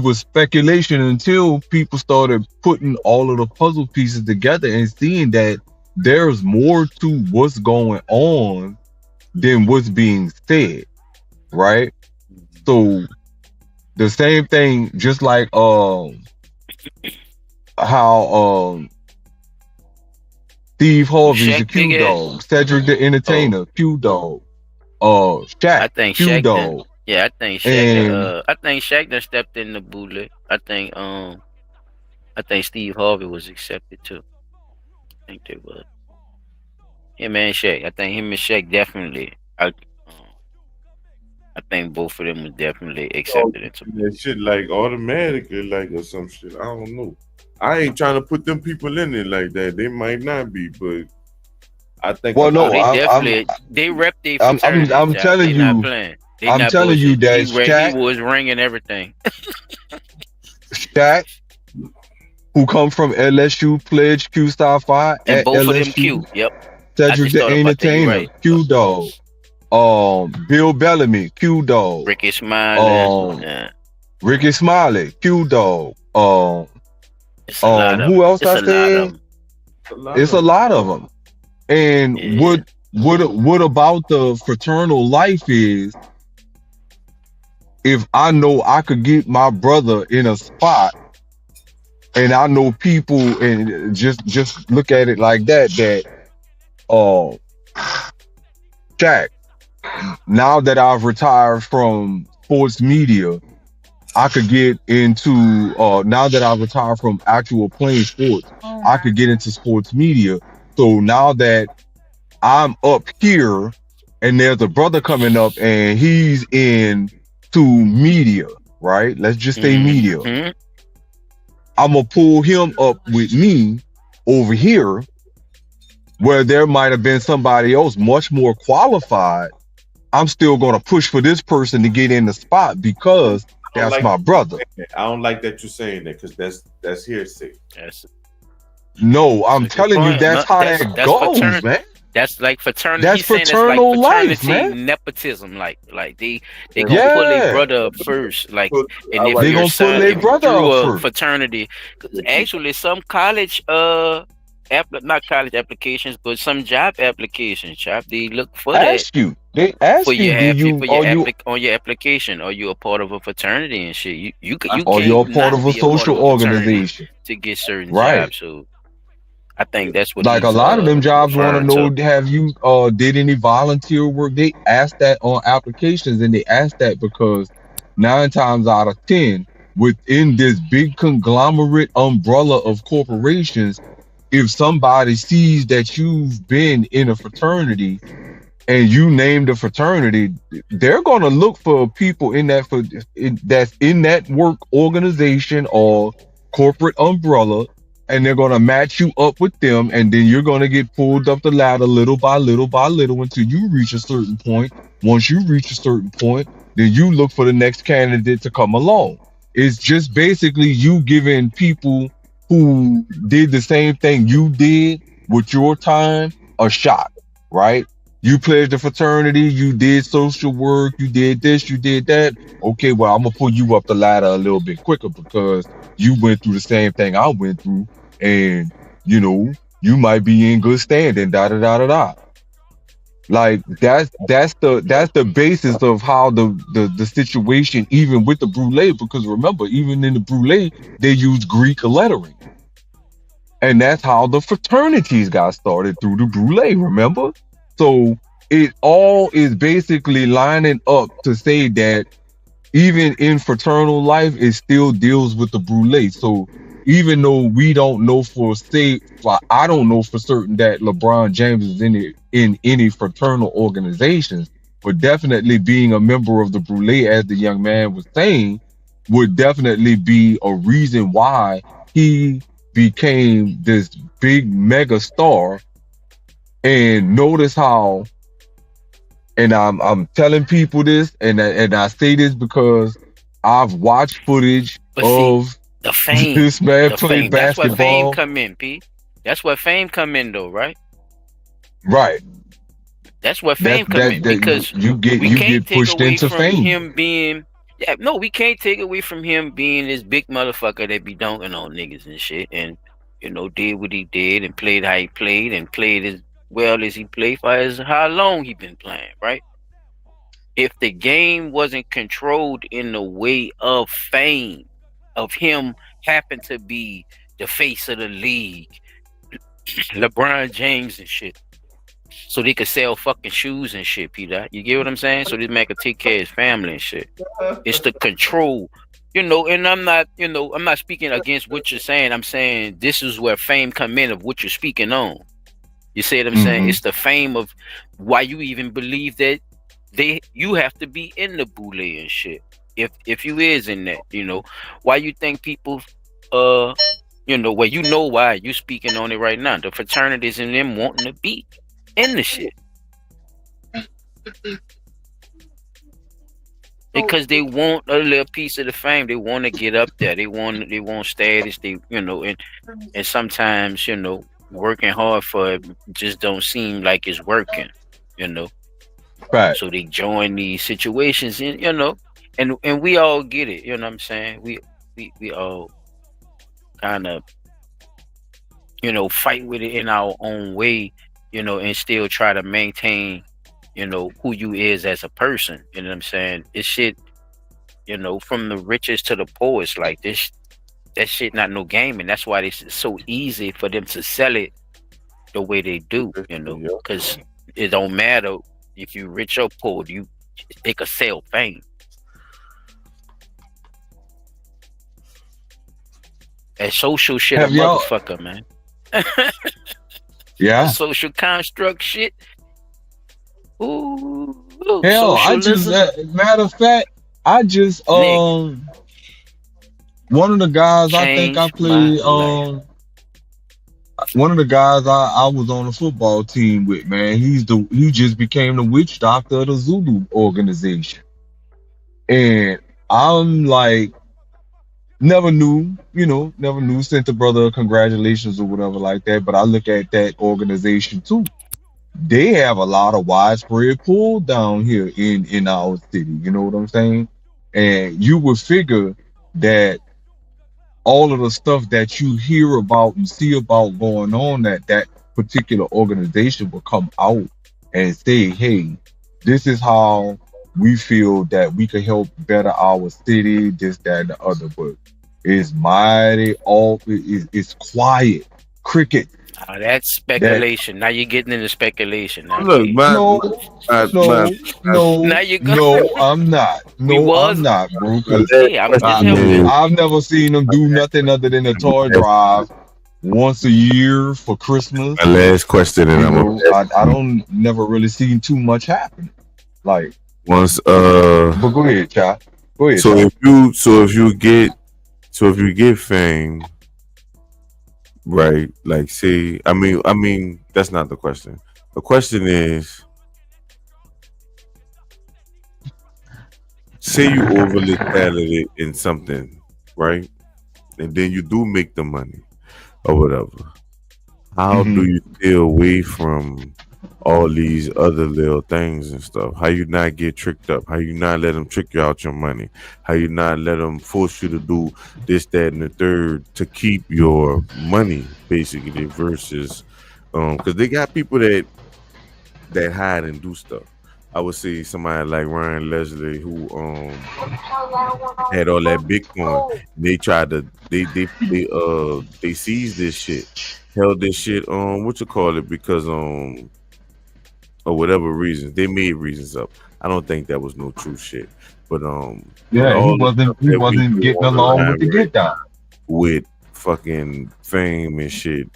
was speculation until people started putting all of the puzzle pieces together and seeing that there's more to what's going on than what's being said, right? So the same thing, just like how Steve Harvey's a Q Dog, Cedric the Entertainer, Q Dog, Shaq,
I think
Q
Shaq
Dog.
Yeah,
And
I think Shaq done stepped in the bootleg. I think Steve Harvey was accepted too. I think they was. Him and Shaq. I think him and Shaq definitely. I think both of them was definitely
Oh,
accepted into.
that shit like automatically, like or some shit. I don't know. I ain't trying to put them people in it like that. They might not be, but I think a
well,
Oh,
lot
no,
they
of
definitely they rep their fraternities.
I'm
Job.
telling
They not
you,
playing. They
I'm
not
telling you
bullshit.
that
He
Shaq,
was ringing everything.
Shaq, who come from LSU, pledged Q Star 5
And
at
both of them
LSU.
cute. Yep. I
Cedric
just
the
thought about that. You're
Entertainer,
right.
Q Dog. Bill Bellamy, Q Dog.
Ricky Smiley.
Um,
Yeah.
Ricky Smiley, Q Dog.
It's a lot of
Who
them.
else
It's
I
a lot of
said?
them.
It's a lot of them. And
Yeah.
what about the fraternal life is, if I know I could get my brother in a spot, and I know people, and just look at it like that uh Jack, now that I've retired from sports media, I could get into now that I've retired from actual playing sports, I could get into sports media. So now that I'm up here and there's a brother coming up and he's in to media, right? Let's just say media.
Mm-hmm.
I'm gonna pull him up with me over here where there might have been somebody else much more qualified. I'm still gonna push for this person to get in the spot because
I don't
that's
like
my brother.
I don't like that you're saying that because that's hearsay.
No, I'm
Good
telling you
point.
that's how that
That's
goes, man.
That's like fraternity.
That's
He's saying that's like
fraternal life,
fraternity
man.
nepotism. Like they gonna pull their
Yeah.
brother up first. Like, and
All
if
right.
They
your
gonna pull
son,
their
if
brother
through
up
a
first.
fraternity, 'cause actually some college not college applications, but some job applications, chop, they look for that
Ask you. They
for
ask you,
your
do you
for your
are you
on your application. Are you a part of a fraternity and shit? You
are you
can't
a part
not
of a
be a part of
social
a fraternity
organization?
to get certain
Right.
jobs. So I think that's what
Like a
he's
lot of them jobs want to
referring
know,
to.
have you did any volunteer work? They ask that on applications, and they ask that because 9 times out of 10, within this big conglomerate umbrella of corporations, if somebody sees that you've been in a fraternity and you name the fraternity, they're going to look for people in that that's in that work organization or corporate umbrella, and they're going to match you up with them, and then you're going to get pulled up the ladder little by little by little until you reach a certain point. Once you reach a certain point, then you look for the next candidate to come along. It's just basically you giving people who did the same thing you did with your time a shot, right? You pledged a fraternity, you did social work, you did this, you did that. Okay, well, I'm gonna pull you up the ladder a little bit quicker because you went through the same thing I went through, and you might be in good standing. Da da da da da. Like that's the basis of how the situation, even with the brulee, because remember, even in the brulee, they use Greek lettering, and that's how the fraternities got started, through the brulee. Remember. So it all is basically lining up to say that even in fraternal life, it still deals with the brulee. So even though we don't know I don't know for certain that LeBron James is in any fraternal organizations, but definitely being a member of the brulee, as the young man was saying, would definitely be a reason why he became this big mega star. And notice how, and I'm telling people this, and I say this because I've watched footage
But see,
of
the fame,
this man
the
play
fame. That's what fame
basketball.
come in, P. That's what fame come in, though, right?
Right.
That's what
That
fame come
that
in
that
because
you get
we
you
can't
get
take
pushed
away
into
from
fame.
him being. Yeah, no, we can't take away from him being this big motherfucker that be dunking on niggas and shit, and did what he did and played how he played and played as well as he played for as how long he been playing, right? If the game wasn't controlled in the way of fame, of him happen to be the face of the league, LeBron James and shit, so they could sell fucking shoes and shit, Peter. You get what I'm saying? So this man could take care of his family and shit. It's the control, and I'm not, I'm not speaking against what you're saying. I'm saying this is where fame come in of what you're speaking on. You see what I'm saying? It's the fame of why you even believe that you have to be in the boule and shit. If you is in that, why you think people well, why you speaking on it right now. The fraternities and them wanting to be in the shit. Because they want a little piece of the fame. They want to get up there. They want status. And sometimes, working hard for it just don't seem like it's working,
Right.
So they join these situations and and we all get it, you know what I'm saying? We all kind of fight with it in our own way, and still try to maintain who you is as a person, you know what I'm saying? This shit, from the richest to the poorest, like this, that shit not no game, and that's why it's so easy for them to sell it the way they do, because it don't matter if you rich or poor, they could sell fame. That social shit, a motherfucker, man.
Yeah.
Social construct shit. Ooh,
hell, I just matter of fact, one of the guys I think I played one of the guys I was on the football team with, man, he just became the witch doctor of the Zulu organization. And I'm like, never knew, sent the brother congratulations or whatever like that. But I look at that organization too. They have a lot of widespread pull down here in our city. You know what I'm saying? And you would figure that all of the stuff that you hear about and see about going on, that particular organization will come out and say, hey, this is how we feel that we can help better our city, this, that, and the other. But it's mighty it's quiet. Cricket.
That's speculation. Now you're getting into speculation. Now,
Look,
No, I'm not. I'm not, bro. 'Cause I've never seen them do nothing other than a toy drive once a year for Christmas.
My last question, and
I don't never really seen too much happen. Like
once
but go ahead, Chad. Go ahead.
So
Chad.
if you get fame, right? Like, say, I mean, that's not the question. The question is, say you overly talented in something, right? And then you do make the money or whatever. How do you stay away from all these other little things and stuff? How you not get tricked up? How you not let them trick you out your money? How you not let them force you to do this, that, and the third to keep your money, basically, versus because they got people that hide and do stuff. I would say somebody like Ryan Leslie who had all that Bitcoin. They tried to they seized this shit, held this shit because or whatever reasons they made reasons up. I don't think that was no true shit, but
he wasn't getting along with the get down
with fucking fame and shit.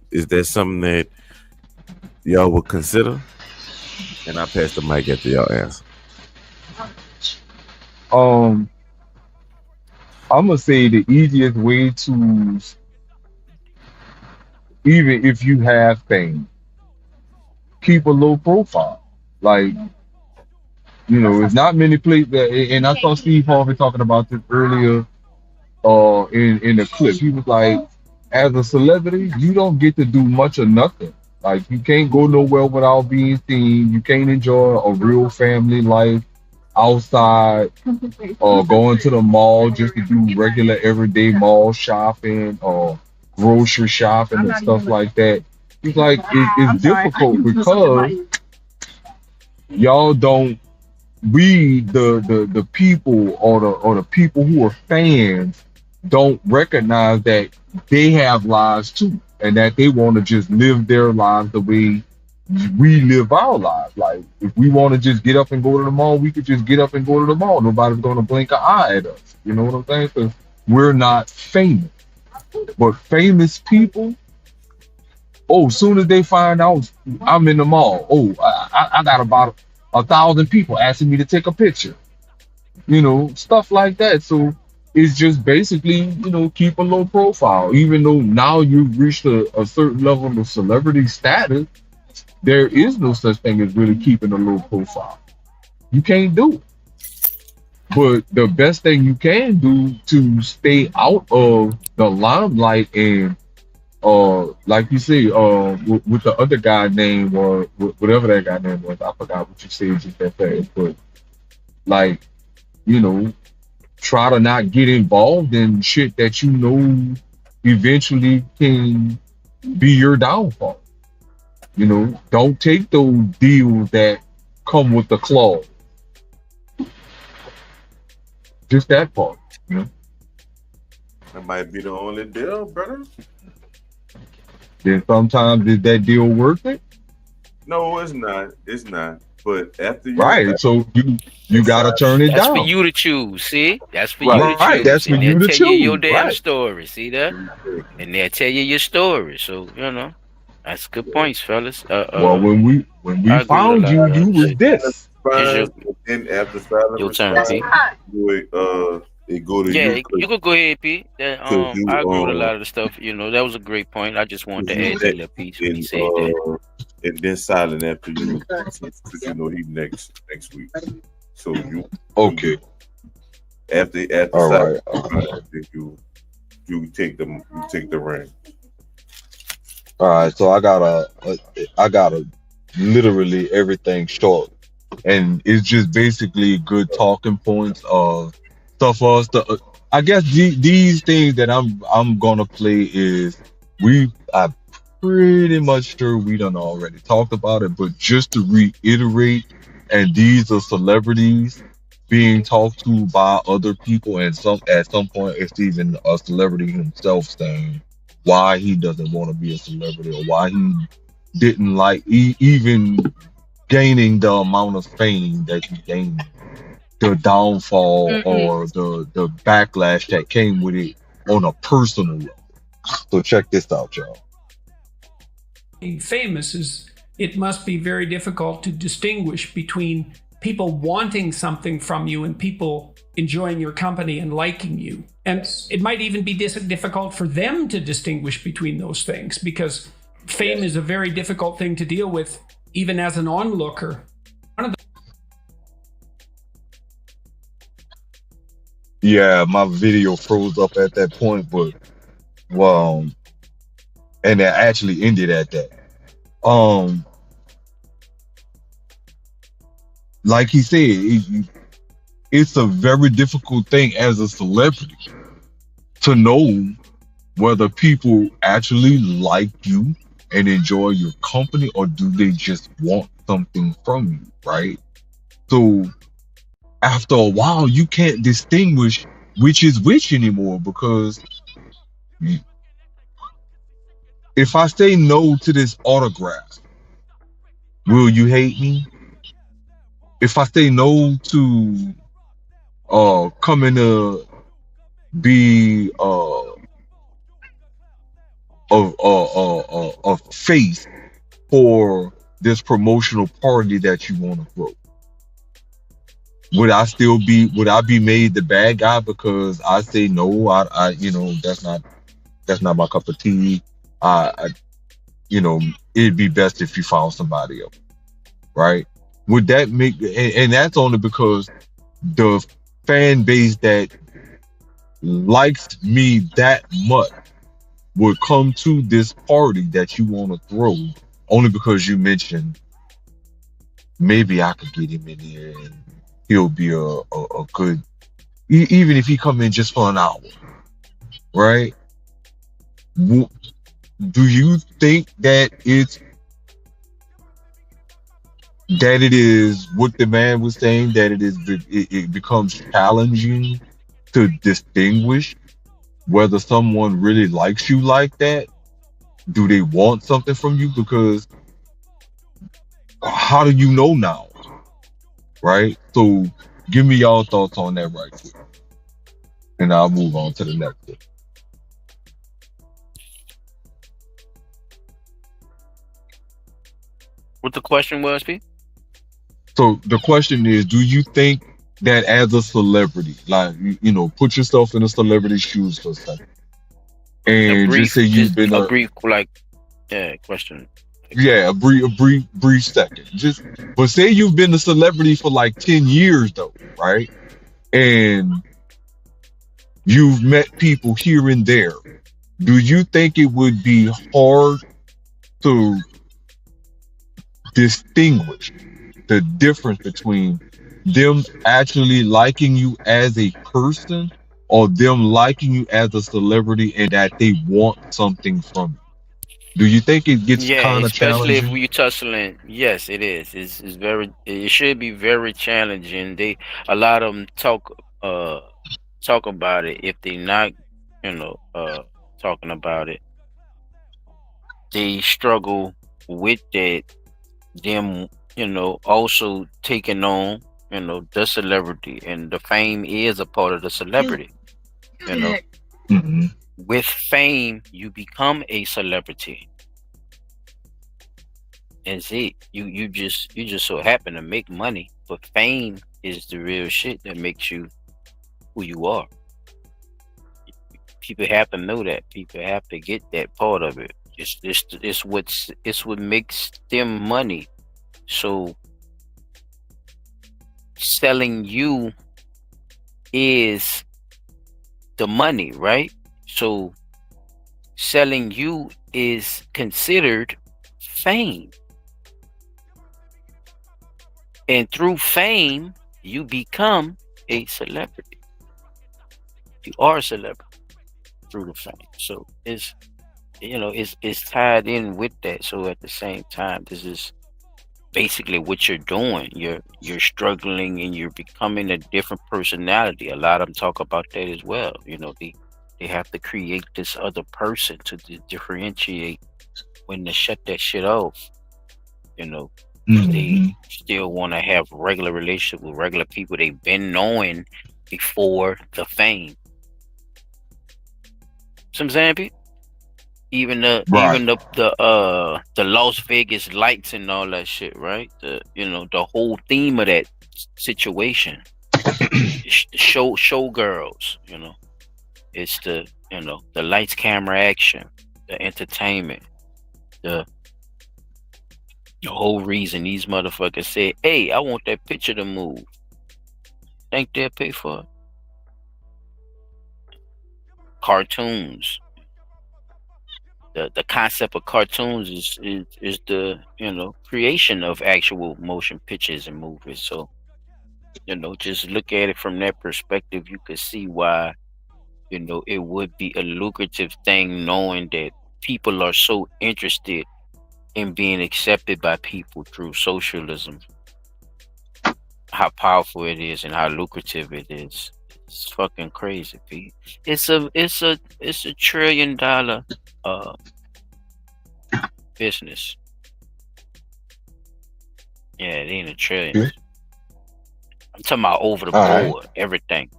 Is that something that y'all would consider? And I pass the mic after y'all answer.
I'm gonna say the easiest way to, even if you have fame, keep a low profile. Like, it's not many places that, and I saw Steve Harvey talking about this earlier in the clip. He was like, as a celebrity, you don't get to do much or nothing. Like, you can't go nowhere without being seen. You can't enjoy a real family life outside or going to the mall just to do regular everyday mall shopping or grocery shopping and stuff like that. It's like it's difficult because y'all don't, the people or the people who are fans don't recognize that they have lives too, and that they want to just live their lives the way we live our lives. Like if we want to just get up and go to the mall, we could just get up and go to the mall. Nobody's gonna blink an eye at us. You know what I'm saying? Because we're not famous. But famous people, oh, soon as they find out I'm in the mall, oh, I got about 1,000 people asking me to take a picture. You know, stuff like that. So it's just basically, you know, keep a low profile. Even though now you've reached a certain level of celebrity status, there is no such thing as really keeping a low profile. You can't do it. But the best thing you can do to stay out of the limelight and like you say, with the other guy name or whatever that guy name was, I forgot what you said just that fast, but like, you know, try to not get involved in shit that you know eventually can be your downfall. You know, don't take those deals that come with the clause. Just that part, you know.
That might be the only deal, brother.
Then sometimes is that deal worth it?
No, it's not. It's not. But after you,
Right. So you gotta turn it
That's for
down.
you to choose. See, that's for
Right.
you to
Right,
choose.
that's for
And
you
they'll
to
tell you your
choose.
damn
Right.
story. See that? And they'll tell you your story. So you know, that's good points, fellas.
Well, when we
I agree with a
found
lot
you,
of
you
that
was
shit.
this.
It's
then after silent
your turn, P.
it go to
Yeah,
you
you could go ahead, P. That,
because
I agree with a lot of the stuff. You know, that was a great point. I just wanted to add that little piece when he said that.
and then silent after you because you know he next week. So you
okay.
After
All
silent,
right.
after you take the ring.
All right, so I got a literally everything short, and it's just basically good talking points of stuff for us to. I guess these things that I'm gonna play is I'm pretty much sure we done already talked about it, but just to reiterate, and these are celebrities being talked to by other people, and at some point it's even a celebrity himself saying why he doesn't want to be a celebrity or why he didn't like even gaining the amount of fame that he gained, the downfall or the backlash that came with it on a personal level. So check this out, y'all.
Being famous is, it must be very difficult to distinguish between people wanting something from you and people enjoying your company and liking you. And it might even be difficult for them to distinguish between those things, because fame is a very difficult thing to deal with, even as an onlooker.
Yeah, my video froze up at that point, but and it actually ended at that. Like he said, it's a very difficult thing as a celebrity to know whether people actually like you and enjoy your company, or do they just want something from you, right? So after a while, you can't distinguish which is which anymore, because if I say no to this autograph, will you hate me? If I say no to coming to be a face for this promotional party that you want to throw, would I be made the bad guy because I say no? I you know, that's not my cup of tea. I you know, it'd be best if you found somebody else, right? Would that make, and that's only because the fan base that likes me that much would come to this party that you want to throw only because you mentioned maybe I could get him in here and he'll be a good, even if he come in just for an hour, right? Do you think that it is what the man was saying, that it becomes challenging to distinguish whether someone really likes you like that? Do they want something from you? Because how do you know now? Right? So give me y'all thoughts on that right quick. And I'll move on to the next one.
What the question was, Pete?
So the question is, do you think that as a celebrity, like you know, put yourself in a celebrity's shoes for a second, and just say you've been
a brief question.
a brief second. But say you've been a celebrity for like 10 years though, right? And you've met people here and there. Do you think it would be hard to distinguish the difference between them actually liking you as a person or them liking you as a celebrity and that they want something from you? Do you think it gets
Yeah,
kind of
especially if
challenging?
you tussling. Yes, it is. It's very. It should be very challenging. A lot of them talk about it. If they not, talking about it, they struggle with that. Them, also taking on, the celebrity, and the fame is a part of the celebrity.
Mhm.
With fame, you become a celebrity. That's it. You just so happen to make money, but fame is the real shit that makes you who you are. People have to know that. People have to get that part of it. It's what makes them money. So selling you is the money, right? So selling you is considered fame. And through fame, you become a celebrity. You are a celebrity through the fame. So it's tied in with that. So at the same time, this is basically what you're doing. You're struggling and you're becoming a different personality. A lot of them talk about that as well. They have to create this other person to differentiate when to shut that shit off. They still want to have regular relationship with regular people they've been knowing before the fame. Some Zambi, even the Las Vegas lights and all that shit, right? The whole theme of that situation, the showgirls, it's the lights, camera, action, the entertainment, the whole reason these motherfuckers said, "Hey, I want that picture to move." Think they'll pay for it? Cartoons. The concept of cartoons is the creation of actual motion pictures and movies. So just look at it from that perspective. You could see why it would be a lucrative thing, knowing that people are so interested in being accepted by people through socialism. How powerful it is and how lucrative it is. It's fucking crazy, Pete. It's a $1 trillion business. Yeah, it ain't $1 trillion. I'm talking about over the board, everything.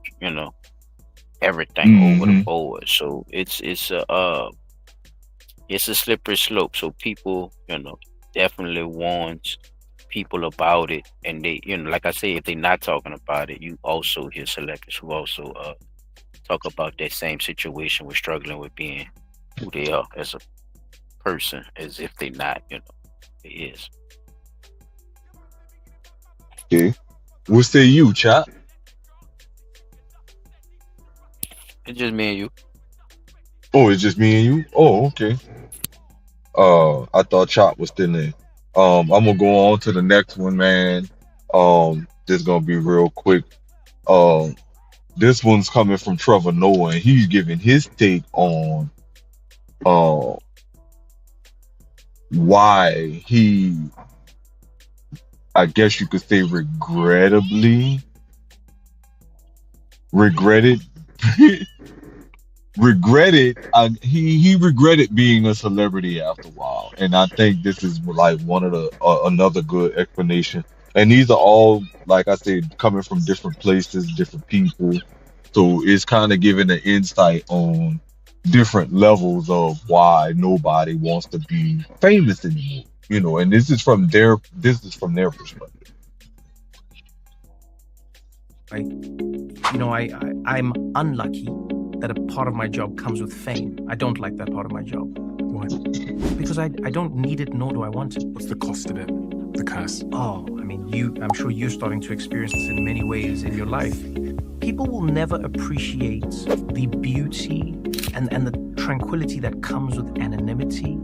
Everything over the board. So it's a slippery slope. So people, definitely warns people about it, and they, like I say, if they're not talking about it, you also hear celebrities who also talk about that same situation with struggling with being who they are as a person, as if they're not, it is.
Okay. What say you, Chop?
It's just me and you.
Oh, it's just me and you? Oh, okay. I thought Chop was still in. I'm gonna go on to the next one, man. This is gonna be real quick. This one's coming from Trevor Noah, and he's giving his take on why he, I guess you could say, regretted regretted. He regretted being a celebrity after a while, and I think this is like one of the another good explanation. And these are all, like I said, coming from different places, different people. So it's kind of giving an insight on different levels of why nobody wants to be famous anymore. You know, and this is from their perspective.
I'm unlucky that a part of my job comes with fame. I don't like that part of my job. Why? Because I don't need it, nor do I want it.
What's the cost of it? The curse?
Oh, I mean, I'm sure you're starting to experience this in many ways in your life. People will never appreciate the beauty and the tranquility that comes with anonymity,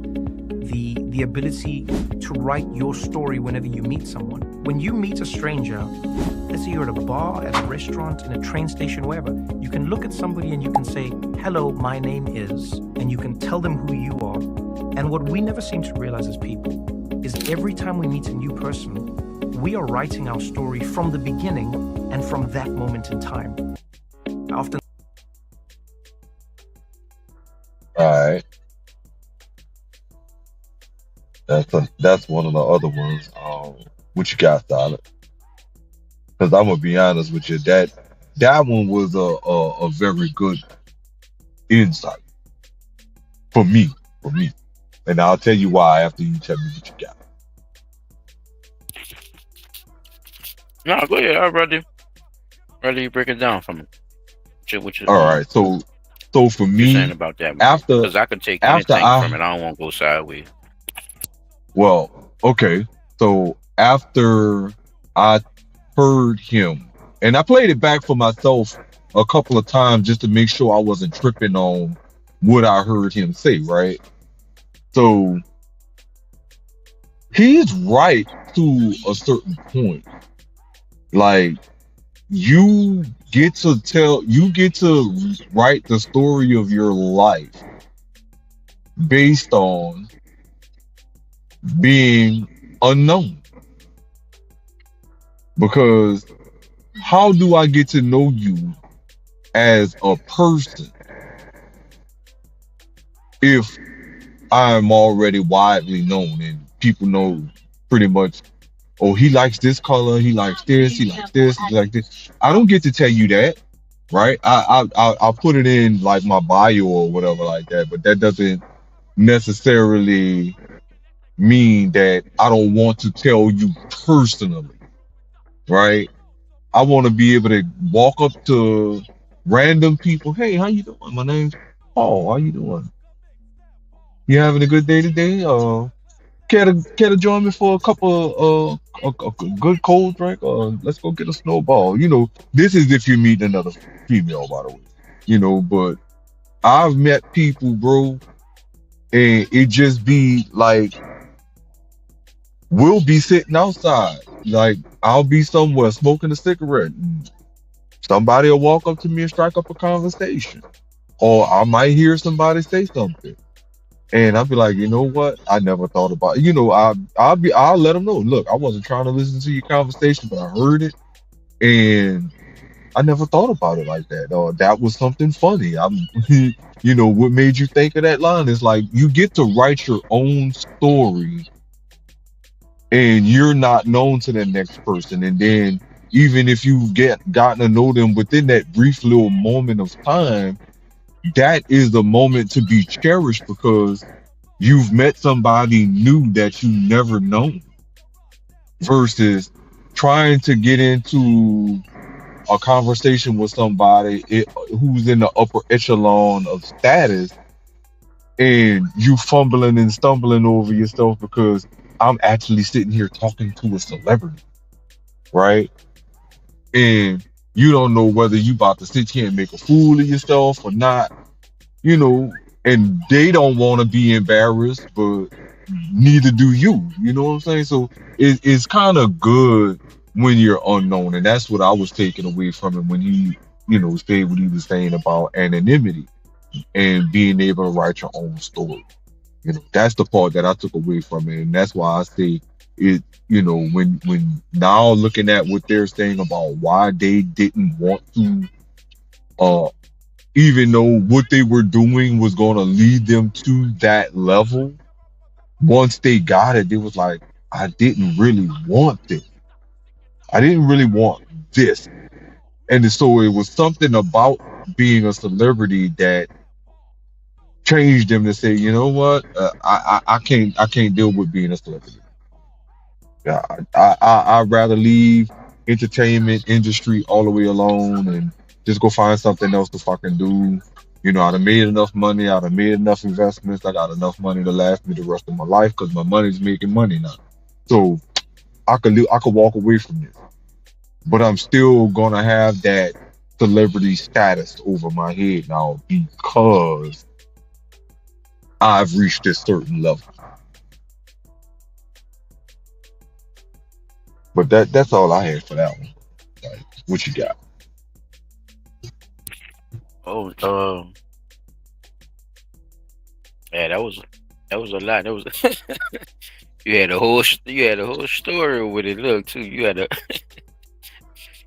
the ability to write your story whenever you meet someone. When you meet a stranger, let's say you're at a bar, at a restaurant, in a train station, wherever, you can look at somebody and you can say, hello, my name is, and you can tell them who you are. And what we never seem to realize as people is every time we meet a new person, we are writing our story from the beginning and from that moment in time. I often.
All right. That's one of the other ones. What you got, Solid? Because I'm gonna be honest with you, that one was a very good insight for me, and I'll tell you why after you tell me what you got.
No, go ahead. I'd rather you break it down for me.
All right, so for me,
saying about that,
after
because I could take
after
anything
I
from it. I don't want to go sideways.
well, okay, so after I heard him, and I played it back for myself a couple of times just to make sure I wasn't tripping on what I heard him say, right? So he's right to a certain point. Like, you get to write the story of your life based on being unknown. Because how do I get to know you as a person if I'm already widely known and people know pretty much, oh, he likes this color, he likes this, he likes this, he likes this. I don't get to tell you that, right? I'll put it in like my bio or whatever like that, but that doesn't necessarily mean that I don't want to tell you personally, right? I want to be able to walk up to random people. Hey, how you doing? My name's Paul. How you doing? You having a good day today? Care to join me for a couple a good cold drink? Let's go get a snowball. You know, this is if you meet another female, by the way. You know, but I've met people, bro, and it just be like, we'll be sitting outside. Like, I'll be somewhere smoking a cigarette. And somebody will walk up to me and strike up a conversation. Or I might hear somebody say something. And I'll be like, you know what? I never thought about it. You know, I'll let them know. Look, I wasn't trying to listen to your conversation, but I heard it. And I never thought about it like that. That was something funny. You know, what made you think of that line? Is like, you get to write your own story and you're not known to the next person. And then even if you've gotten to know them within that brief little moment of time, that is the moment to be cherished because you've met somebody new that you never known, versus trying to get into a conversation with somebody who's in the upper echelon of status, and you fumbling and stumbling over yourself because I'm actually sitting here talking to a celebrity, right? And you don't know whether you about to sit here and make a fool of yourself or not, you know, and they don't want to be embarrassed, but neither do you. You know what I'm saying? So it's kind of good when you're unknown, and that's what I was taking away from it when he, you know, said what he was saying about anonymity and being able to write your own story. You know, that's the part that I took away from it, and that's why I say it. You know, when now looking at what they're saying about why they didn't want to even though what they were doing was going to lead them to that level, once they got it, it was like, I didn't really want this. I didn't really want this. And so it was something about being a celebrity that changed them to say, you know what, I can't deal with being a celebrity. Yeah, I'd rather leave entertainment industry all the way alone and just go find something else to fucking do. You know, I'd have made enough money, I'd have made enough investments, I got enough money to last me the rest of my life because my money's making money now. So I could walk away from this. But I'm still gonna have that celebrity status over my head now because I've reached a certain level. But that's all I had for that one. Like, what you got?
Oh, yeah, that was a lot. That was you had a whole story with it. Look, too, you had a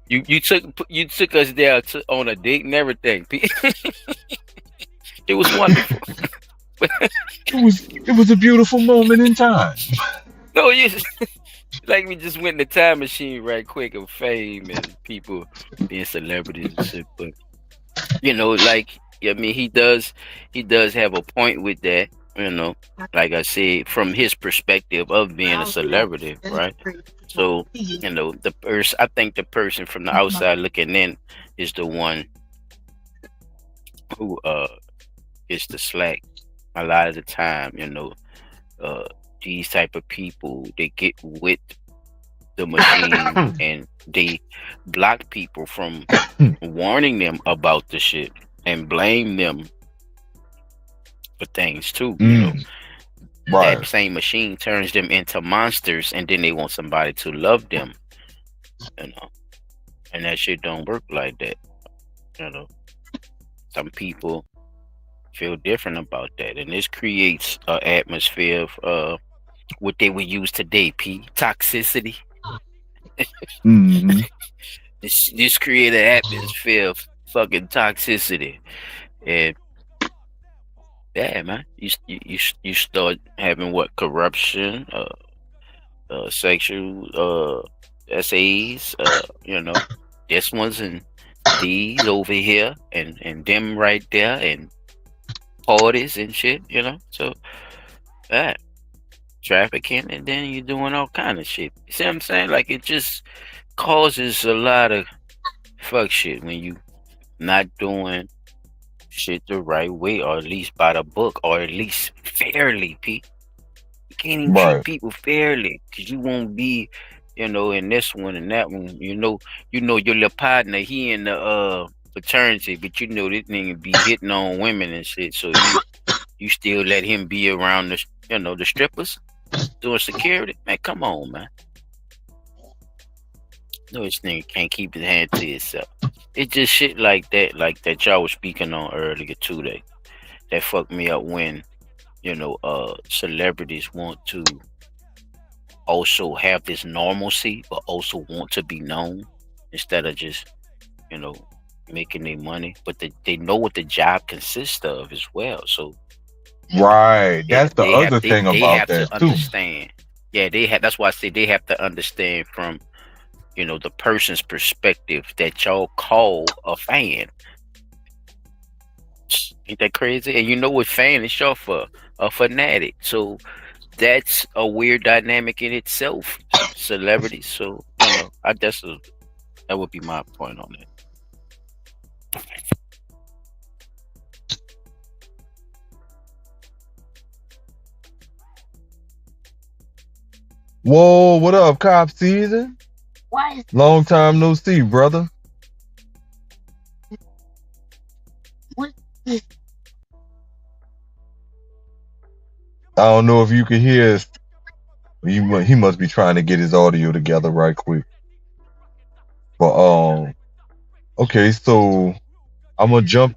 you took us there on a date and everything. It was wonderful.
It was a beautiful moment in time.
No, you like we just went in the time machine right quick of fame and people being celebrities and shit. But you know, like I mean, he does have a point with that. You know, like I said, from his perspective of being a celebrity, right? So you know, I think the person from the outside looking in is the one who gets the slack a lot of the time. You know, these type of people, they get with the machine and they block people from warning them about the shit and blame them for things too. You know,
Right.
that same machine turns them into monsters, and then they want somebody to love them. You know, and that shit don't work like that. You know, some people feel different about that, and this creates an atmosphere of what they would use today, toxicity.
Mm-hmm.
This create an atmosphere of fucking toxicity, and yeah, man, you start having what corruption, sexual SAs, you know, this one's and these over here, and them right there, and parties and shit, you know. So that trafficking, and then you're doing all kind of shit. You see what I'm saying? Like it just causes a lot of fuck shit when you not doing shit the right way, or at least by the book, or at least fairly, Pete. You can't even treat people fairly because you won't be, you know, in this one and that one. You know your little partner, he in the fraternity, but you know this nigga be hitting on women and shit. So you still let him be around the, you know, the strippers doing security. Man, come on, man. No, this nigga can't keep his hand to himself. It's just shit like that y'all was speaking on earlier too. That fucked me up when, you know, celebrities want to also have this normalcy, but also want to be known instead of just, you know, making their money. But they know what the job consists of as well. So
right, that's the other thing
they
about
have
that
to
too.
understand. Yeah, they have. That's why I say they have to understand from, you know, the person's perspective that y'all call a fan. Ain't that crazy? And you know what fan is short for? A fanatic. So that's a weird dynamic in itself. Celebrities. So, you know, that would be my point on it.
Whoa, what up, Cop Season? Long time no see, brother. I don't know if you can hear us. He must be trying to get his audio together right quick. But okay, so I'm gonna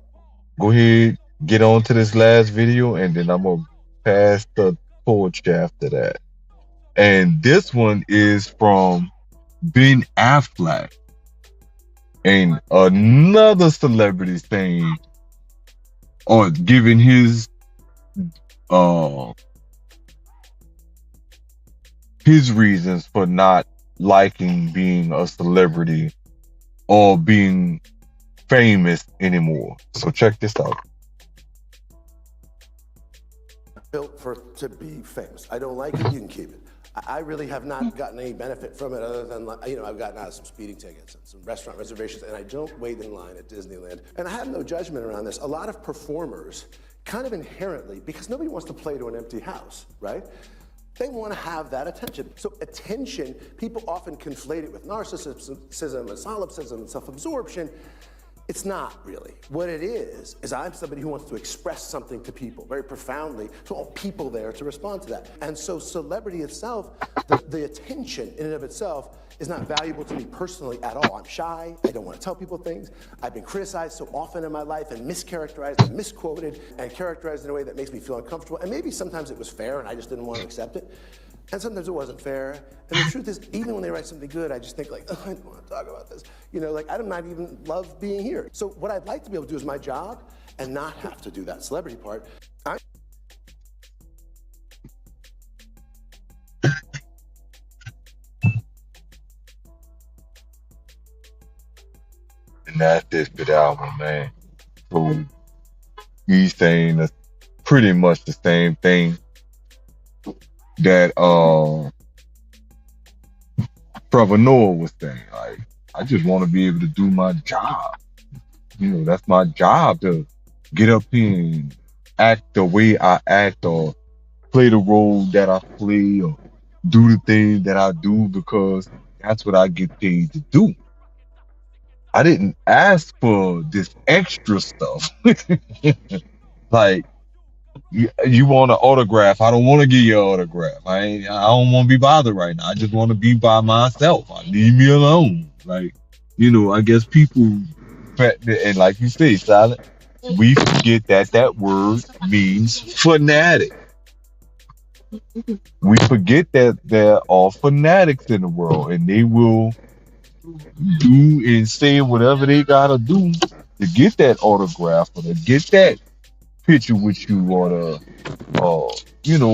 go ahead, get on to this last video, and then I'm gonna pass the torch after that. And this one is from Ben Affleck, and another celebrity saying or giving uh his reasons for not liking being a celebrity or being famous anymore. So check this out.
Built to be famous. I don't like it, you can keep it. I really have not gotten any benefit from it other than, I've gotten out of some speeding tickets and some restaurant reservations, and I don't wait in line at Disneyland. And I have no judgment around this. A lot of performers, kind of inherently, because nobody wants to play to an empty house, right? They want to have that attention. So attention, people often conflate it with narcissism and solipsism and self-absorption. It's not really. What it is I'm somebody who wants to express something to people very profoundly, to all people there to respond to that. And so celebrity itself, the attention in and of itself is not valuable to me personally at all. I'm shy, I don't want to tell people things. I've been criticized so often in my life and mischaracterized and misquoted and characterized in a way that makes me feel uncomfortable. And maybe sometimes it was fair and I just didn't want to accept it. And sometimes it wasn't fair. And the truth is, even when they write something good, I just think like, oh, I don't want to talk about this. I do not even love being here. So what I'd like to be able to do is my job and not have to do that celebrity part.
And that's it for the album, man. So he's saying that's pretty much the same thing that Trevor Noah was saying. Like, I just want to be able to do my job. That's my job, to get up here and act the way I act, or play the role that I play, or do the things that I do, because that's what I get paid to do. I didn't ask for this extra stuff. Like, you want an autograph? I don't want to give you an autograph. I don't want to be bothered right now. I just want to be by myself. Leave me alone. Like, I guess people, and like you say, Silent, we forget that word means fanatic. We forget that there are fanatics in the world, and they will do and say whatever they gotta do to get that autograph, or to get that picture with you, or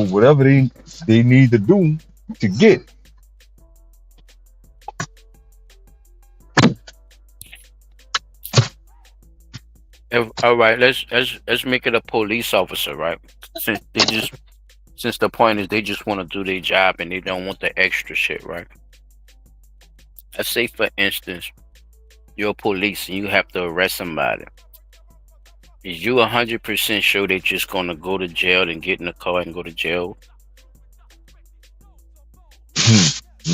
whatever they need to do to get it.
All right, let's make it a police officer, right? Since the point is they just want to do their job and they don't want the extra shit, right? Let's say, for instance, you're police and you have to arrest somebody. Is you 100% sure they're just gonna go to jail and get in the car and go to jail?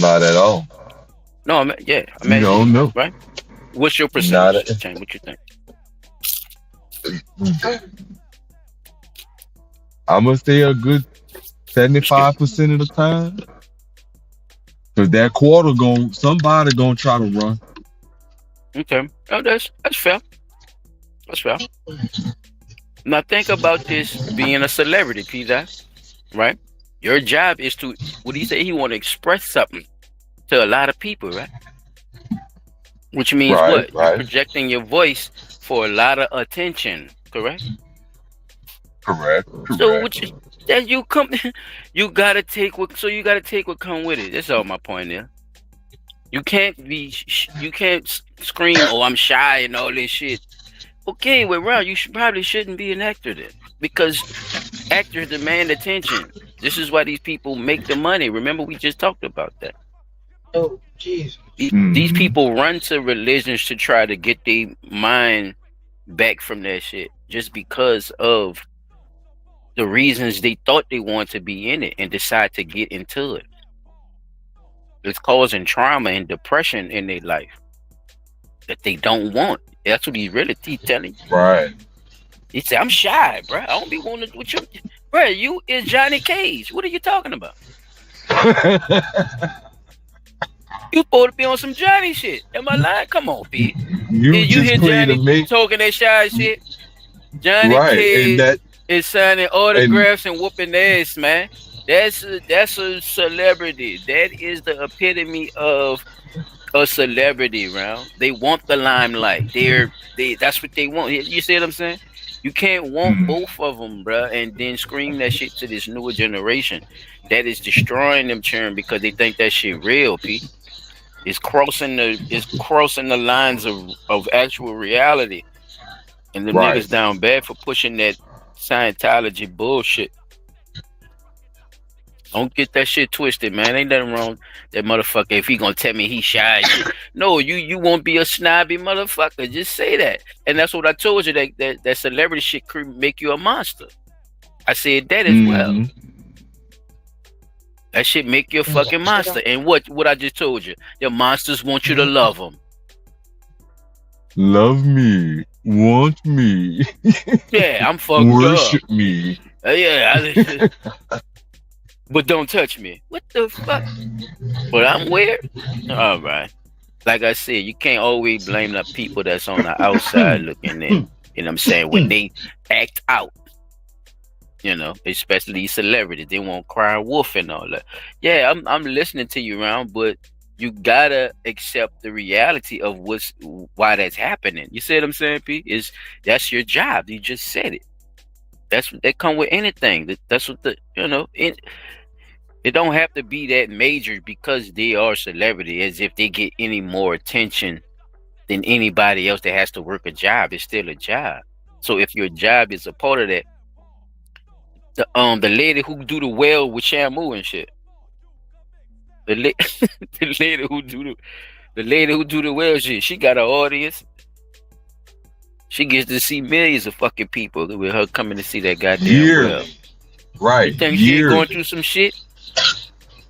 Not at all.
No, yeah,
you don't know,
right? What's your percentage, Shane? What you think?
I'm gonna say a good 75% of the time, because that quarter somebody gonna try to run.
Okay, oh, that's fair. That's fair. Now think about this being a celebrity, Peter. Right? Your job is to, what do you say? He want to express something to a lot of people, right? Which means what? You're projecting your voice for a lot of attention, correct?
Correct.
So that you gotta take what come with it. That's all my point there. You can't scream, "Oh, I'm shy" and all this shit. Okay, well, Ron, you probably shouldn't be an actor then, because actors demand attention. This is why these people make the money. Remember, we just talked about that.
Oh, jeez.
These people run to religions to try to get their mind back from that shit, just because of the reasons they thought they want to be in it and decide to get into it. It's causing trauma and depression in their life that they don't want. That's what he's really telling you.
Right.
He said, "I'm shy, bro. I don't be wanting with you, bro. You is Johnny Cage. What are you talking about? You supposed to be on some Johnny shit. Am I lying? Come on, Pete.
You
hear Johnny talking that shy shit? Johnny Cage is signing autographs and whooping ass, man. That's a celebrity. That is the epitome of a celebrity, round. They want the limelight. That's what they want. You see what I'm saying? You can't want both of them, bruh, and then scream that shit to this newer generation. That is destroying them children because they think that shit real, P. It's crossing the lines of actual reality. And them
Right.
niggas down bad for pushing that Scientology bullshit. Don't get that shit twisted, man. Ain't nothing wrong with that motherfucker if he gonna tell me he shy and shit. No, you won't be a snobby motherfucker. Just say that. And that's what I told you, that celebrity shit could make you a monster. I said that as well. That shit make you a fucking monster. And what I just told you, your monsters want you to love them.
Love me, want me.
Yeah, I'm fucked
Worship
up.
me.
Yeah, but don't touch me. What the fuck? But I'm weird. All right. Like I said, you can't always blame the people that's on the outside looking in. You know what I'm saying? When they act out. You know, especially celebrities, they won't cry wolf and all that. Yeah, I'm listening to you, Round, but you gotta accept the reality of why that's happening. You see what I'm saying, P? That's your job. You just said it. That's what that come with anything. That's what it don't have to be that major because they are celebrity, as if they get any more attention than anybody else that has to work a job. It's still a job. So if your job is a part of that, the lady who do the well with Shamu and shit. The lady who do the well shit. She got an audience. She gets to see millions of fucking people with her coming to see that goddamn well.
Right.
You think she going through some shit?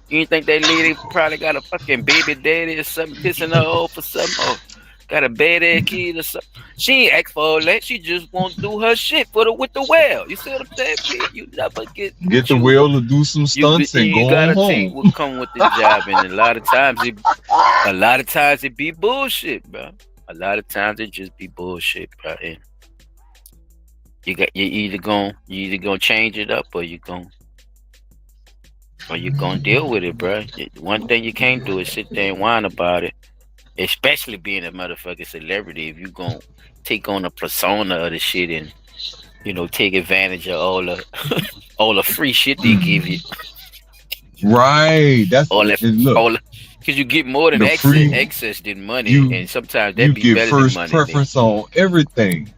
You think that lady probably got a fucking baby daddy or something pissing her off or something? Or got a bad ass kid or something? She ain't ask for all that. She just won't do her shit with the well. You see what I'm saying, P? You never get
the whale to do some stunts and go
gotta
home.
take what come with the job, and a lot of times it be bullshit, bro. A lot of times it just be bullshit, bro. And you either gonna change it up or you gonna deal with it, bro. One thing you can't do is sit there and whine about it. Especially being a motherfucking celebrity, if you gonna take on a persona of the shit and take advantage of all the free shit they give you.
Right. That's
because you get more than access than money, and sometimes that be better than money.
First preference on everything.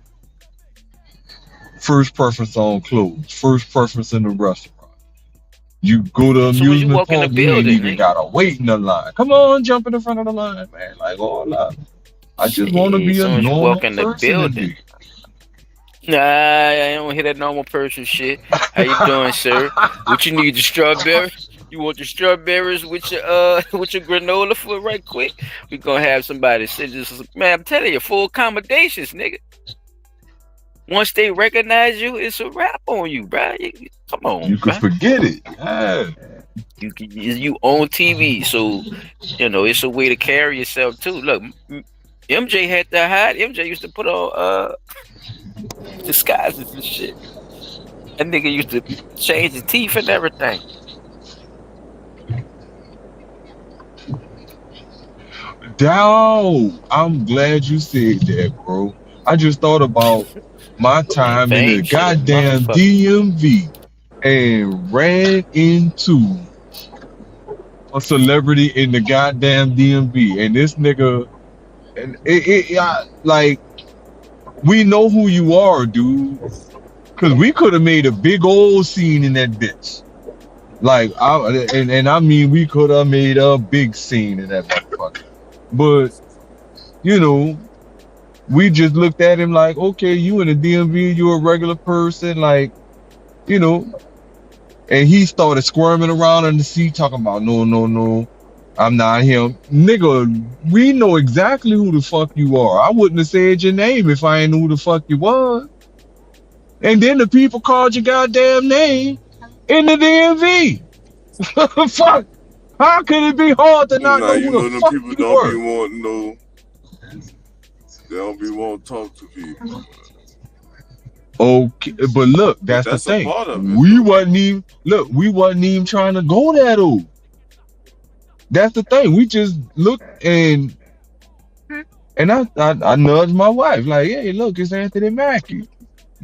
First preference on clothes. First preference in the restaurant. You go to amusement park, you ain't even gotta wait in the line. Come on, jump in the front of the line, man. Like, I just want to be a normal person.
Nah, I don't hear that normal person shit. How you doing, sir? What you need? The strawberry? You want the strawberries with your granola for right quick? We gonna have somebody send you some. Man, I'm telling you, full accommodations, nigga. Once they recognize you, it's a wrap on you, bro. Come on,
you can forget it. Yeah.
You on TV, so it's a way to carry yourself too. Look, MJ had to hide. MJ used to put on disguises and shit. That nigga used to change his teeth and everything.
Down. I'm glad you said that, bro. I just thought about my time in the goddamn DMV and ran into a celebrity in the goddamn DMV, and this nigga, and like, we know who you are, dude, because we could have made a big old scene in that bitch. Like, I mean, we could have made a big scene in that motherfucker, but we just looked at him like, okay, you in the DMV, you a regular person, like, and he started squirming around in the seat talking about, no, I'm not him. Nigga, we know exactly who the fuck you are. I wouldn't have said your name if I ain't knew who the fuck you was. And then the people called your goddamn name in the DMV. Fuck. How could it be hard to not know who the fuck
people
you
don't
were?
be wanting they don't be wanting to talk to people.
Okay, but look, that's the thing.
A part of it,
we wasn't even trying to go that old. That's the thing. We just looked and I nudged my wife like, hey, look, it's Anthony Mackie.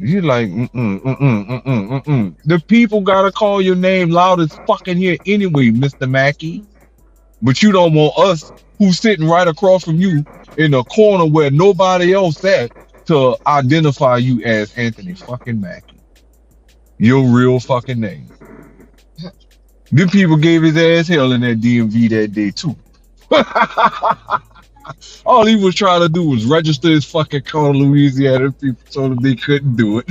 You like, The people gotta call your name loud as fucking here anyway, Mr. Mackey. But you don't want us who's sitting right across from you in a corner where nobody else at to identify you as Anthony fucking Mackey. Your real fucking name. Them people gave his ass hell in that DMV that day too. All he was trying to do was register his fucking car in Louisiana. People told him they couldn't do it.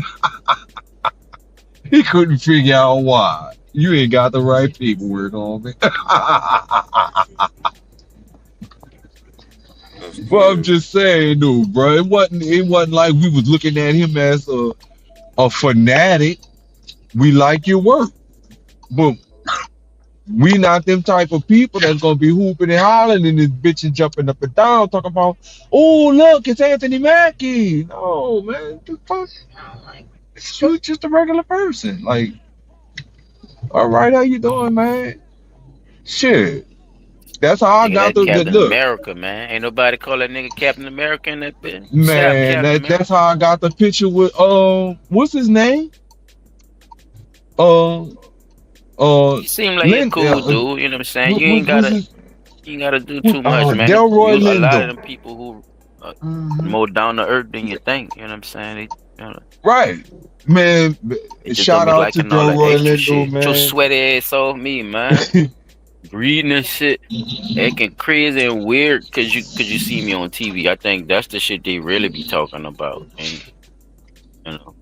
He couldn't figure out why. You ain't got the right paperwork on me. But I'm just saying, though, bro. It wasn't like we was looking at him as a fanatic. We like your work, but we not them type of people that's gonna be hooping and hollering and this bitch and jumping up and down talking about, oh look, it's Anthony Mackie. No, man, the fuck. You're just a regular person. Like, all right, how you doing, man? Shit. That's how I
Nigga,
got
that
the
Captain
look.
America, man. Ain't nobody call that nigga Captain America in that bitch.
Man, that's how I got the picture with what's his name?
He seem like he a cool dude, you know what I'm saying? You ain't gotta do too much, man.
Delroy
A lot of
Lindo.
them people who more down to earth than you think, you know what I'm saying? They, you know,
Right. Man,
they just
shout
don't be
out to
liking all that
Delroy
extra
Lindo,
shit. Get your
man.
sweaty ass off me, man. Reading and shit, acting crazy and weird because you see me on TV. I think that's the shit they really be talking about, and you know.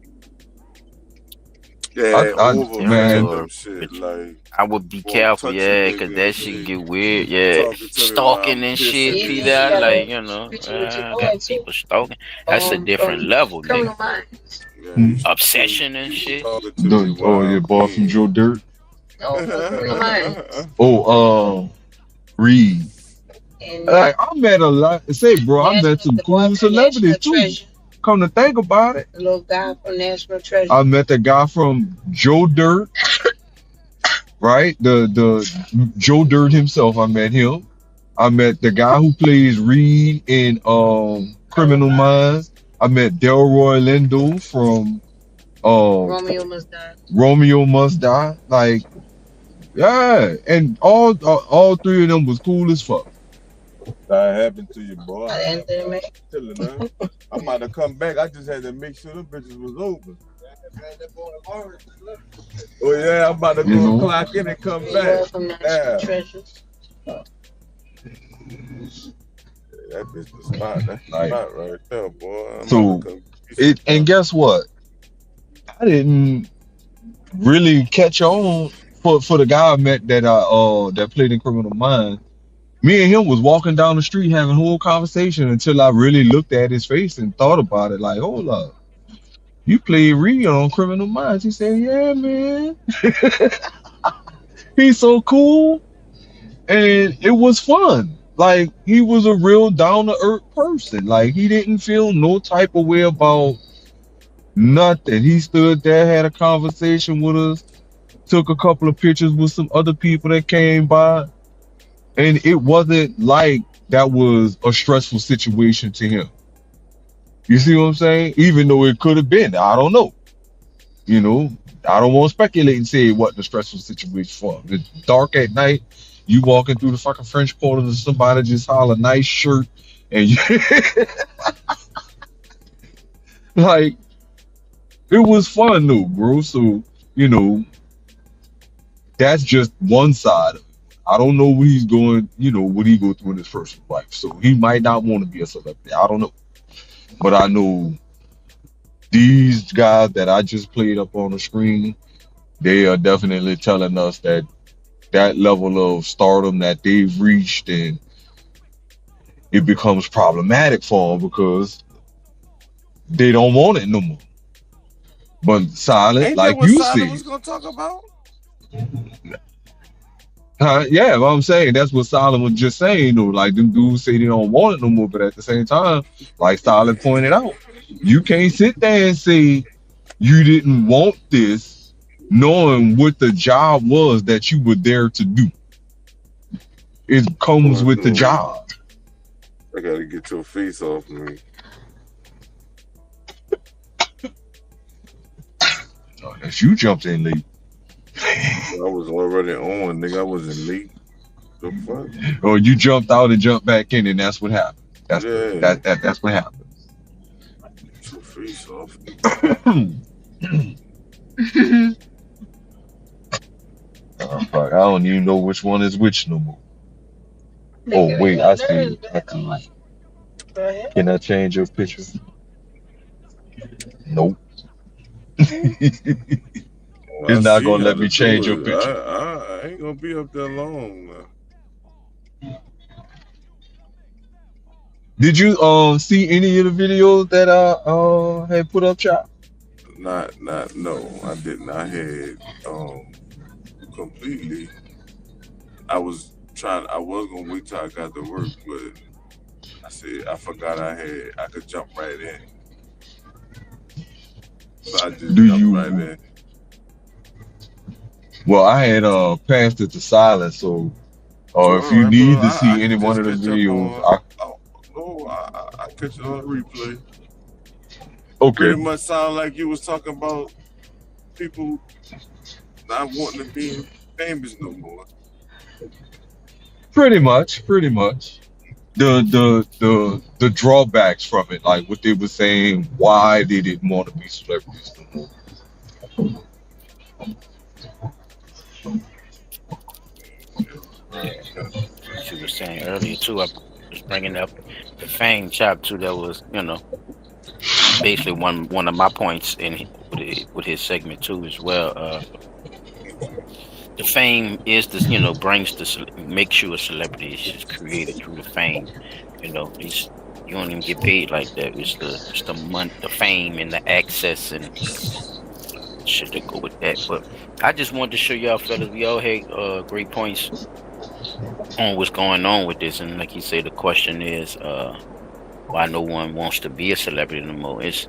Yeah,
man.
overrandom shit. Like,
I would be
won't
careful,
touch a
yeah, because
nigga,
that shit get weird,
you
yeah.
talking to me while
Stalking
I'm
and
pissing
shit,
and
Peter. I
shit.
like, you know, got people stalking. That's a different level, nigga. Obsession and shit.
Talking to me while
Your
I'm
boss from Joe Dirt.
peeing.
Reed. Like, I met a lot. Say, bro, I met some cool celebrities too. Come to think about it,
The little guy from National Treasure.
I met the guy from Joe Dirt, right? The Joe Dirt himself. I met him. I met the guy who plays Reed in Criminal Minds. I met Delroy Lindo from
Romeo Must Die.
Romeo Must Die. Like, yeah, and all three of them was cool as fuck.
That happened to you, boy.
Anthony Mackie.
Chilling, man. I'm about to come back. I just had to make sure them bitches was open. Oh yeah, I'm about to go clock in and come back. Yeah. That bitch the spot. That's the spot right there, boy.
So and guess what? I didn't really catch on for the guy I met that that played in Criminal Minds. Me and him was walking down the street having a whole conversation until I really looked at his face and thought about it. Like, hold up, you played Reed on Criminal Minds? He said, yeah, man. He's so cool, and it was fun. Like, he was a real down to earth person. Like, he didn't feel no type of way about nothing. He stood there, had a conversation with us, took a couple of pictures with some other people that came by. And it wasn't like that was a stressful situation to him. You see what I'm saying? Even though it could have been, I don't know. You know, I don't want to speculate and say what the stressful situation for. It's dark at night. You walking through the fucking French Quarter and somebody just holler nice shirt, and you like, it was fun though, bro. So, you know, that's just one side of it. I don't know what he's going, you know, what he go through in his personal life. So he might not want to be a celebrity. I don't know. But I know these guys that I just played up on the screen, they are definitely telling us that that level of stardom that they've reached, and it becomes problematic for them because they don't want it no more. But Silent,
Ain't
like
that what
you
Silent
said,
was gonna talk about?
yeah, what I'm saying, that's what Silent was just saying, though. Like, them dudes say they don't want it no more, but at the same time, like Silent pointed out, you can't sit there and say you didn't want this, knowing what the job was that you were there to do. It comes with the job.
I gotta get your face off me.
As you jumped in late.
I was already on, nigga. I wasn't late. The fuck?
Or you jumped out and jumped back in, and that's what happened. That's
Yeah.
that's what happened.
Get your face off.
Oh, fuck, I don't even know which one is which no more. Oh wait, I see. Can I change your picture? Nope. It's not gonna let me change your picture.
I ain't gonna be up there long.
Did you see any of the videos that I had put up, Chop?
No, I didn't. I had completely. I was gonna wait till I got to work, but I said I forgot I could jump right in. So I just jumped right in.
Well, I had passed it to silence, so if you need to see any one of the videos,
I catch it on replay.
Okay.
Pretty much sound like you was talking about people not wanting to be famous no more.
Pretty much. The drawbacks from it, like what they were saying, why they didn't want to be celebrities no more.
She was saying earlier too. I was bringing up the fame chop too. That was, basically one of my points in with his segment too as well. The fame is this, makes you a celebrity. It's just created through the fame. You don't even get paid like that. It's the money, the fame, and the access and shit that go with that. But I just wanted to show y'all, fellas, we all had great points on what's going on with this. And like you say, the question is why no one wants to be a celebrity anymore. It's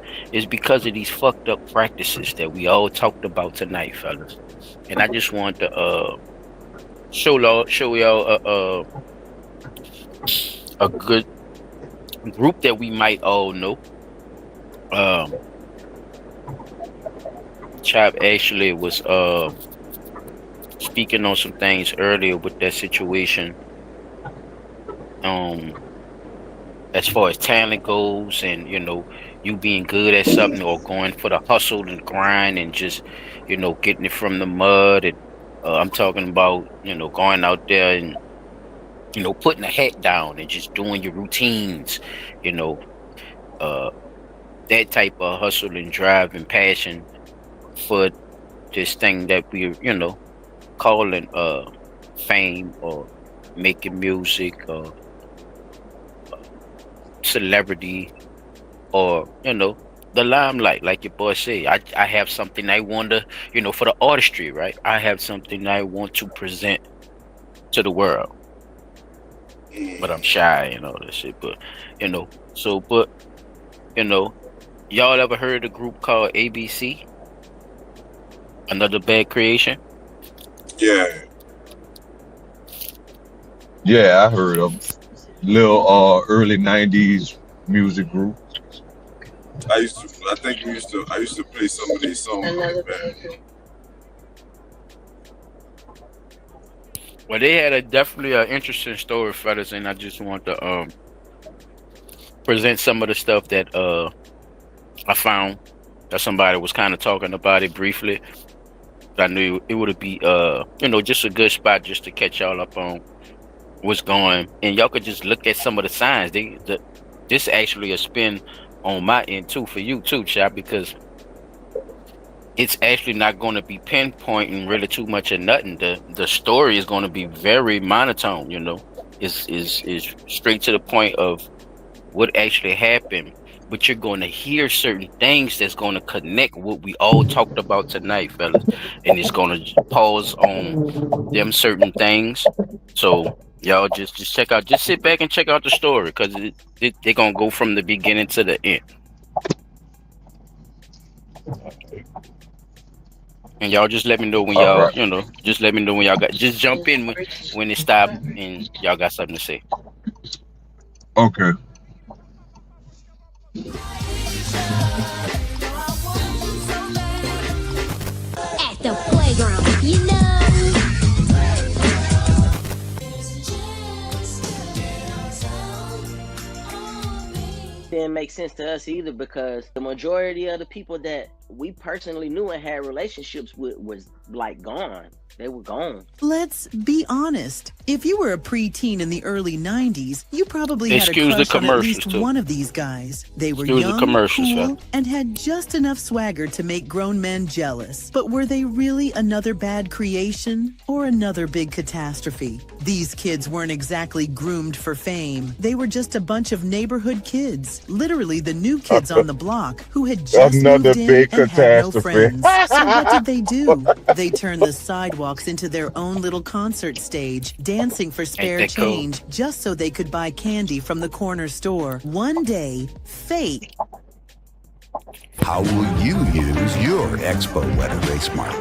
because of these fucked up practices that we all talked about tonight, fellas. And I just want to show y'all a good group that we might all know. Chap actually was speaking on some things earlier with that situation. As far as talent goes, and you being good at something or going for the hustle and grind and just getting it from the mud. And I'm talking about going out there and putting a hat down and just doing your routines, that type of hustle and drive and passion for this thing that we calling fame or making music or celebrity or the limelight. Like your boy said, I have something I want to for the artistry, right? I have something I want to present to the world, but I'm shy and all that shit. But y'all ever heard of a group called ABC? Another Bad Creation?
Yeah, I heard of them. Little early '90s music group.
I used to play some of these songs.
Well, they had definitely an interesting story, fellas, and I just want to present some of the stuff that I found that somebody was kind of talking about it briefly. I knew it would be just a good spot just to catch y'all up on what's going, and y'all could just look at some of the signs. This actually a spin on my end too for you too, Chap, because it's actually not going to be pinpointing really too much of nothing. The story is going to be very monotone. Is straight to the point of what actually happened. But you're going to hear certain things that's going to connect what we all talked about tonight, fellas. And it's going to pause on them certain things. So y'all just check out, just sit back and check out the story, because they're going to go from the beginning to the end. And y'all just let me know when y'all, just let me know when y'all just jump in when it stops and y'all got something to say.
Okay.
didn't make sense to us either, because the majority of the people that we personally knew and had relationships with was like gone. They were gone.
Let's be honest. If you were a preteen in the early 90s, you probably had a
Excuse the
crush on at least
commercials, too.
one of these guys. They were
Excuse the
young,
commercials,
cool,
fella.
and had just enough swagger to make grown men jealous. But were they really another bad creation or another big catastrophe? These kids weren't exactly groomed for fame. They were just a bunch of neighborhood kids, literally the new kids on the block who had just
Another
moved in
big
and had no
catastrophe.
friends. So what did they do? They turned the sidewalks into their own little concert stage, dancing for spare
that cool?
change just so they could buy candy from the corner store. One day, fate.
How will you use your Expo Wet Erase marker?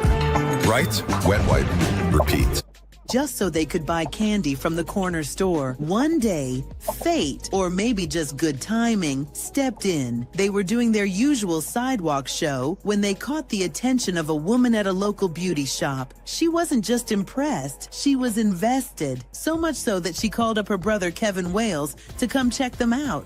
Right? Wet wipe. Repeat.
Just so they could buy candy from the corner store. One day, fate, or maybe just good timing, stepped in. They were doing their usual sidewalk show when they caught the attention of a woman at a local beauty shop. She wasn't just impressed, she was invested. So much so that she called up her brother Kevin Wales to come check them out.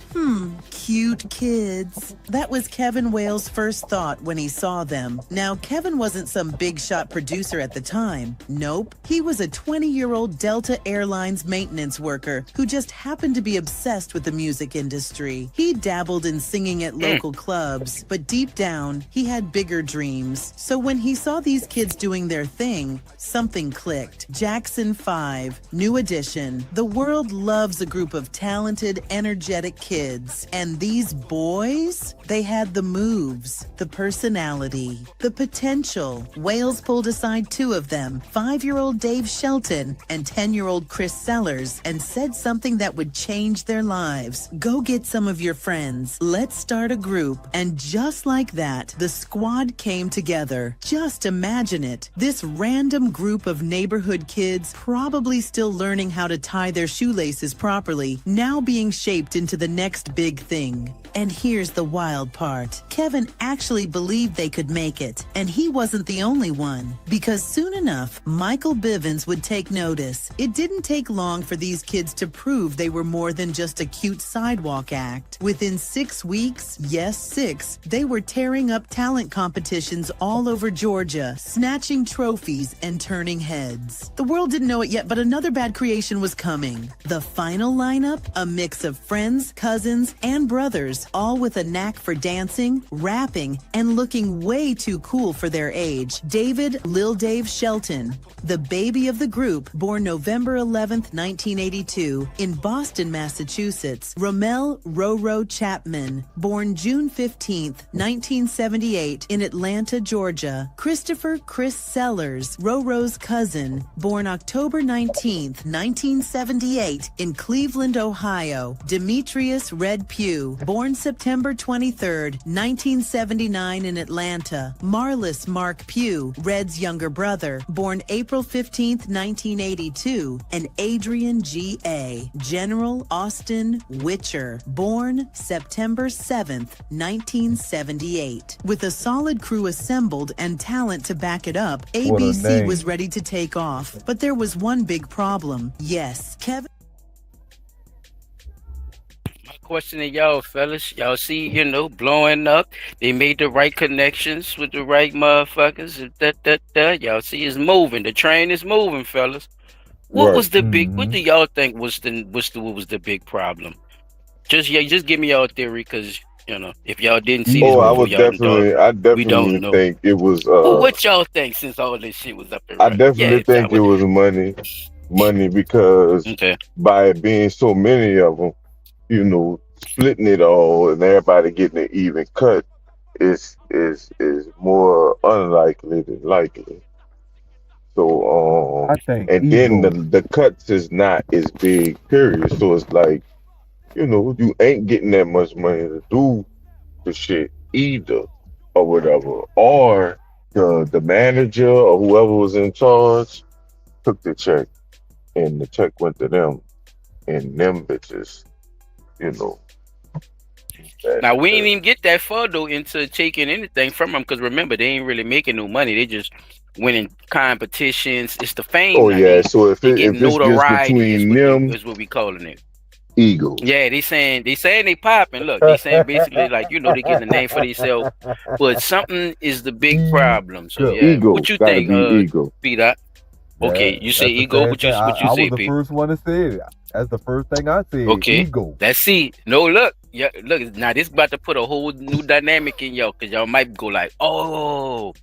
Cute kids. That was Kevin Wales' first thought when he saw them. Now, Kevin wasn't some big shot producer at the time. Nope. He was a 20-year-old Delta Airlines maintenance worker who just happened to be obsessed with the music industry. He dabbled in singing at local clubs, but deep down, he had bigger dreams. So when he saw these kids doing their thing, something clicked. Jackson 5, new edition. The world loves a group of talented, energetic kids. And these boys, they had the moves, the personality, the potential. Wales pulled aside two of them, 5-year-old Dave Shelton and 10-year-old Chris Sellers, and said something that would change their lives. Go get some of your friends. Let's start a group. And just like that, the squad came together. Just imagine it. This random group of neighborhood kids, probably still learning how to tie their shoelaces properly, now being shaped into the next big thing. And here's the wild part. Kevin actually believed they could make it, and he wasn't the only one. Because soon enough, Michael Bivens would take notice. It didn't take long for these kids to prove they were more than just a cute sidewalk act. Within 6 weeks, yes, 6, they were tearing up talent competitions all over Georgia, snatching trophies and turning heads. The world didn't know it yet, but another bad creation was coming. The final lineup, a mix of friends, cousins, and brothers, all with a knack for dancing, rapping, and looking way too cool for their age. David Lil Dave Shelton, the baby of the group, born November 11th, 1982, in Boston, Massachusetts. Romel Roro Chapman, born June 15th, 1978, in Atlanta, Georgia. Christopher Chris Sellers, Roro's cousin, born October 19th, 1978, in Cleveland, Ohio. Demetrius Red Pugh, born September 23rd, 1979, in Atlanta. Marlis Mark Pugh, Red's younger brother, born April 15th, 1982, and Adrian G.A., General Austin Witcher, born September 7th, 1978. With a solid crew assembled and talent to back it up,
What a
ABC
name.
was ready to take off. But there was one big problem. Yes, Kevin.
Question to y'all, fellas. Y'all see, blowing up. They made the right connections with the right motherfuckers. Y'all see, it's moving. The train is moving, fellas. What
Right.
was the big? What do y'all think was the big problem? Just give me y'all theory, because if y'all didn't see this
Oh, I
before,
would
y'all
definitely, I
we don't
definitely
know.
think it was.
Well, what y'all think since all this shit was up and
I
running?
definitely
Yeah,
think it was money because
okay.
by it being so many of them, splitting it all and everybody getting an even cut is more unlikely than likely. So
I think
and then
ego.
the cuts is not as big, period. So it's like, you ain't getting that much money to do the shit either, or whatever. Or the manager or whoever was in charge took the check and the check went to them and them bitches, that,
Now we ain't even get that far though into taking anything from them, because remember, they ain't really making no money. They just winning competitions. It's the fame
oh
now.
yeah. So if
They
it
getting
if it's just
notoriety is
between
what
them,
we calling it.
Eagle.
Yeah, they saying they popping. Look, they saying basically like they getting a name for themselves, but something is the big problem. So yeah,
Eagle.
what you
Gotta
think,
be Eagle.
P-Dot? Okay, you say
That's the
ego.
same
What
thing.
you
I
say,
was the
P?
first one to say it. That's the first thing I said.
Okay,
Eagle.
let's see. No, look, yeah, look. Now this about to put a whole new dynamic in y'all, because y'all might go like, oh.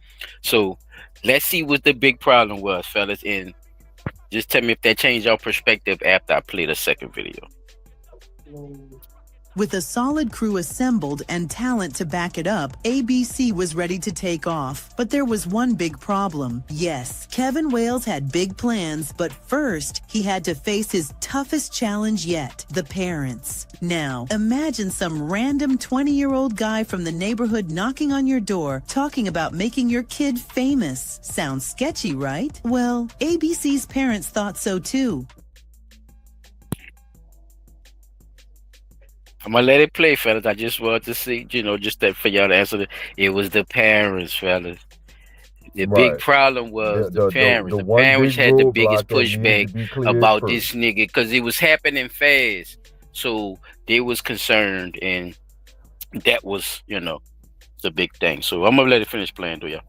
So let's see what the big problem was, fellas, and just tell me if that changed your perspective after I play the second video.
With a solid crew assembled and talent to back it up, ABC was ready to take off. But there was one big problem. Yes, Kevin Wales had big plans, but first, he had to face his toughest challenge yet, the parents. Now, imagine some random 20-year-old guy from the neighborhood knocking on your door, talking about making your kid famous. Sounds sketchy, right? Well, ABC's parents thought so too.
I'm gonna let it play, fellas. I just wanted to see, just that for y'all to answer. It was the parents, fellas. The big problem was the parents. The
one
parents
big
had the biggest
roadblock that needed to
pushback
be cleared
about
first.
this nigga because it was happening fast. So they was concerned, and that was, the big thing. So I'm gonna let it finish playing, do y'all.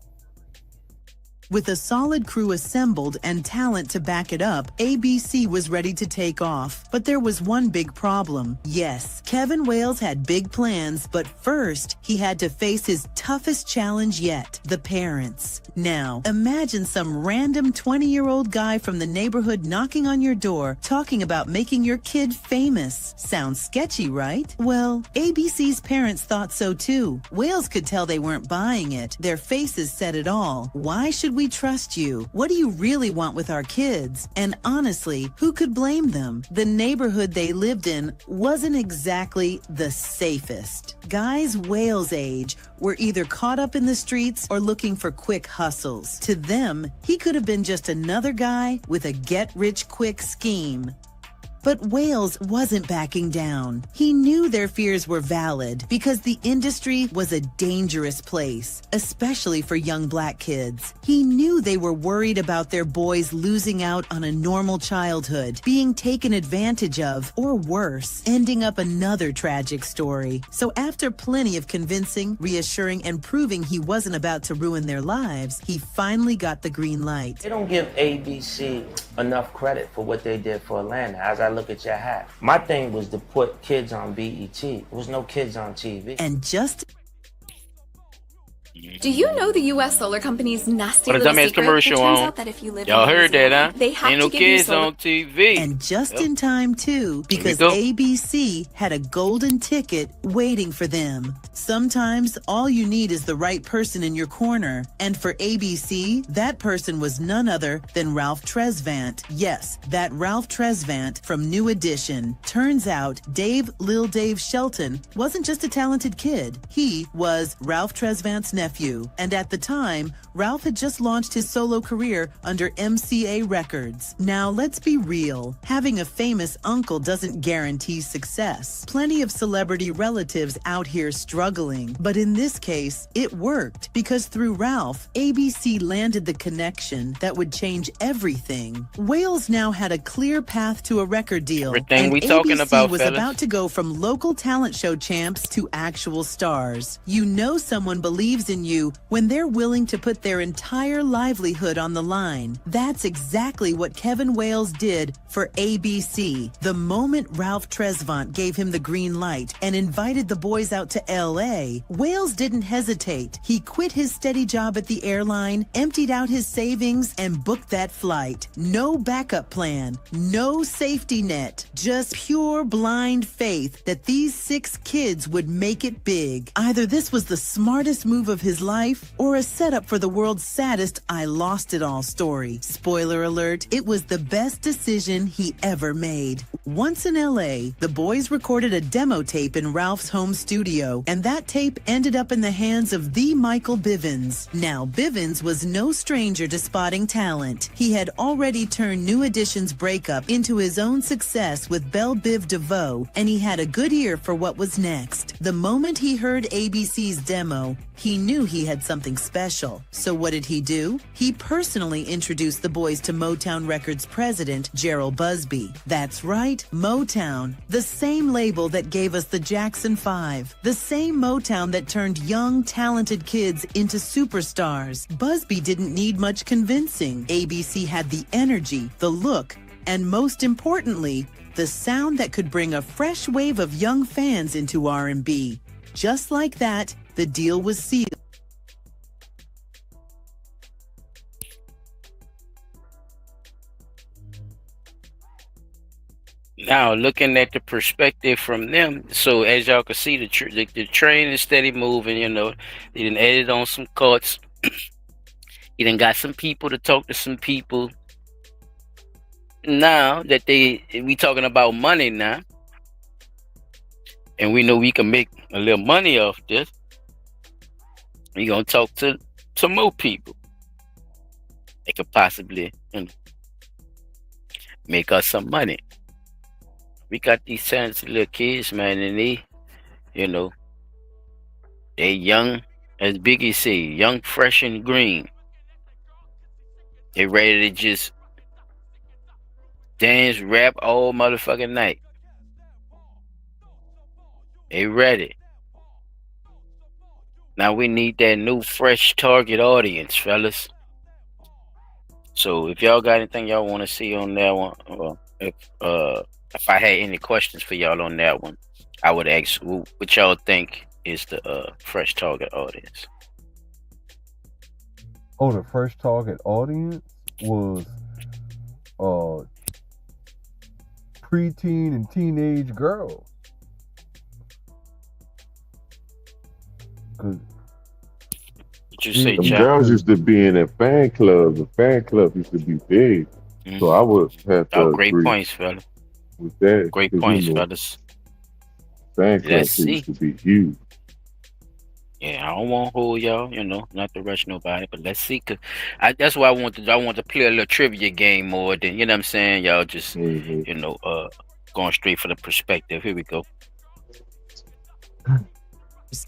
With a solid crew assembled and talent to back it up, ABC was ready to take off. But there was one big problem. Yes, Kevin Wales had big plans, but first, he had to face his toughest challenge yet, the parents. Now, imagine some random 20-year-old guy from the neighborhood knocking on your door, talking about making your kid famous. Sounds sketchy, right? Well, ABC's parents thought so too. Wales could tell they weren't buying it. Their faces said it all. Why should we trust you? What do you really want with our kids? And honestly, who could blame them? The neighborhood they lived in wasn't exactly the safest. Guys Wales' age were either caught up in the streets or looking for quick hustles. To them, he could have been just another guy with a get-rich-quick scheme. But Wales wasn't backing down. He knew their fears were valid because the industry was a dangerous place, especially for young black kids. He knew they were worried about their boys losing out on a normal childhood, being taken advantage of, or worse, ending up another tragic story. So after plenty of convincing, reassuring, and proving he wasn't about to ruin their lives, he finally got the green light.
They don't give ABC enough credit for what they did for Atlanta. As I look at your hat, my thing was to put kids on BET. There was no kids on TV.
And just...
Do you know the U.S. solar company's nasty
What a
little
dumbass
secret?
commercial
It turns
on.
out that if you live
Y'all
in
heard that,
Louisiana,
huh?
they have
Ain't
to
no
give you
kids
solar.
on TV.
And just in time, too, because
go.
ABC had a golden ticket waiting for them. Sometimes all you need is the right person in your corner. And for ABC, that person was none other than Ralph Tresvant. Yes, that Ralph Tresvant from New Edition. Turns out Lil Dave Shelton wasn't just a talented kid. He was Ralph Tresvant's nephew. And at the time, Ralph had just launched his solo career under MCA Records. Now, let's be real. Having a famous uncle doesn't guarantee success. Plenty of celebrity relatives out here struggling. But in this case, it worked because through Ralph, ABC landed the connection that would change everything. Wales now had a clear path to a record deal.
Everything
and
we talking
ABC
about,
was
fellas.
about to go from local talent show champs to actual stars. You know someone believes in you when they're willing to put their entire livelihood on the line. That's exactly what Kevin Wales did for ABC. The moment Ralph Tresvant gave him the green light and invited the boys out to LA, Wales didn't hesitate. He quit his steady job at the airline, emptied out his savings, and booked that flight. No backup plan, no safety net, just pure blind faith that these 6 kids would make it big. Either this was the smartest move of his life or a setup for the world's saddest I lost it all story. Spoiler alert, it was the best decision he ever made. Once in LA, the boys recorded a demo tape in Ralph's home studio, and that tape ended up in the hands of the Michael Bivins. Now, Bivins was no stranger to spotting talent. He had already turned New Edition's breakup into his own success with Belle Biv DeVoe, and he had a good ear for what was next. The moment he heard ABC's demo, he knew knew he had something special. So what did he do? He personally introduced the boys to Motown Records president Gerald Busby. That's right, Motown, the same label that gave us the Jackson 5, the same Motown that turned young, talented kids into superstars. Busby didn't need much convincing. ABC had the energy, the look, and most importantly, the sound that could bring a fresh wave of young fans into R&B. Just like that, the deal was sealed.
Now, looking at the perspective from them, so as y'all can see, the train is steady moving. You know, they done added on some cuts. He done got some people to talk to some people. Now that we talking about money now, and we know we can make a little money off this, we gonna talk to more people. They could possibly, you know, make us some money. We got these talented little kids, man, and they, you know, they young, as Biggie say, young, fresh, and green. They ready to just dance, rap all motherfucking night. They ready. Now we need that new, fresh target audience, fellas. So if y'all got anything y'all want to see on that one, well, if I had any questions for y'all on that one, I would ask what y'all think is the fresh target audience.
Oh, the fresh target audience was preteen and teenage girls.
What you say,
Them
Chuck?
girls used to be in a fan club. The fan club used to be big. So I would have to
great
agree
points, fella.
with that.
Great
'cause,
points,
you know,
fellas.
fan club
Let's
used
see.
to be huge.
Yeah, I don't want to hold y'all, you know, not to rush nobody, but let's see. That's why I want to play a little trivia game more than, you know what I'm saying? Y'all just, you know, going straight for the perspective. Here we go.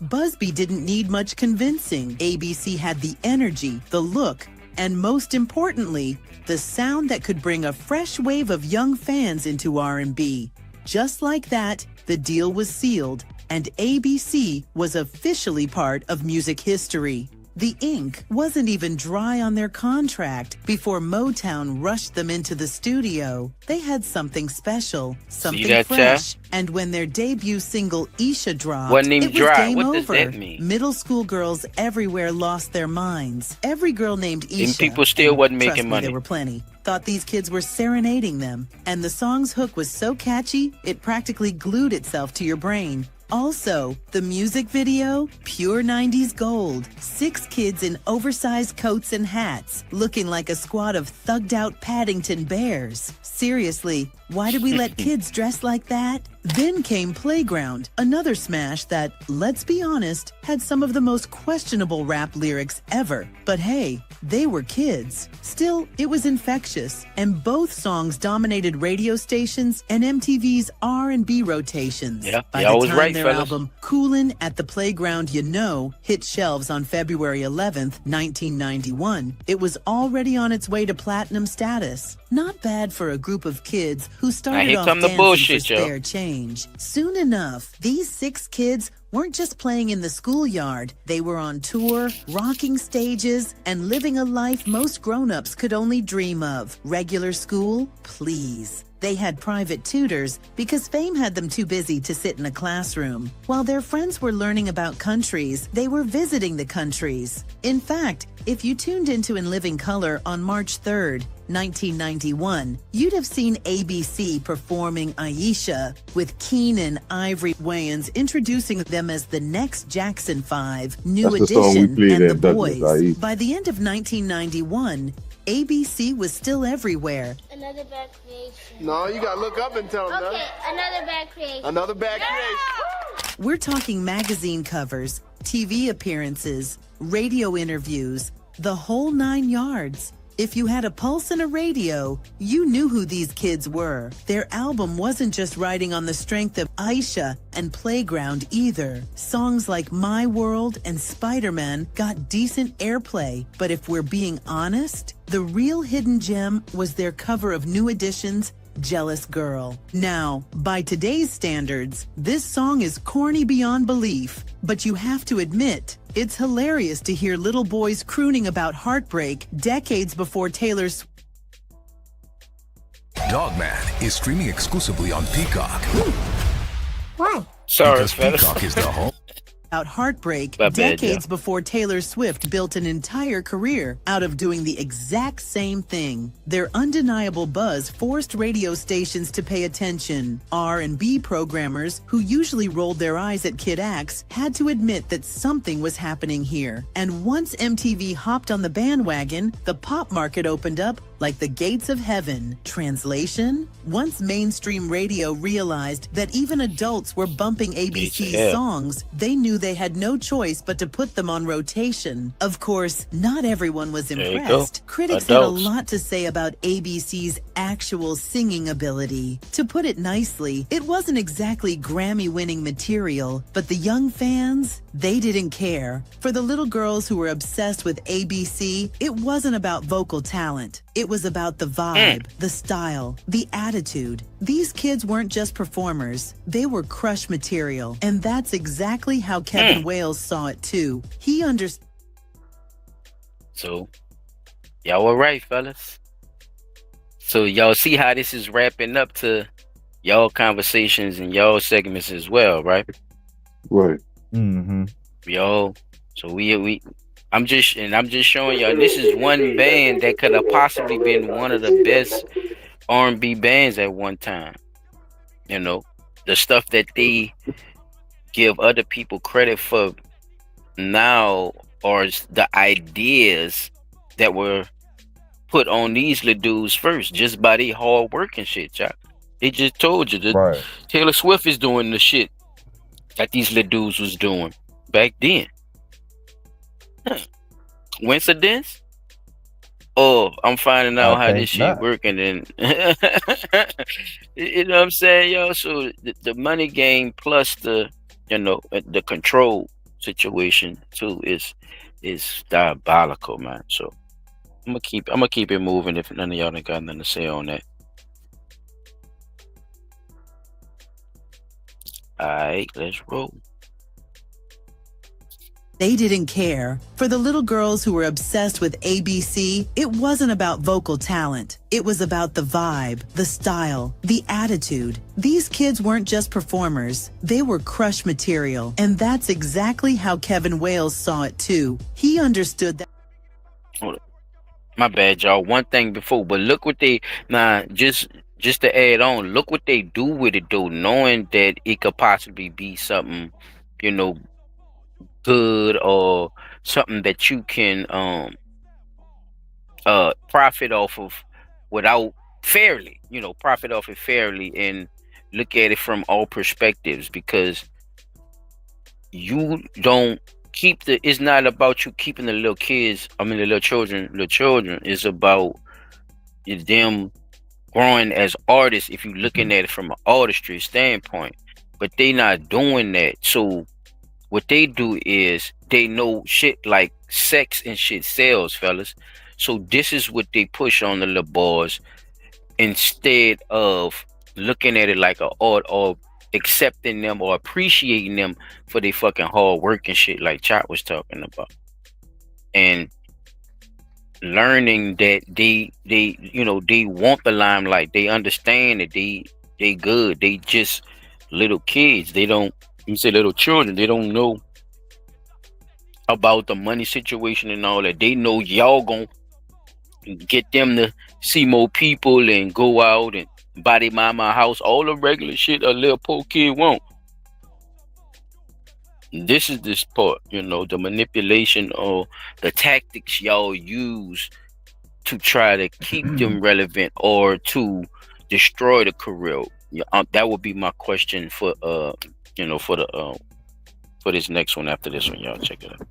Busby didn't need much convincing. ABC had the energy, the look, and most importantly, the sound that could bring a fresh wave of young fans into R&B. Just like that, the deal was sealed, and ABC was officially part of music history. The ink wasn't even dry on their contract before Motown rushed them into the studio. They had something special, something
that,
fresh. And when their debut single Isha dropped,
Wasn't even
it was
dry.
game
What does
over.
that mean?
Middle school girls everywhere lost their minds. Every girl named Isha,
And people still
and
wasn't
trust
making
me,
money.
there were plenty, thought these kids were serenading them. And the song's hook was so catchy, it practically glued itself to your brain. Also, the music video, pure 90s gold. 6 kids in oversized coats and hats, looking like a squad of thugged out Paddington bears. Seriously, why did we let kids dress like that? Then came Playground, another smash that, let's be honest, had some of the most questionable rap lyrics ever. But hey, they were kids. Still, it was infectious, and both songs dominated radio stations and MTV's R&B rotations.
Yeah,
By
y'all
the
was
time
right,
their
fellas.
album Coolin' at the Playground You Know hit shelves on February 11th, 1991, it was already on its way to platinum status. Not bad for a group of kids who started
here
off
come the
dancing
bullshit,
for
yo.
spare change. Soon enough, these 6 kids weren't just playing in the schoolyard. They were on tour, rocking stages, and living a life most grown-ups could only dream of. Regular school? Please. They had private tutors because fame had them too busy to sit in a classroom. While their friends were learning about countries, they were visiting the countries. In fact, if you tuned into In Living Color on March 3rd, 1991, you'd have seen ABC performing Aisha, with Keenan Ivory Wayans introducing them as the next Jackson 5, New
That's the song we
Edition,
played
and
at
The
Douglas,
Boys.
Aisha.
By the end of 1991, ABC was still everywhere.
Another bad creation.
No, you gotta look up and tell them
Okay, another bad creation.
Another bad creation.
We're talking magazine covers, TV appearances, radio interviews, the whole 9 yards. If you had a pulse and a radio, you knew who these kids were. Their album wasn't just riding on the strength of Aisha and Playground either. Songs like My World and Spider-Man got decent airplay, but if we're being honest, the real hidden gem was their cover of New Edition's Jealous Girl. Now, by today's standards, this song is corny beyond belief, but you have to admit, it's hilarious to hear little boys crooning about heartbreak decades before Taylor Swift.
Dogman is streaming exclusively on Peacock.
Why? Sorry,
because
fellas.
Peacock is the home.
About heartbreak
My bad,
decades
yeah.
before Taylor Swift built an entire career out of doing the exact same thing. Their undeniable buzz forced radio stations to pay attention. R&B programmers, who usually rolled their eyes at kid acts, had to admit that something was happening here. And once MTV hopped on the bandwagon, the pop market opened up like the gates of heaven. Translation? Once mainstream radio realized that even adults were bumping ABC's
Yeah.
songs, they knew they had no choice but to put them on rotation. Of course, not everyone was
There you go.
impressed. Critics had a
Adults.
lot to say about ABC's actual singing ability. To put it nicely, it wasn't exactly Grammy-winning material, but the young fans, they didn't care. For the little girls who were obsessed with ABC, it wasn't about vocal talent. It was about the vibe, the style, the attitude. These kids weren't just performers. They were crush material. And that's exactly how Kevin Wales saw it too. He understood.
So, y'all were right, fellas. So, y'all see how this is wrapping up to y'all conversations and y'all segments as well, right?
Right.
Mm-hmm.
Y'all, so I'm just showing y'all this is one band that could have possibly been one of the best R&B bands at one time. You know, the stuff that they give other people credit for now are the ideas that were put on these little dudes first, just by their hard work and shit, y'all. They just told you that
Right.
Taylor Swift is doing the shit that these little dudes was doing back then. Coincidence? Oh, I'm finding out how this
think
shit
not.
working, and you know what I'm saying, yo. So the money game plus the the control situation too is diabolical, man. So I'm gonna keep it moving if none of y'all ain't got nothing to say on that. All right, let's roll.
They didn't care. For the little girls who were obsessed with ABC, it wasn't about vocal talent. It was about the vibe, the style, the attitude. These kids weren't just performers. They were crush material. And that's exactly how Kevin Wales saw it too. He understood that.
Hold up. My bad, y'all. One thing before, but look what they just to add on. Look what they do with it, though, knowing that it could possibly be something, good or something that you can profit off of without fairly, profit off it fairly and look at it from all perspectives, because you don't keep it's not about you keeping the little kids, the little children, it's about them growing as artists if you're looking at it from an artistry standpoint. But they not doing that. So what they do is they know shit like sex and shit sells, fellas. So this is what they push on the little boys instead of looking at it like a art or accepting them or appreciating them for their fucking hard work and shit like Chop was talking about. And learning that they want the limelight. They understand that they good. They just little kids. They don't, you say little children, they don't know about the money situation and all that. They know y'all gonna get them to see more people and go out and buy their mama a house, all the regular shit a little poor kid won't. This is this part, the manipulation or the tactics y'all use to try to keep them relevant or to destroy the career. That would be my question for for this next one after this one. Y'all check it out.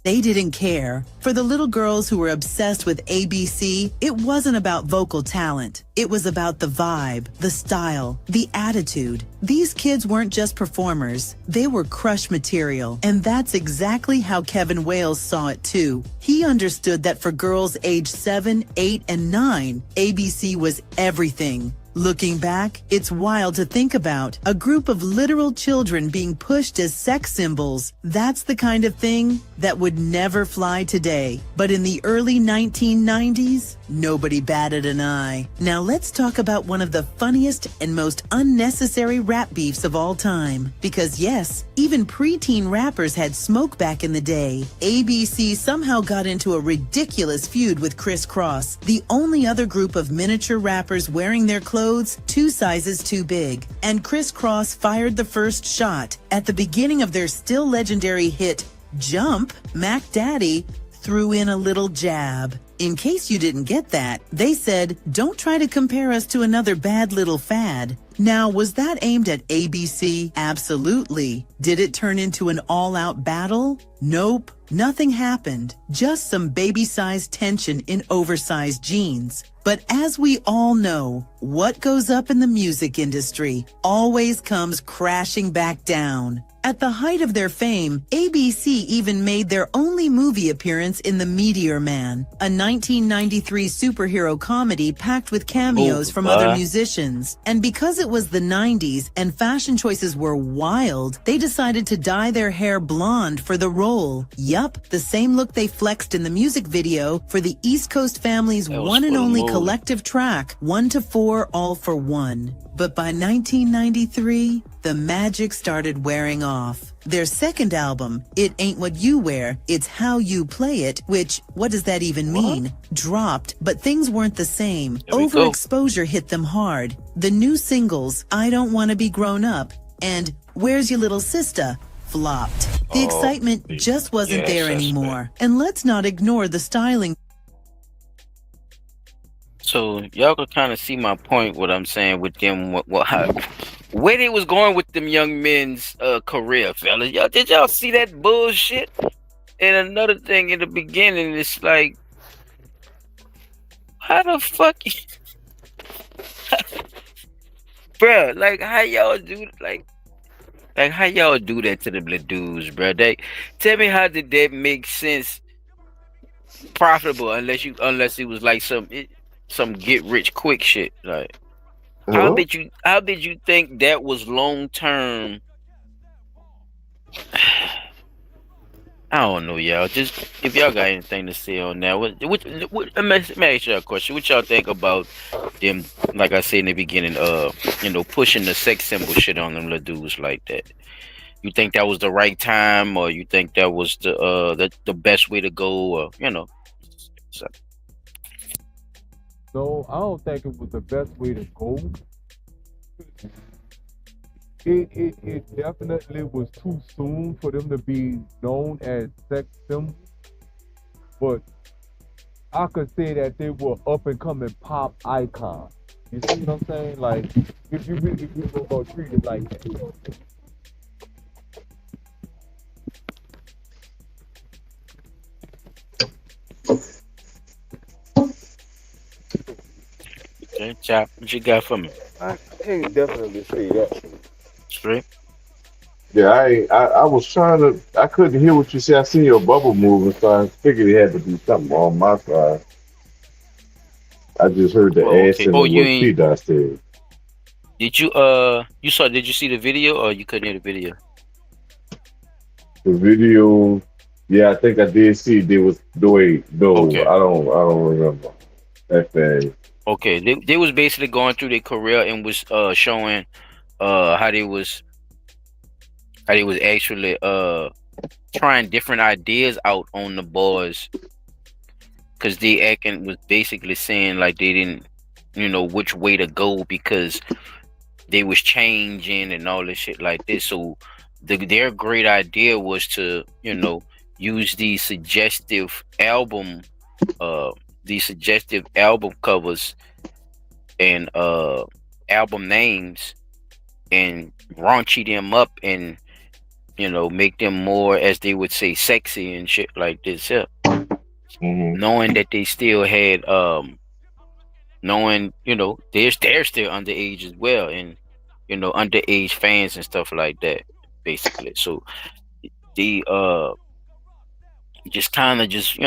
They didn't care. For the little girls who were obsessed with ABC, it wasn't about vocal talent. It was about the vibe, the style, the attitude. These kids weren't just performers. They were crush material. And that's exactly how Kevin Wales saw it too. He understood that for girls aged 7, 8, and 9, ABC was everything. Looking back, it's wild to think about. A group of literal children being pushed as sex symbols. That's the kind of thing that would never fly today. But in the early 1990s, nobody batted an eye. Now let's talk about one of the funniest and most unnecessary rap beefs of all time. Because yes, even preteen rappers had smoke back in the day. ABC somehow got into a ridiculous feud with Criss Cross, the only other group of miniature rappers wearing their clothes 2 sizes too big. And Criss Cross fired the first shot. At the beginning of their still legendary hit, Jump, Mac Daddy threw in a little jab. In case you didn't get that, they said, "Don't try to compare us to another bad little fad." Now, was that aimed at ABC? Absolutely. Did it turn into an all-out battle? Nope. Nothing happened. Just some baby-sized tension in oversized jeans. But as we all know, what goes up in the music industry always comes crashing back down. At the height of their fame, ABC even made their only movie appearance in The Meteor Man, a 1993 superhero comedy packed with cameos from other musicians. And because it was the 90s and fashion choices were wild, they decided to dye their hair blonde for the role. Yup, the same look they flexed in the music video for the East Coast Family's one and only collective track, 1 to 4 All for One. But by 1993, the magic started wearing off. Their second album, It Ain't What You Wear, It's How You Play It, which, what does that even mean? Dropped, but things weren't the same. Overexposure hit them hard. The new singles, I Don't Wanna Be Grown Up and Where's Your Little Sister, flopped. The excitement just wasn't there anymore. And let's not ignore the styling.
So y'all can kind of see my point. What I'm saying with them, where they was going with them young men's career, fellas. Did y'all see that bullshit? And another thing in the beginning, it's like, how the fuck, bruh? Like how y'all do how y'all do that to them little dudes, bruh? They tell me, how did that make sense? Profitable, unless it was like some get rich quick shit. Like how did you think that was long term? I don't know, y'all. Just if y'all got anything to say on that, let me ask y'all a question. What y'all think about them? Like I said in the beginning, pushing the sex symbol shit on them little dudes like that. You think that was the right time, or you think that was the best way to go, or So.
No, I don't think it was the best way to go. It definitely was too soon for them to be known as sex symbols. But I could say that they were up and coming pop icons. You see what I'm saying? Like, if you were gonna treat it like that.
Okay, Chop, what you got for me?
I can't definitely say that.
Straight.
Yeah, I was trying to. I couldn't hear what you said. I seen your bubble moving, so I figured it had to be something on my side. I just heard the ass
Okay.
and
Oh,
the
you
what
ain't.
T-Dot said.
Did you did you see the video, or you couldn't hear the video?
The video, yeah, I think I did see. There was no,
Okay.
I don't remember that thing.
Okay, they was basically going through their career and was showing how they was actually trying different ideas out on the boys, because they was basically saying like they didn't which way to go, because they was changing and all this shit like this. So their great idea was to use these suggestive album covers and album names and raunchy them up and make them more, as they would say, sexy and shit like this. Yeah. Knowing that they still had, knowing, they're still underage as well, and underage fans and stuff like that, basically. So they just kind of just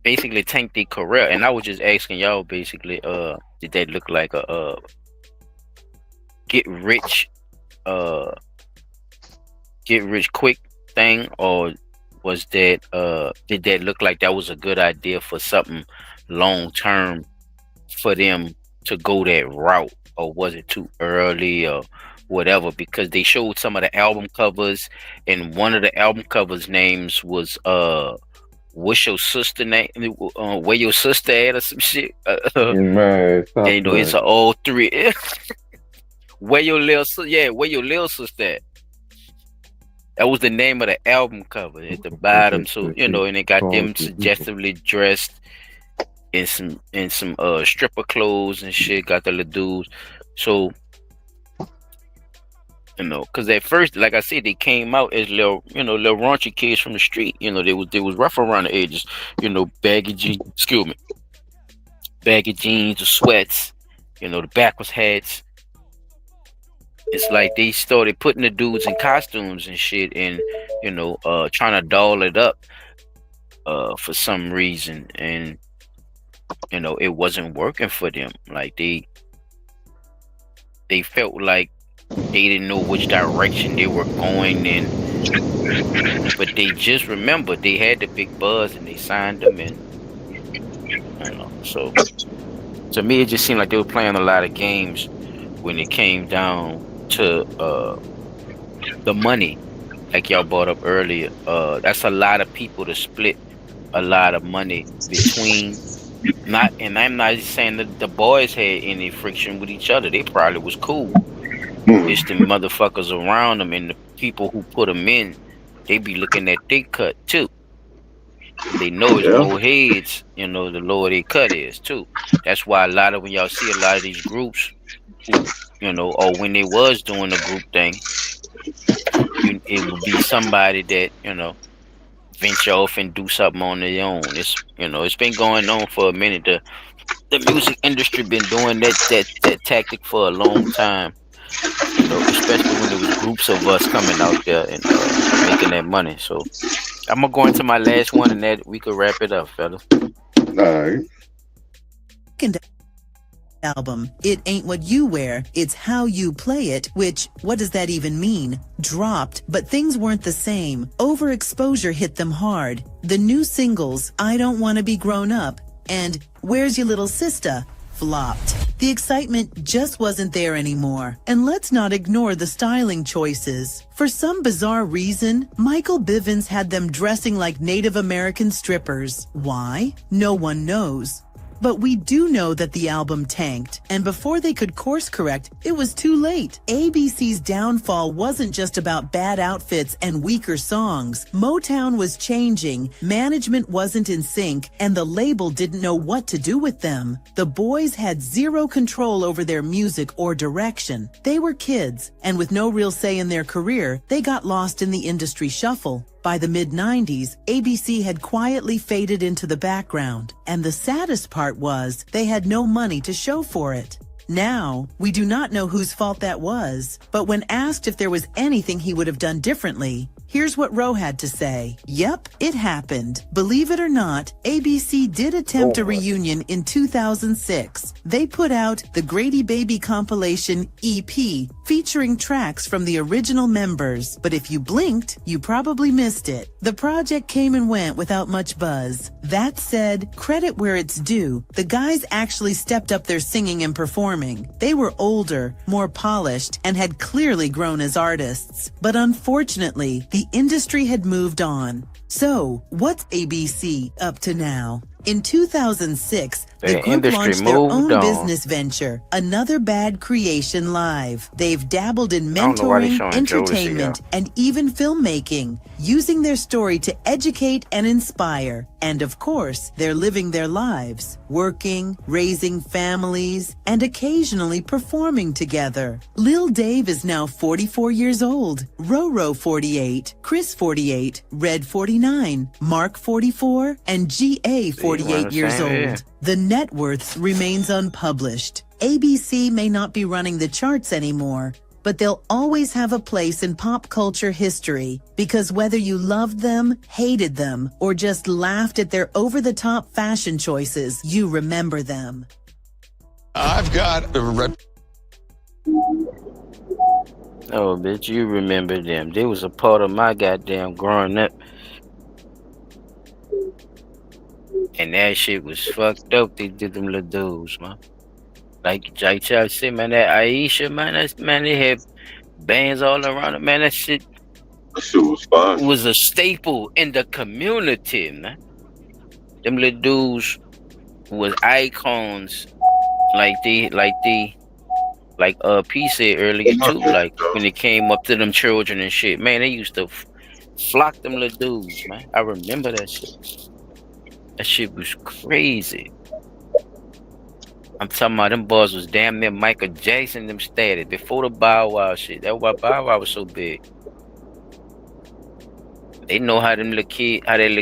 basically tank their career. And I was just asking y'all, basically, did that look like a get rich quick thing, or was that did that look like that was a good idea for something long term for them to go that route, or was it too early or whatever? Because they showed some of the album covers, and one of the album covers names was what's your sister name, where your sister at, or some shit.
Man, stop
And, it's
playing.
an all three. Where your little sister at? That was the name of the album cover at the bottom. So, and it got them suggestively dressed in some stripper clothes and shit, got the little dudes. So, because at first, like I said, they came out as little raunchy kids from the street. They was rough around the edges, baggy jeans, the sweats, the backwards hats. It's like they started putting the dudes in costumes and shit, and trying to doll it up for some reason, and it wasn't working for them. Like they felt like they didn't know which direction they were going in, but they just remembered they had the big buzz and they signed them in. So to me, it just seemed like they were playing a lot of games when it came down to the money, like y'all brought up earlier. That's a lot of people to split a lot of money between. And I'm not saying that the boys had any friction with each other. They probably was cool. It's the motherfuckers around them and the people who put them in. They be looking at their cut too. They know it's more heads, the lower their cut is too. That's why when y'all see a lot of these groups, who, or when they was doing the group thing, it would be somebody that venture off and do something on their own. It's been going on for a minute. The music industry been doing that tactic for a long time. Especially when there was groups of us coming out there and making that money. So I'm gonna go into my last one, and that we could wrap it up, fellas.
All right.
Album, It Ain't What You Wear, It's How You Play It, which, what does that even mean? Dropped, but things weren't the same. Overexposure hit them hard. The new singles, I Don't Want to Be Grown Up and Where's Your Little Sister, flopped. The excitement just wasn't there anymore. And let's not ignore the styling choices. For some bizarre reason, Michael Bivins had them dressing like Native American strippers. Why? No one knows. But we do know that the album tanked, and before they could course correct, it was too late. ABC's downfall wasn't just about bad outfits and weaker songs. Motown was changing, management wasn't in sync, and the label didn't know what to do with them. The boys had zero control over their music or direction. They were kids, and with no real say in their career, they got lost in the industry shuffle. By the mid-90s, ABC had quietly faded into the background, and the saddest part was they had no money to show for it. Now, we do not know whose fault that was, but when asked if there was anything he would have done differently, here's what Roe had to say. Yep, it happened. Believe it or not, ABC did attempt a reunion in 2006. They put out the Grady Baby compilation EP, featuring tracks from the original members. But if you blinked, you probably missed it. The project came and went without much buzz. That said, credit where it's due. The guys actually stepped up their singing and performing. They were older, more polished, and had clearly grown as artists. But unfortunately, the industry had moved on. So, what's ABC up to now? In 2006, The
The
group
industry
launched their
moved
own
on.
business venture, Another Bad Creation Live. They've dabbled in
I don't know why they
mentoring,
showing Jodeci, y'all.
entertainment, and even filmmaking, using their story to educate and inspire. And of course, they're living their lives, working, raising families, and occasionally performing together. Lil Dave is now 44 years old, Roro 48, Chris 48, Red 49, Mark 44, and GA 48 years old. The net worth remains unpublished. ABC may not be running the charts anymore, but they'll always have a place in pop culture history because whether you loved them, hated them, or just laughed at their over-the-top fashion choices, you remember them.
I've got a
Oh, bitch, you remember them. They was a part of my goddamn growing up. And that shit was fucked up. They did them little dudes, man. Like Jay Child said, man, that Aisha, man, they had bands all around it, man. That shit was a staple in the community, man. Them little dudes was icons, like P said earlier too. Like when it came up to them children and shit, man, they used to flock them little dudes, man. I remember that shit. That shit was crazy. I'm talking about them boys was damn near Michael Jackson them status before the Bow Wow shit. That's why Bow Wow was so big. They know how that little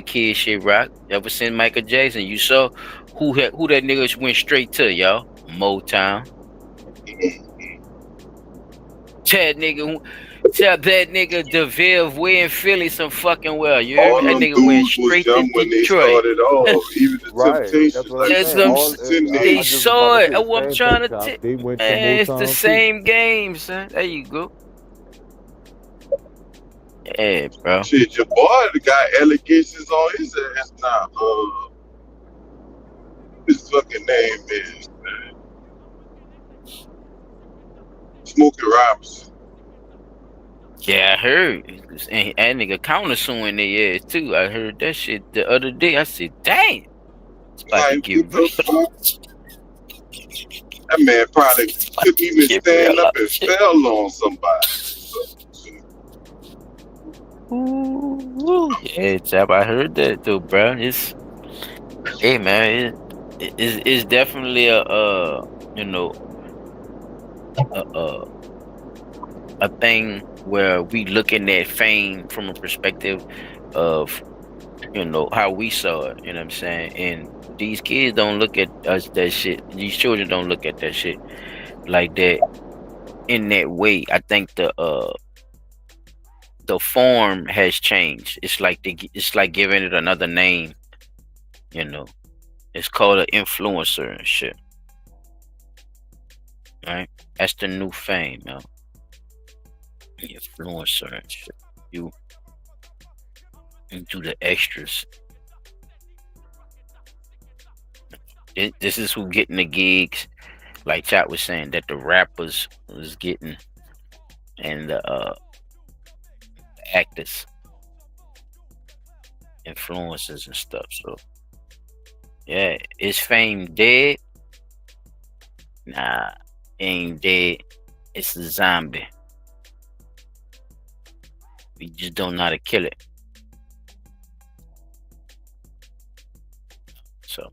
kid shit rock. Ever since Michael Jackson, you saw who that nigga went straight to, y'all. Motown. Tell that nigga DeVille we in Philly some fucking well. You hear me? That nigga went straight to
when they
Detroit.
started off. Even the
Right. That's
Temptations,
what I'm
like
saying. All,
They
I just was
saw
about to
it.
say
That's
the
what I'm
same
trying
thing,
to
Chop.
tell.
They went to
Man, it's the
Motown too.
same game, son. There you go. Yeah, bro.
Shit, your boy got allegations on his ass now. His fucking name is Smokey Robinson.
Yeah, I heard. And that nigga countersuing their ass too. I heard that shit the other day. I said, dang. It's about to
Like,
get
what the
real.
fuck? That man probably couldn't even
Get
stand
real
up and fell on somebody.
Ooh, yeah, Chap, I heard that too, bro. Hey man, it's definitely you know a thing where we looking at fame from a perspective of how we saw it. You know what I'm saying? And these kids don't look at us that shit. These children don't look at that shit like that in that way. I think the form has changed. It's like giving it another name. It's called an influencer and shit. Right? That's the new fame, yo. Influencer and shit. You do the extras. This is who getting the gigs, like Chat was saying, that the rappers was getting, and the actors, influencers and stuff. So yeah, is fame dead? Nah, it ain't dead. It's a zombie. We just don't know how to kill it. So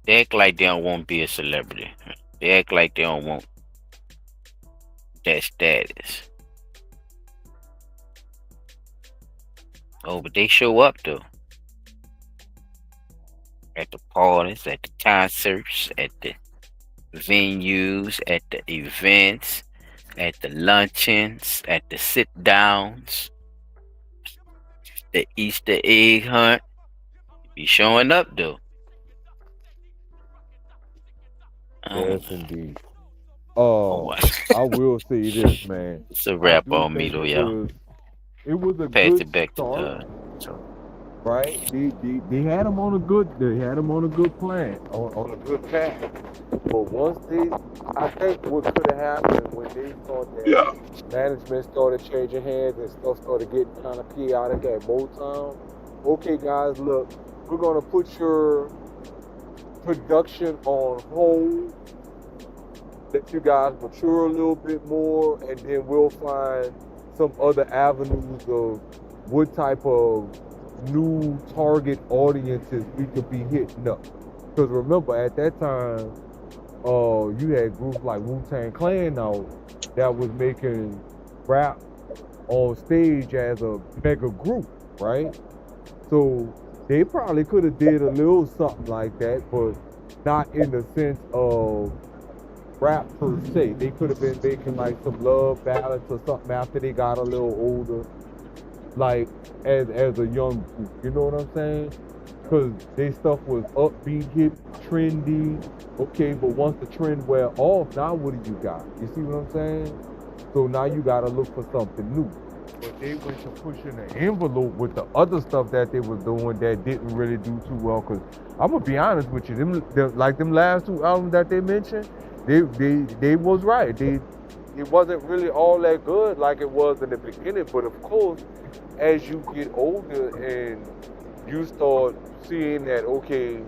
they act like they don't want to be a celebrity. They act like they don't want that status. Oh, but they show up though. At the parties, at the concerts, at the venues, at the events, at the luncheons, at the sit downs, the Easter egg hunt. Be showing up though.
Yes, indeed.
What?
I will say this, man.
It's a
I
wrap
do
on me
think
though, y'all.
it was a
Pass
good
it back
start.
to
right? They had them on a good plan, on a good path. But once I think what could have happened when they thought that management started changing hands and stuff started getting kind of chaotic at Motown. Okay, guys, look, we're gonna put your production on hold, let you guys mature a little bit more, and then we'll find some other avenues of what type of new target audiences we could be hitting up. Because remember, at that time, you had groups like Wu-Tang Clan out that was making rap on stage as a mega group, right? So they probably could have did a little something like that, but not in the sense of rap per se. They could have been making like some love ballads or something after they got a little older, like as a young group. You know what I'm saying? Because their stuff was upbeat, hip, trendy. Okay, but once the trend wear off, now what do you got? You see what I'm saying? So now you got to look for something new. But they went to pushing the envelope with the other stuff that they was doing that didn't really do too well. Cause I'm gonna be honest with you, them last two albums that they mentioned, they was right. It wasn't really all that good like it was in the beginning. But of course, as you get older and you start seeing that, okay,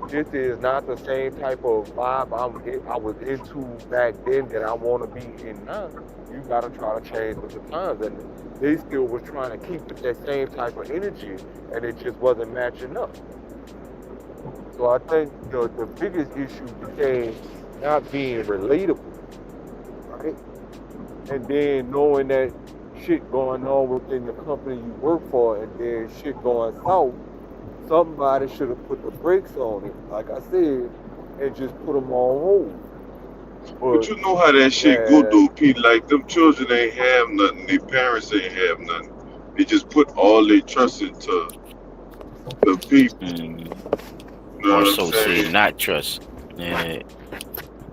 this is not the same type of vibe I was into back then that I want to be in now. You gotta try to change with the times, and they still was trying to keep with that same type of energy, and it just wasn't matching up. So I think the biggest issue became not being relatable, right? And then knowing that shit going on within the company you work for, and then shit going south. Somebody should have put the brakes on it, like I said, and just put them on hold.
But you know how that shit go, though, Pete. Like, them children ain't have nothing. Their parents ain't have nothing. They just put all their trust into the people. You know
Or
what I'm
so say
saying?
not trust. Yeah.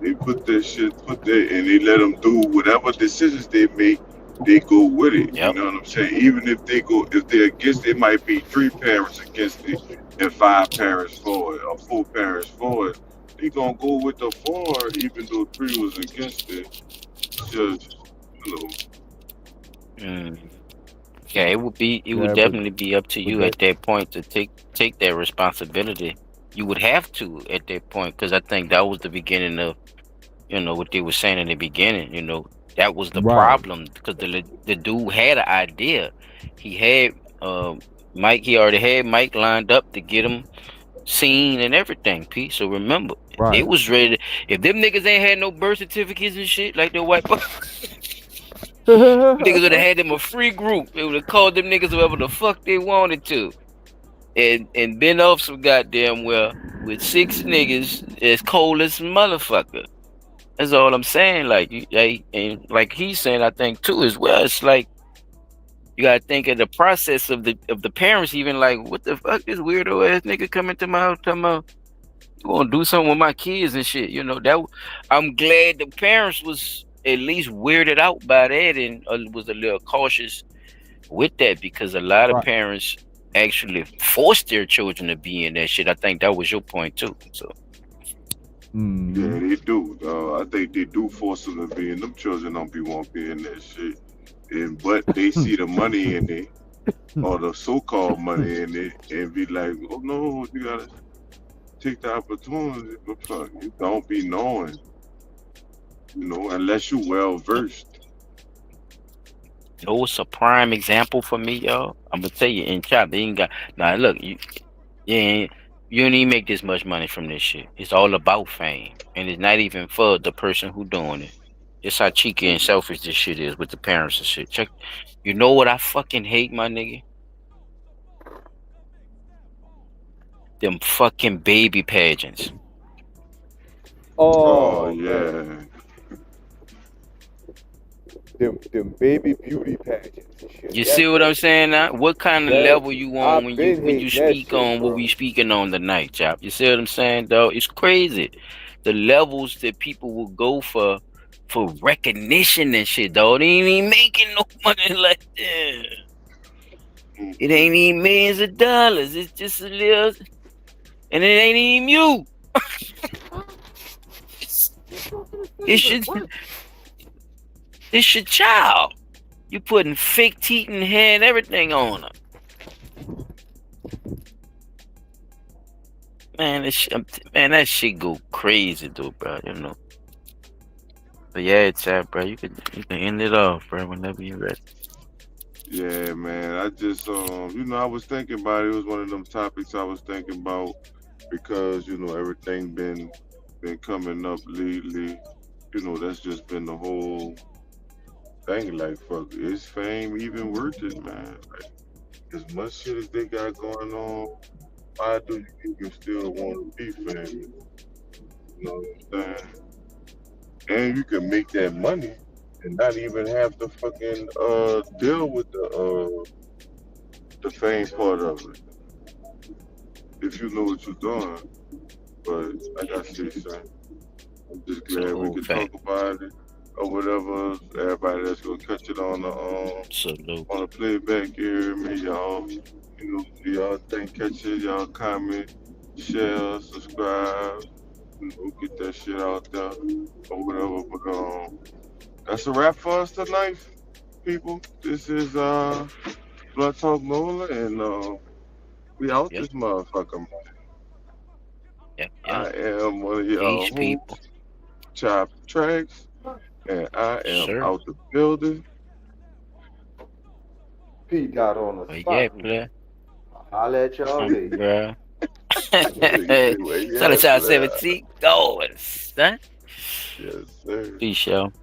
They put that, and they let them do whatever decisions they make. They go with it. You know what I'm saying? Even if they're against, it might be 3 parents against it and 5 parents for it, or 4 parents for it. They gonna go with the 4, even though 3 was against it. Just,
Yeah, it would
Yeah,
definitely be up to
but
you at that point to take that responsibility. You would have to at that point, because I think that was the beginning of, what they were saying in the beginning. That was the
Right.
problem, because the dude had an idea. He had Mike. He already had Mike lined up to get him seen and everything. Pete. So remember, they
Right.
was ready. If them niggas ain't had no birth certificates and shit like the white boy. Niggas would have had them a free group. They would have called them niggas whoever the fuck they wanted to, and been off some goddamn well with 6 niggas as cold as some motherfucker. That's all I'm saying. Like, and like he's saying, I think too as well. It's like you gotta think of the process of the parents. Even like, what the fuck, this weirdo ass nigga coming to my house talking about you gonna do something with my kids and shit. I'm glad the parents was at least weirded out by that and was a little cautious with that, because a lot of
Right.
parents actually force their children to be in that shit. I think that was your point too. So
yeah, they do. I think they do force them to be in. Them children don't want to be in that shit. But they see the money in it, or the so-called money in it, and be like, oh no, you gotta take the opportunity. But fuck, you don't be knowing, unless you well versed.
it's a prime example for me, y'all. I'm gonna tell you in chat, they ain't got now. Look, you don't even make this much money from this shit. It's all about fame, and it's not even for the person who doing it. It's how cheeky and selfish this shit is with the parents and shit. Check, you know what I fucking hate, my nigga? Them fucking baby pageants.
Oh
man.
yeah.
Them baby beauty pageants and shit.
You see what I'm saying now? What kind of level you on
I've
when
been
you
hating that
speak
shit,
on what
bro.
we speaking on tonight, chop? You see what I'm saying, though? It's crazy. The levels that people will go for recognition and shit, though. They ain't even making no money like that. It ain't even millions of dollars. It's just a little, and it ain't even you. It's your child. You putting fake teeth and hair and everything on her. Man, that shit go crazy though, bro. You know. But yeah, it's sad, bro. You can end it off, bro, whenever you're ready.
Yeah, man. I just I was thinking about it. It was one of them topics I was thinking about because everything been coming up lately. That's just been the whole thing. Like, fuck, is fame even worth it, man? Like, as much shit as they got going on, why do you even still want to be famous? You know what I'm saying? And you can make that money and not even have to fucking deal with the fame part of it if you know what you're doing. But like I said, son, I'm just glad we can talk about it or whatever. Everybody that's gonna catch it on the playback here, me, y'all. Y'all think, catch it, y'all comment, share, subscribe, get that shit out there or whatever. But that's a wrap for us tonight, people. This is Blood Talk Nola, and we out this motherfucker, man. I am one of y'all hosts, Chop Tracks, and I am out the building.
Pete got on the spot.
Yeah,
Holla at y'all later.
Bro. Sunshine 17 going, son.
Yes, sir.
Peace, y'all.